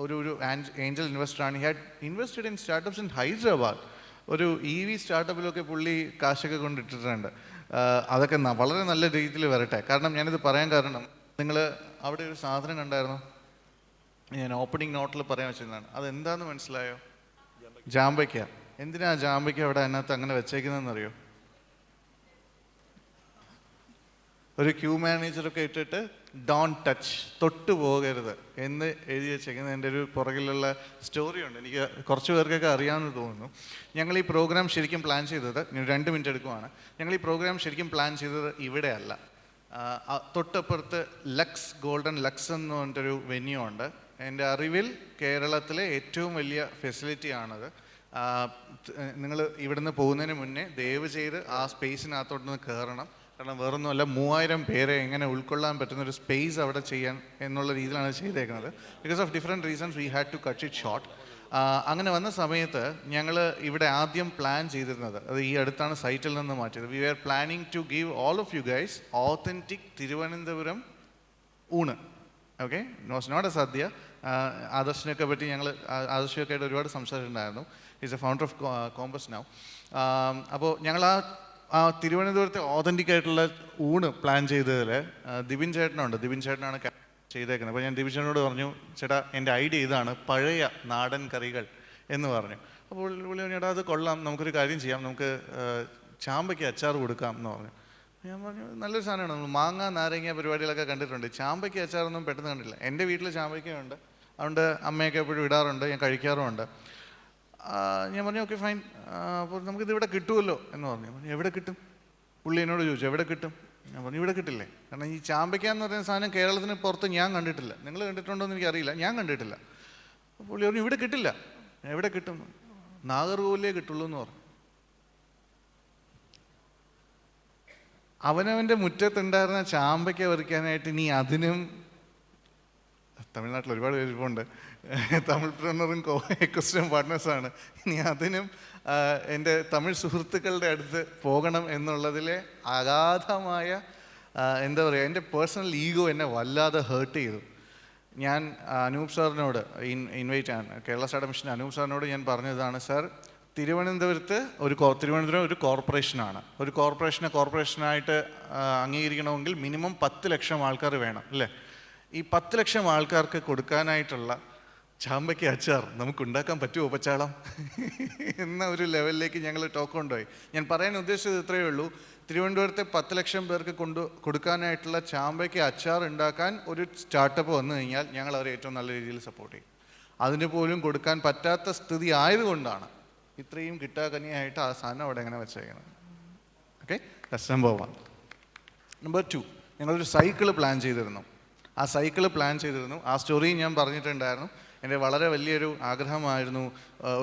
ഒരു ഏഞ്ചൽ ഇൻവെസ്റ്ററാണ്. He had invested in startups in Hyderabad. ഒരു EV സ്റ്റാർട്ടപ്പിലൊക്കെ പുള്ളി കാശൊക്കെ കൊണ്ടിട്ടിട്ടുണ്ട്. അതൊക്കെ വളരെ നല്ല രീതിയിൽ വരട്ടെ. കാരണം ഞാനിത് പറയാൻ കാരണം, നിങ്ങൾ അവിടെ ഒരു സാധനം കണ്ടായിരുന്നു, ഞാൻ ഓപ്പണിംഗ് നോട്ടിൽ പറയാൻ വെച്ചിരുന്നതാണ്. അതെന്താണെന്ന് മനസ്സിലായോ? ജാമ്പയ്ക്ക. എന്തിനാ ജാമ്പയ്ക്ക അവിടെ അതിനകത്ത് അങ്ങനെ വെച്ചേക്കുന്നതെന്നറിയോ? ഒരു ക്യൂ മാനേജറൊക്കെ ഇട്ടിട്ട് ഡോൺ ടച്ച്, തൊട്ട് പോകരുത് എന്ന് എഴുതി വെച്ചേക്കുന്നതിൻ്റെ ഒരു പുറകിലുള്ള സ്റ്റോറിയുണ്ട്. എനിക്ക് കുറച്ച് പേർക്കൊക്കെ അറിയാമെന്ന് തോന്നുന്നു. ഞങ്ങൾ ഈ പ്രോഗ്രാം ശരിക്കും പ്ലാൻ ചെയ്തത്, ഞാൻ 2 മിനിറ്റ് എടുക്കുവാണ്, ഞങ്ങൾ ഈ പ്രോഗ്രാം ശരിക്കും പ്ലാൻ ചെയ്തത് ഇവിടെയല്ല, തൊട്ടപ്പുറത്ത് ലക്സ് ഗോൾഡൻ ലക്സ് എന്ന് പറഞ്ഞിട്ടൊരു വെന്യൂ ഉണ്ട്. എൻ്റെ അറിവിൽ കേരളത്തിലെ ഏറ്റവും വലിയ ഫെസിലിറ്റിയാണത്. നിങ്ങൾ ഇവിടുന്ന് പോകുന്നതിന് മുന്നേ ദയവ് ചെയ്ത് ആ സ്പേസിനകത്തോട്ടൊന്ന് കയറണം. കാരണം വേറൊന്നുമല്ല, 3000 പേരെ എങ്ങനെ ഉൾക്കൊള്ളാൻ പറ്റുന്നൊരു സ്പേസ് അവിടെ ചെയ്യാൻ എന്നുള്ള രീതിയിലാണ് ചെയ്തേക്കുന്നത്. Because of different reasons we had to cut it short. അങ്ങനെ വന്ന സമയത്ത് ഞങ്ങൾ ഇവിടെ ആദ്യം പ്ലാൻ ചെയ്തിരുന്നത്, അത് ഈ അടുത്താണ് സൈറ്റിൽ നിന്ന് മാറ്റിയത്, we are planning to give all of you guys authentic Thiruvananthapuram ഊണ്. Okay, was not a sadya. ആദർശിനൊക്കെ പറ്റി ഞങ്ങൾ ആദർശൊക്കെ ആയിട്ട് ഒരുപാട് സംസാരിച്ചിട്ടുണ്ടായിരുന്നു. Is a founder of Compass now. അപ്പോൾ ഞങ്ങൾ ആ തിരുവനന്തപുരത്തെ ഓതൻറ്റിക് ആയിട്ടുള്ള ഊണ് പ്ലാൻ ചെയ്തതിൽ ദിബിൻ ചേട്ടനുണ്ട്. ദിബിൻ ചേട്ടനാണ് ചെയ്തേക്കുന്നത്. അപ്പോൾ ഞാൻ ദിബിൻ ചേട്ടനോട് പറഞ്ഞു, ചേട്ടാ എൻ്റെ ഐഡിയ ഇതാണ്, പഴയ നാടൻ കറികൾ എന്ന് പറഞ്ഞു. അപ്പോൾ പുള്ളി ചേട്ടാ അത് കൊള്ളാം, നമുക്കൊരു കാര്യം ചെയ്യാം, നമുക്ക് ചാമ്പയ്ക്ക് അച്ചാർ കൊടുക്കാം എന്ന് പറഞ്ഞു. ഞാൻ പറഞ്ഞു നല്ലൊരു സാധനമാണ്, നമ്മൾ മാങ്ങ നാരങ്ങ പരിപാടികളൊക്കെ കണ്ടിട്ടുണ്ട്, ചാമ്പയ്ക്ക് അച്ചാറൊന്നും പെട്ടെന്ന് കണ്ടില്ല. എൻ്റെ വീട്ടിൽ ചാമ്പയ്ക്കയുണ്ട്, അതുകൊണ്ട് അമ്മയൊക്കെ എപ്പോഴും ഇടാറുണ്ട്, ഞാൻ കഴിക്കാറുമുണ്ട്. ഞാൻ പറഞ്ഞു ഓക്കെ ഫൈൻ, അപ്പോൾ നമുക്കിത് ഇവിടെ കിട്ടുമല്ലോ എന്ന് പറഞ്ഞു. എവിടെ കിട്ടും? പുള്ളി എന്നോട് ചോദിച്ചു എവിടെ കിട്ടും? ഞാൻ പറഞ്ഞു ഇവിടെ കിട്ടില്ലേ, കാരണം ഈ ചാമ്പയ്ക്ക എന്ന് പറയുന്ന സാധനം കേരളത്തിന് പുറത്ത് ഞാൻ കണ്ടിട്ടില്ല, നിങ്ങൾ കണ്ടിട്ടുണ്ടോ എന്ന് എനിക്കറിയില്ല, ഞാൻ കണ്ടിട്ടില്ല. പുള്ളി പറഞ്ഞു ഇവിടെ കിട്ടില്ല. എവിടെ കിട്ടും? നാഗർകോവിലേ കിട്ടുള്ളൂ എന്ന് പറഞ്ഞു. അവനവൻ്റെ മുറ്റത്തുണ്ടായിരുന്ന ചാമ്പയ്ക്ക പറിക്കാനായിട്ട് ഇനി അതിനും, തമിഴ്നാട്ടിൽ ഒരുപാട് പേരിപ്പുണ്ട്, തമിഴ് പ്രണറും എക്കോസിസ്റ്റം പാർട്ട്നേഴ്സാണ്, ഇനി അതിനും എൻ്റെ തമിഴ് സുഹൃത്തുക്കളുടെ അടുത്ത് പോകണം എന്നുള്ളതിലെ അഗാധമായ എന്താ പറയുക, എൻ്റെ പേഴ്സണൽ ഈഗോ എന്നെ വല്ലാതെ ഹേർട്ട് ചെയ്തു. ഞാൻ അനൂപ് സാറിനോട് ഇൻവൈറ്റ് ആണ്, കേരള സ്റ്റാർട്ടപ്പ് മിഷൻ അനൂപ് സാറിനോട് ഞാൻ പറഞ്ഞതാണ്, സാർ തിരുവനന്തപുരത്ത് തിരുവനന്തപുരം ഒരു കോർപ്പറേഷനാണ്, ഒരു കോർപ്പറേഷനായിട്ട് അംഗീകരിക്കണമെങ്കിൽ മിനിമം 10 ലക്ഷം ആൾക്കാർ വേണം അല്ലേ? ഈ 10 ലക്ഷം ആൾക്കാർക്ക് കൊടുക്കാനായിട്ടുള്ള ചാമ്പയ്ക്ക് അച്ചാർ നമുക്ക് ഉണ്ടാക്കാൻ പറ്റുമോ പച്ചാളം എന്ന ഒരു ലെവലിലേക്ക് ഞങ്ങൾ ടോക്ക് കൊണ്ടുപോയി. ഞാൻ പറയാൻ ഉദ്ദേശിച്ചത് ഇത്രയേ ഉള്ളൂ, തിരുവനന്തപുരത്തെ 10 ലക്ഷം പേർക്ക് കൊടുക്കാനായിട്ടുള്ള ചാമ്പയ്ക്ക് അച്ചാർ ഉണ്ടാക്കാൻ ഒരു സ്റ്റാർട്ടപ്പ് വന്നു കഴിഞ്ഞാൽ ഞങ്ങൾ അവരെ ഏറ്റവും നല്ല രീതിയിൽ സപ്പോർട്ട് ചെയ്യും. അതിന് പോലും കൊടുക്കാൻ പറ്റാത്ത സ്ഥിതി ആയതുകൊണ്ടാണ് ഇത്രയും കിട്ടാക്കനിയായിട്ട് ആ സാധനം അവിടെ എങ്ങനെ വെച്ചേക്കണം. Okay, that's number 1. നമ്പർ 2, ഞങ്ങളൊരു സൈക്കിള് പ്ലാൻ ചെയ്തിരുന്നു. ആ സ്റ്റോറി ഞാൻ പറഞ്ഞിട്ടുണ്ടായിരുന്നു. എൻ്റെ വളരെ വലിയൊരു ആഗ്രഹമായിരുന്നു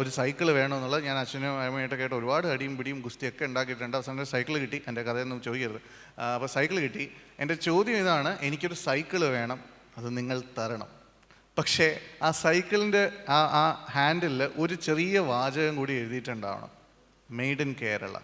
ഒരു സൈക്കിൾ വേണമെന്നുള്ളത്. ഞാൻ അച്ഛനും അമ്മയായിട്ടൊക്കെ ആയിട്ട് ഒരുപാട് അടിയും പിടിയും ഗുസ്തിയൊക്കെ ഉണ്ടാക്കിയിട്ടുണ്ട്. അവസാനം സൈക്കിൾ കിട്ടി. എൻ്റെ കഥയൊന്നും ചോദിക്കരുത്. അപ്പോൾ സൈക്കിൾ കിട്ടി. എൻ്റെ ചോദ്യം ഇതാണ്, എനിക്കൊരു സൈക്കിൾ വേണം, അത് നിങ്ങൾ തരണം. പക്ഷേ ആ സൈക്കിളിൻ്റെ ആ ഹാൻഡിലിൽ ഒരു ചെറിയ വാചകം കൂടി എഴുതിയിട്ടുണ്ടാവണം, മെയ്ഡ് ഇൻ കേരള.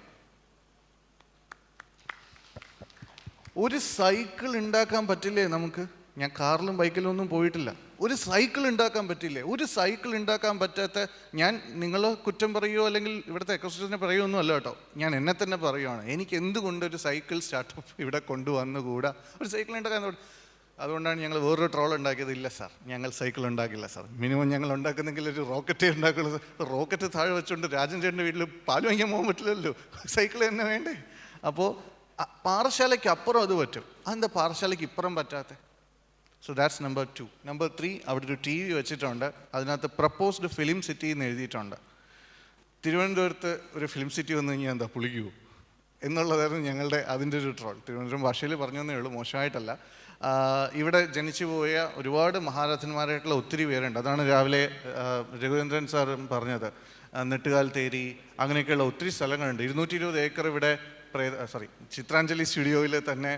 ഒരു സൈക്കിൾ ഉണ്ടാക്കാൻ പറ്റില്ലേ നമുക്ക്? ഞാൻ കാറിലും ബൈക്കിലും ഒന്നും പോയിട്ടില്ല. ഒരു സൈക്കിൾ ഉണ്ടാക്കാൻ പറ്റില്ലേ? ഒരു സൈക്കിൾ ഉണ്ടാക്കാൻ പറ്റാത്ത ഞാൻ നിങ്ങളെ കുറ്റം പറയുമോ അല്ലെങ്കിൽ ഇവിടുത്തെ എക്കോസിസ്റ്റത്തിനെ പറയുമോ അല്ല കേട്ടോ, ഞാൻ എന്നെ തന്നെ പറയുവാണ്. എനിക്ക് എന്തുകൊണ്ടൊരു സൈക്കിൾ സ്റ്റാർട്ടപ്പ് ഇവിടെ കൊണ്ടുവന്നുകൂടാ? ഒരു സൈക്കിൾ ഉണ്ടാക്കാൻ. അതുകൊണ്ടാണ് ഞങ്ങൾ വേറൊരു ട്രോൾ ഉണ്ടാക്കിയത്. ഇല്ല സാർ, ഞങ്ങൾ സൈക്കിൾ ഉണ്ടാക്കില്ല സാർ, മിനിമം ഞങ്ങൾ ഉണ്ടാക്കുന്നെങ്കിൽ ഒരു റോക്കറ്റേ ഉണ്ടാക്കുള്ളൂ സാർ. റോക്കറ്റ് താഴെ വെച്ചുകൊണ്ട് രാജൻ ചേട്ടൻ്റെ വീട്ടിൽ പാൽ വാങ്ങിക്കാൻ പോകാൻ പറ്റില്ലല്ലോ, സൈക്കിൾ തന്നെ വേണ്ടേ? അപ്പോൾ പാറശാലയ്ക്ക് അപ്പുറം അത് പറ്റും. അതെന്താ പാറശാലയ്ക്ക് ഇപ്പുറം പറ്റാത്ത? So that's number 2. നമ്പർ 3, അവിടെ ഒരു TV വെച്ചിട്ടുണ്ട്, അതിനകത്ത് പ്രപ്പോസ്ഡ് ഫിലിം സിറ്റി എന്ന് എഴുതിയിട്ടുണ്ട്. തിരുവനന്തപുരത്ത് ഒരു ഫിലിം സിറ്റി വന്നു കഴിഞ്ഞാൽ എന്താ പുളിക്കുമോ എന്നുള്ളതായിരുന്നു ഞങ്ങളുടെ അതിൻ്റെ ഒരു ട്രോൾ. തിരുവനന്തപുരം ഭാഷയിൽ പറഞ്ഞതേ ഉള്ളൂ, മോശമായിട്ടല്ല. ഇവിടെ ജനിച്ചു പോയ ഒരുപാട് മഹാരഥന്മാരായിട്ടുള്ള ഒത്തിരി പേരുണ്ട്. അതാണ് രാവിലെ രഘുവേന്ദ്രൻ സാറും പറഞ്ഞത്. നെട്ടുകാൽ തേരി അങ്ങനെയൊക്കെയുള്ള ഒത്തിരി സ്ഥലങ്ങളുണ്ട്. 220 ഏക്കർ ഇവിടെ ചിത്രാഞ്ജലി സ്റ്റുഡിയോയിൽ തന്നെ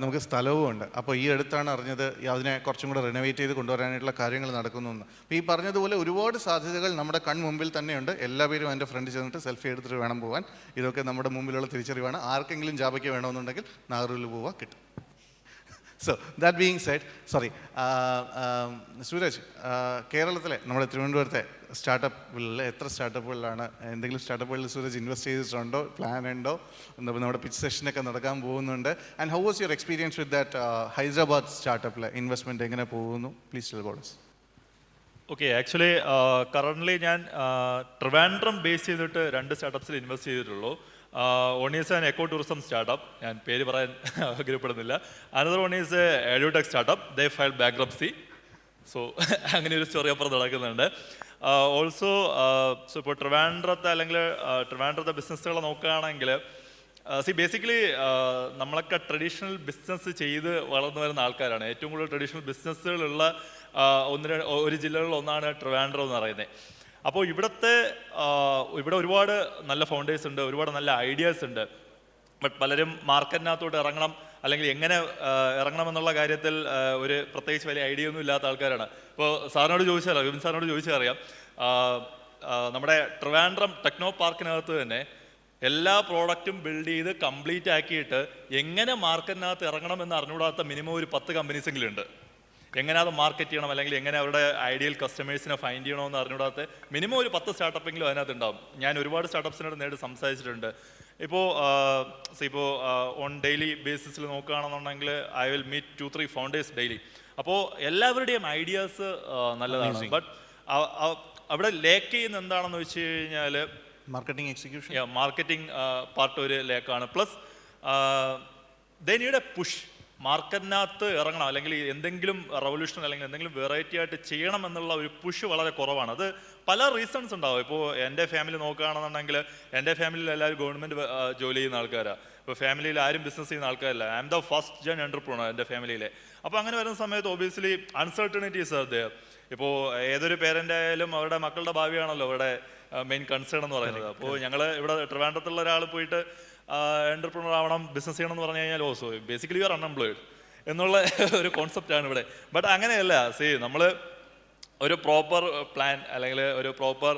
നമുക്ക് സ്ഥലവും ഉണ്ട്. അപ്പോൾ ഈ അടുത്താണ് അറിഞ്ഞത് അതിനെ കുറച്ചും കൂടെ റിനോവേറ്റ് ചെയ്ത് കൊണ്ടുവരാനായിട്ടുള്ള കാര്യങ്ങൾ നടക്കുന്നു എന്ന്. അപ്പോൾ ഈ പറഞ്ഞതുപോലെ ഒരുപാട് സാധ്യതകൾ നമ്മുടെ കൺമുമ്പിൽ തന്നെയുണ്ട്. എല്ലാ പേരും എൻ്റെ ഫ്രണ്ട് ചെന്നിട്ട് സെൽഫി എടുത്തിട്ട് വേണം പോകാൻ. ഇതൊക്കെ നമ്മുടെ മുമ്പിലുള്ള തിരിച്ചറിവാണ്. ആർക്കെങ്കിലും ജാബയ്ക്ക് വേണമെന്നുണ്ടെങ്കിൽ നാഗർകോവിൽ പോവാൻ കിട്ടും. So that being said, Sooraj, കേരളത്തിലെ നമ്മുടെ തിരുവനന്തപുരത്തെ സ്റ്റാർട്ടപ്പുകളിൽ എത്ര സ്റ്റാർട്ടപ്പുകളിലാണ്, എന്തെങ്കിലും സ്റ്റാർട്ടപ്പുകളിൽ സൂരജ് ഇൻവെസ്റ്റ് ചെയ്തിട്ടുണ്ടോ, പ്ലാൻ ഉണ്ടോ? നമ്മുടെ പിച്ച് സെഷനൊക്കെ നടക്കാൻ പോകുന്നുണ്ട്. And how was your experience with that Hyderabad സ്റ്റാർട്ടപ്പിലെ ഇൻവെസ്റ്റ്മെൻറ്റ് എങ്ങനെ പോകുന്നു? Please tell about us. Okay, actually currently ഞാൻ ട്രിവാൻഡ്രം ബേസ് ചെയ്തിട്ട് 2 സ്റ്റാർട്ടപ്സിൽ ഇൻവെസ്റ്റ് ചെയ്തിട്ടുള്ളൂ. One is an eco-tourism startup, and പേര് പറയാൻ ആഗ്രഹപ്പെടുന്നില്ല. Another one is a edutech startup. They filed bankruptcy. So അങ്ങനെ ഒരു സ്റ്റോറി അപ്പുറം നടക്കുന്നുണ്ട്. ഓൾസോ സോ ഇപ്പോൾ ട്രിവാൻഡ്രത്തെ ബിസിനസ്സുകൾ നോക്കുകയാണെങ്കിൽ ബേസിക്കലി നമ്മളൊക്കെ ട്രഡീഷണൽ ബിസിനസ് ചെയ്ത് വളർന്നു വരുന്ന ആൾക്കാരാണ്. ഏറ്റവും കൂടുതൽ ട്രഡീഷണൽ ബിസിനസ്സുകളുള്ള ഒരു ജില്ലകളിൽ ഒന്നാണ് ട്രിവാൻഡ്രം എന്ന് പറയുന്നത്. അപ്പോൾ ഇവിടെ ഒരുപാട് നല്ല ഫൗണ്ടേഴ്സ് ഉണ്ട്, ഒരുപാട് നല്ല ഐഡിയാസ് ഉണ്ട്. ബട്ട് പലരും മാർക്കറ്റിനകത്തോട്ട് ഇറങ്ങണം അല്ലെങ്കിൽ എങ്ങനെ ഇറങ്ങണമെന്നുള്ള കാര്യത്തിൽ ഒരു പ്രത്യേകിച്ച് വലിയ ഐഡിയ ഒന്നും ഇല്ലാത്ത ആൾക്കാരാണ്. ഇപ്പോൾ സാറിനോട് ചോദിച്ചാൽ വിപിൻ സാറിനോട് ചോദിച്ചാൽ അറിയാം, നമ്മുടെ ട്രിവാൻഡ്രം ടെക്നോ പാർക്കിനകത്ത് തന്നെ എല്ലാ പ്രോഡക്റ്റും ബിൽഡ് ചെയ്ത് കംപ്ലീറ്റ് ആക്കിയിട്ട് എങ്ങനെ മാർക്കറ്റിനകത്ത് ഇറങ്ങണമെന്ന് അറിഞ്ഞുകൂടാത്ത മിനിമം ഒരു 10 കമ്പനീസെങ്കിലും ഉണ്ട്. എങ്ങനെ അത് മാർക്കറ്റ് ചെയ്യണം അല്ലെങ്കിൽ എങ്ങനെ അവരുടെ ഐഡിയൽ കസ്റ്റമേഴ്സിനെ ഫൈൻഡ് ചെയ്യണമെന്ന് അറിഞ്ഞുകൂടാത്ത മിനിമം ഒരു 10 സ്റ്റാർട്ടപ്പെങ്കിലും അതിനകത്ത് ഉണ്ടാവും. ഞാൻ ഒരുപാട് സ്റ്റാർട്ടപ്സിനോട് നേരിട്ട് സംസാരിച്ചിട്ടുണ്ട്. ഇപ്പോൾ ഓൺ ഡെയിലി ബേസിസിൽ നോക്കുകയാണെന്നുണ്ടെങ്കിൽ I will meet 2-3 founders daily. അപ്പോൾ എല്ലാവരുടെയും ഐഡിയാസ് നല്ലതാണ്. ബട്ട് അവിടെ ലേക്ക് ചെയ്യുന്ന എന്താണെന്ന് വെച്ച് കഴിഞ്ഞാൽ മാർക്കറ്റിംഗ് പാർട്ട് ഒരു ലേക്കാണ്. Plus they need a push. മാർക്കറ്റിനകത്ത് ഇറങ്ങണം അല്ലെങ്കിൽ എന്തെങ്കിലും റവല്യൂഷൻ അല്ലെങ്കിൽ എന്തെങ്കിലും വെറൈറ്റി ആയിട്ട് ചെയ്യണം എന്നുള്ള ഒരു പുഷ് വളരെ കുറവാണ്. അത് പല റീസൺസ് ഉണ്ടാവും. ഇപ്പോൾ എൻ്റെ ഫാമിലി നോക്കുകയാണെന്നുണ്ടെങ്കിൽ എൻ്റെ ഫാമിലിയിൽ എല്ലാവരും ഗവൺമെൻറ് ജോലി ചെയ്യുന്ന ആൾക്കാരാണ്. ഇപ്പോൾ ഫാമിലിയിൽ ആരും ബിസിനസ് ചെയ്യുന്ന ആൾക്കാരല്ല. I'm the first gen entrepreneur എൻ്റെ ഫാമിലിയിലെ. അപ്പോൾ അങ്ങനെ വരുന്ന സമയത്ത് ഒബിയസ്ലി അൺസർട്ടണിറ്റീസ് ആർ ദെയർ. ഇപ്പോൾ ഏതൊരു പേരൻ്റ് ആയാലും അവരുടെ മക്കളുടെ ഭാവിയാണല്ലോ അവരുടെ മെയിൻ കൺസേൺ എന്ന് പറയുന്നത്. അപ്പോൾ ഞങ്ങൾ ഇവിടെ ട്രിവാൻഡ്രത്തുള്ള ഒരാൾ പോയിട്ട് എൻ്റർപ്രണർ ആവണം, ബിസിനസ് ചെയ്യണം എന്ന് പറഞ്ഞു കഴിഞ്ഞാൽ ഓസോ ബേസിക്കലി യു ആർ അൺഎംപ്ലോയിഡ് എന്നുള്ള ഒരു കോൺസെപ്റ്റാണ് ഇവിടെ. ബട്ട് അങ്ങനെയല്ല. നമ്മൾ ഒരു പ്രോപ്പർ പ്ലാൻ അല്ലെങ്കിൽ ഒരു പ്രോപ്പർ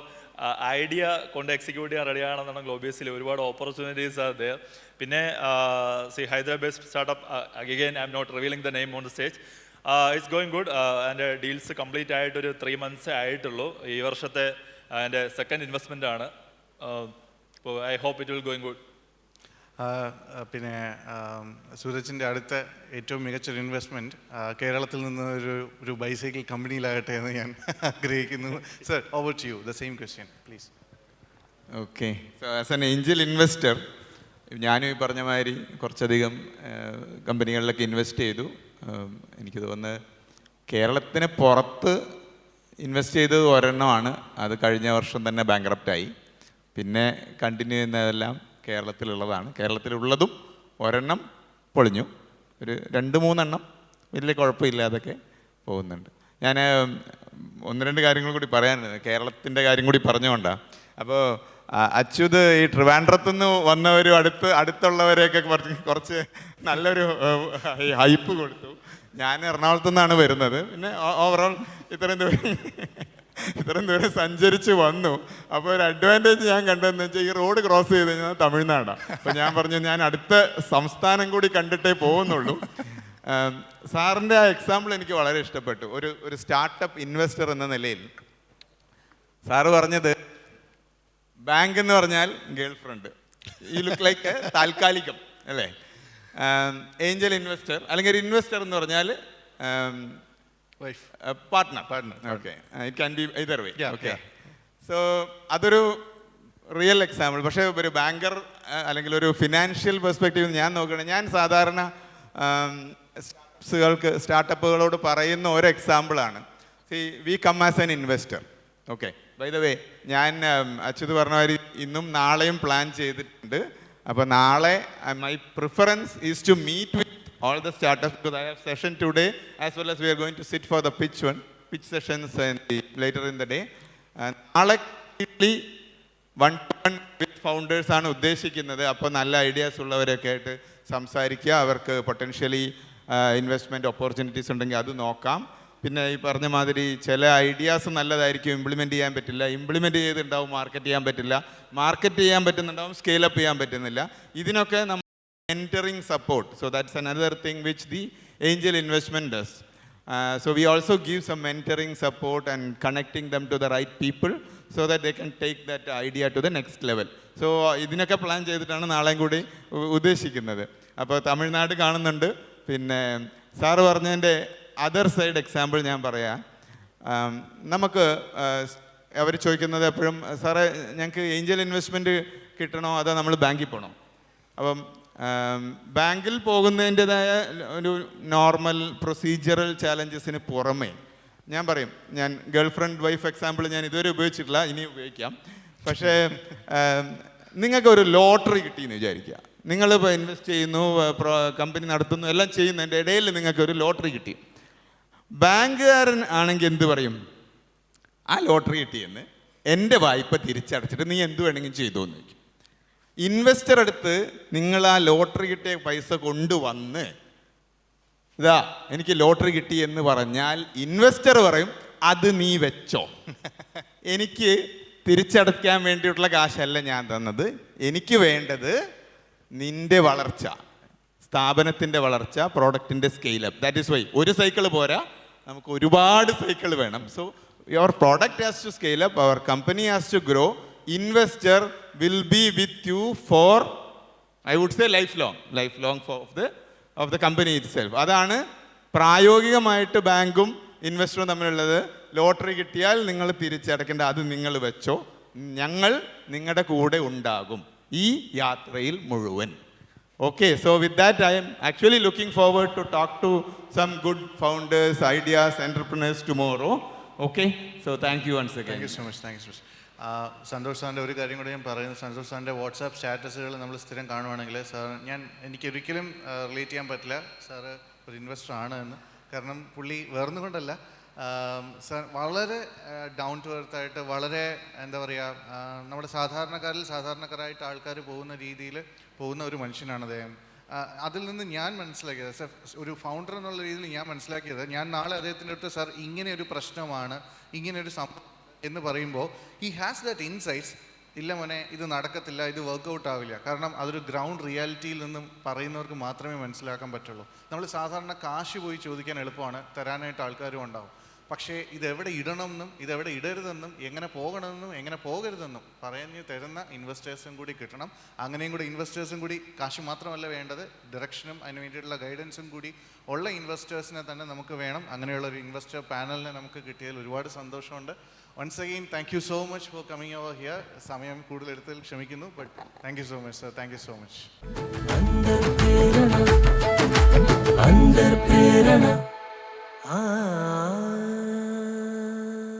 ഐഡിയ കൊണ്ട് എക്സിക്യൂട്ട് ചെയ്യാൻ റെഡിയാണെന്നുണ്ടെങ്കിൽ ഒബിയസ്ലി ഒരുപാട് ഓപ്പർച്യൂണിറ്റീസ് ആർ ദെയർ. പിന്നെ Hyderabad startup, again I'm not revealing the name on the stage. It's going good. എൻ്റെ ഡീൽസ് കംപ്ലീറ്റ് ആയിട്ടൊരു 3 months ആയിട്ടുള്ളൂ. ഈ വർഷത്തെ എൻ്റെ സെക്കൻഡ് ഇൻവെസ്റ്റ്മെൻ്റ് ആണ്. അപ്പോൾ I hope it will going good. പിന്നെ സൂരജിൻ്റെ അടുത്ത ഏറ്റവും മികച്ചൊരു ഇൻവെസ്റ്റ്മെൻറ്റ് കേരളത്തിൽ നിന്ന് ഒരു ബൈസൈക്കിൾ കമ്പനിയിലാകട്ടെ എന്ന് ഞാൻ ആഗ്രഹിക്കുന്നു. Sir, over to you the same question please. Okay, so as an angel investor ഞാനും ഈ പറഞ്ഞ മാതിരി കുറച്ചധികം കമ്പനികളിലൊക്കെ ഇൻവെസ്റ്റ് ചെയ്തു. എനിക്ക് തോന്നുന്നത് കേരളത്തിന് പുറത്ത് ഇൻവെസ്റ്റ് ചെയ്തത് ഒരെണ്ണമാണ്. അത് കഴിഞ്ഞ വർഷം തന്നെ ബാങ്ക്രപ്റ്റായി. പിന്നെ കണ്ടിന്യൂ ചെയ്യുന്നതെല്ലാം കേരളത്തിലുള്ളതാണ്. കേരളത്തിലുള്ളതും ഒരെണ്ണം പൊളിഞ്ഞു. ഒരു 2-3 എണ്ണം വലിയ കുഴപ്പമില്ലാതൊക്കെ പോകുന്നുണ്ട്. ഞാൻ 1-2 കാര്യങ്ങൾ കൂടി പറയാനുണ്ട്. കേരളത്തിൻ്റെ കാര്യം കൂടി പറഞ്ഞുകൊണ്ടാണ്. അപ്പോൾ അച്യുത് ഈ ട്രിവാൻഡ്രത്തുനിന്ന് വന്നവരും അടുത്തുള്ളവരെയൊക്കെ കുറച്ച് നല്ലൊരു ഹൈപ്പ് കൊടുത്തു. ഞാൻ എറണാകുളത്തു നിന്നാണ് വരുന്നത്. പിന്നെ ഓവറോൾ ഇത്രയും ദൂരം സഞ്ചരിച്ച് വന്നു. അപ്പോൾ ഒരു അഡ്വാൻറ്റേജ് ഞാൻ കണ്ടതെന്ന് വെച്ചാൽ ഈ റോഡ് ക്രോസ് ചെയ്ത് കഴിഞ്ഞാൽ തമിഴ്നാടാണ്. അപ്പോൾ ഞാൻ പറഞ്ഞു ഞാൻ അടുത്ത സംസ്ഥാനം കൂടി കണ്ടിട്ടേ പോകുന്നുള്ളൂ. സാറിൻ്റെ ആ എക്സാമ്പിൾ എനിക്ക് വളരെ ഇഷ്ടപ്പെട്ടു. ഒരു സ്റ്റാർട്ടപ്പ് ഇൻവെസ്റ്റർ എന്ന നിലയിൽ സാറ് പറഞ്ഞത് ബാങ്ക് എന്ന് പറഞ്ഞാൽ ഗേൾ ഫ്രണ്ട്, ഈ ലുക്ക് ലൈക്ക് താൽക്കാലികം അല്ലേ. ഏഞ്ചൽ ഇൻവെസ്റ്റർ അല്ലെങ്കിൽ ഒരു ഇൻവെസ്റ്റർ എന്ന് പറഞ്ഞാൽ partner. Okay, it can be either way. Okay, so അതൊരു റിയൽ എക്സാമ്പിൾ. പക്ഷേ ഒരു ബാങ്കർ അല്ലെങ്കിൽ ഒരു ഫിനാൻഷ്യൽ പെർസ്പെക്റ്റീവ് ഞാൻ നോക്കുകയാണെങ്കിൽ ഞാൻ സാധാരണ സ്റ്റാർട്ടപ്പുകളോട് പറയുന്ന ഒരു എക്സാമ്പിളാണ് we come as an investor. Okay, by the way ഞാൻ അച്യുത് പറഞ്ഞ മാതിരി ഇന്നും നാളെയും പ്ലാൻ ചെയ്തിട്ടുണ്ട്. അപ്പോൾ നാളെ my preference is to meet with all the startups because I have session today as well as we are going to sit for the pitch sessions later in the day. നാളെ one-to-one with founders ആണ് ഉദ്ദേശിക്കുന്നത്. അപ്പോൾ നല്ല ideas ഉള്ളവരൊക്കെ ആയിട്ട് സംസാരിക്കുക. അവർക്ക് potentially investment opportunities ഉണ്ടെങ്കിൽ അത് നോക്കാം. പിന്നെ ഈ പറഞ്ഞ മാതിരി ചില ഐഡിയാസ് നല്ലതായിരിക്കും, ഇംപ്ലിമെൻറ്റ് ചെയ്യാൻ പറ്റില്ല. ഇംപ്ലിമെൻറ്റ് ചെയ്തിട്ടുണ്ടാവും, മാർക്കറ്റ് ചെയ്യാൻ പറ്റില്ല. മാർക്കറ്റ് ചെയ്യാൻ പറ്റുന്നുണ്ടാവും, സ്കെയിലപ്പ് ചെയ്യാൻ പറ്റുന്നില്ല. ഇതിനൊക്കെ നമ്മൾ mentoring support. So that's another thing which the angel investment does. So we also give some mentoring support and connecting them to the right people so that they can take that idea to the next level. So ഇതിനൊക്കെ plan ചെയ്തിട്ടാണ് നാളെയും കൂടി ഉദ്ദേശിക്കുന്നത്. അപ്പോൾ തമിഴ്നാട് കാണുന്നുണ്ട്. പിന്നെ sir പറഞ്ഞതിൻ്റെ other side example ഞാൻ പറയാം. നമുക്ക് അവർ ചോദിക്കുന്നത് എപ്പോഴും സാറേ ഞങ്ങൾക്ക് ഏഞ്ചൽ ഇൻവെസ്റ്റ്മെൻറ്റ് കിട്ടണോ അതോ നമ്മൾ ബാങ്കിൽ പോകണോ? അപ്പം ബാങ്കിൽ പോകുന്നതിൻ്റെതായ ഒരു നോർമൽ പ്രൊസീജിയറൽ ചാലഞ്ചസിന് പുറമേ ഞാൻ പറയും, ഞാൻ ഗേൾ ഫ്രണ്ട് വൈഫ് എക്സാമ്പിൾ ഞാൻ ഇതുവരെ ഉപയോഗിച്ചിട്ടില്ല, ഇനി ഉപയോഗിക്കാം. പക്ഷേ നിങ്ങൾക്ക് ഒരു ലോട്ടറി കിട്ടിയെന്ന് വിചാരിക്കുക. നിങ്ങളിപ്പോൾ ഇൻവെസ്റ്റ് ചെയ്യുന്നു, കമ്പനി നടത്തുന്നു, എല്ലാം ചെയ്യുന്നതിൻ്റെ ഇടയിൽ നിങ്ങൾക്ക് ഒരു ലോട്ടറി കിട്ടി. ബാങ്കുകാരൻ ആണെങ്കിൽ എന്ത് പറയും? ആ ലോട്ടറി കിട്ടിയെന്ന് എൻ്റെ വായ്പ തിരിച്ചടച്ചിട്ട് നീ എന്ത് വേണമെങ്കിലും ചെയ്തു എന്ന് ചോദിക്കും. ഇൻവെസ്റ്റർ അടുത്ത് നിങ്ങൾ ആ ലോട്ടറി കിട്ടിയ പൈസ കൊണ്ടുവന്ന് ഇതാ എനിക്ക് ലോട്ടറി കിട്ടി എന്ന് പറഞ്ഞാൽ ഇൻവെസ്റ്റർ പറയും അത് നീ വെച്ചോ, എനിക്ക് തിരിച്ചടയ്ക്കാൻ വേണ്ടിയിട്ടുള്ള കാശല്ല ഞാൻ തന്നത്, എനിക്ക് വേണ്ടത് നിൻ്റെ വളർച്ച, സ്ഥാപനത്തിൻ്റെ വളർച്ച, പ്രോഡക്റ്റിൻ്റെ സ്കെയിലപ്പ്. ദാറ്റ് ഈസ് വൈ ഒരു സൈക്കിൾ പോരാ, നമുക്ക് ഒരുപാട് സൈക്കിൾ വേണം. So your product has to scale up, our company has to grow, investor will be with you for I would say life long of the company itself. അതാണ് പ്രായോഗികമായിട്ട് ബാങ്കും ഇൻവെസ്റ്ററും തമ്മിലുള്ളത്. Lottery കിട്ടിയാൽ നിങ്ങൾ തിരിച്ചടക്കേണ്ട, അത് നിങ്ങൾ വെച്ചോ, ഞങ്ങൾ നിങ്ങളുടെ കൂടെ ഉണ്ടാകും ഈ യാത്രയിൽ മുഴുവൻ. Okay, so with that, I am actually looking forward to talk to some good founders, ideas, entrepreneurs tomorrow. Okay, so thank you once again. Thank you so much. Santhosh സാറിൻ്റെ ഒരു കാര്യം കൂടി ഞാൻ പറയുന്നത്, സന്തോഷ് സാറിൻ്റെ വാട്സാപ്പ് സ്റ്റാറ്റസുകൾ നമ്മൾ സ്ഥിരം കാണുവാണെങ്കിൽ സാർ എനിക്കൊരിക്കലും റിലേറ്റ് ചെയ്യാൻ പറ്റില്ല സാറ് ഒരു ഇൻവെസ്റ്റർ ആണ് എന്ന്. കാരണം പുള്ളി വേർന്നുകൊണ്ടല്ല, സാർ വളരെ ഡൗൺ ടു എർത്ത് ആയിട്ട്, വളരെ എന്താ പറയുക, നമ്മുടെ സാധാരണക്കാരായിട്ട് ആൾക്കാർ പോകുന്ന രീതിയിൽ പോകുന്ന ഒരു മനുഷ്യനാണ് അദ്ദേഹം. അതിൽ നിന്ന് ഞാൻ മനസ്സിലാക്കിയത്, സാർ ഒരു ഫൗണ്ടർ എന്നുള്ള രീതിയിൽ ഞാൻ മനസ്സിലാക്കിയത്, ഞാൻ നാളെ അദ്ദേഹത്തിൻ്റെ അടുത്ത് സാർ ഇങ്ങനെ ഒരു പ്രശ്നമാണ്, ഇങ്ങനെ ഒരു സംഭവം എന്ന് പറയുമ്പോൾ ഹി ഹാസ് ദാറ്റ് ഇൻസൈറ്റ്സ്, ഇല്ല മോനെ ഇത് നടക്കത്തില്ല, ഇത് വർക്കൗട്ട് ആവില്ല. കാരണം അതൊരു ഗ്രൗണ്ട് റിയാലിറ്റിയിൽ നിന്നും പറയുന്നവർക്ക് മാത്രമേ മനസ്സിലാക്കാൻ പറ്റുള്ളൂ. നമ്മൾ സാധാരണ കാശ് പോയി ചോദിക്കാൻ എളുപ്പമാണ്, തരാനായിട്ട് ആൾക്കാരും ഉണ്ടാവും. പക്ഷേ ഇതെവിടെ ഇടണമെന്നും ഇതെവിടെ ഇടരുതെന്നും എങ്ങനെ പോകണമെന്നും എങ്ങനെ പോകരുതെന്നും പറഞ്ഞു തരുന്ന ഇൻവെസ്റ്റേഴ്സും കൂടി കിട്ടണം. അങ്ങനെയും കൂടി ഇൻവെസ്റ്റേഴ്സും കൂടി, കാശ് മാത്രമല്ല വേണ്ടത്, ഡയറക്ഷനും അതിന് വേണ്ടിയിട്ടുള്ള ഗൈഡൻസും കൂടി ഉള്ള ഇൻവെസ്റ്റേഴ്സിനെ തന്നെ നമുക്ക് വേണം. അങ്ങനെയുള്ള ഒരു ഇൻവെസ്റ്റർ പാനലിനെ നമുക്ക് കിട്ടിയതിൽ ഒരുപാട് സന്തോഷമുണ്ട്. Once again thank you so much for coming over here. സമയം കൂടുതൽ എടുത്തതിൽ ക്ഷമിക്കുന്നു, but thank you so much sir, thank you so much.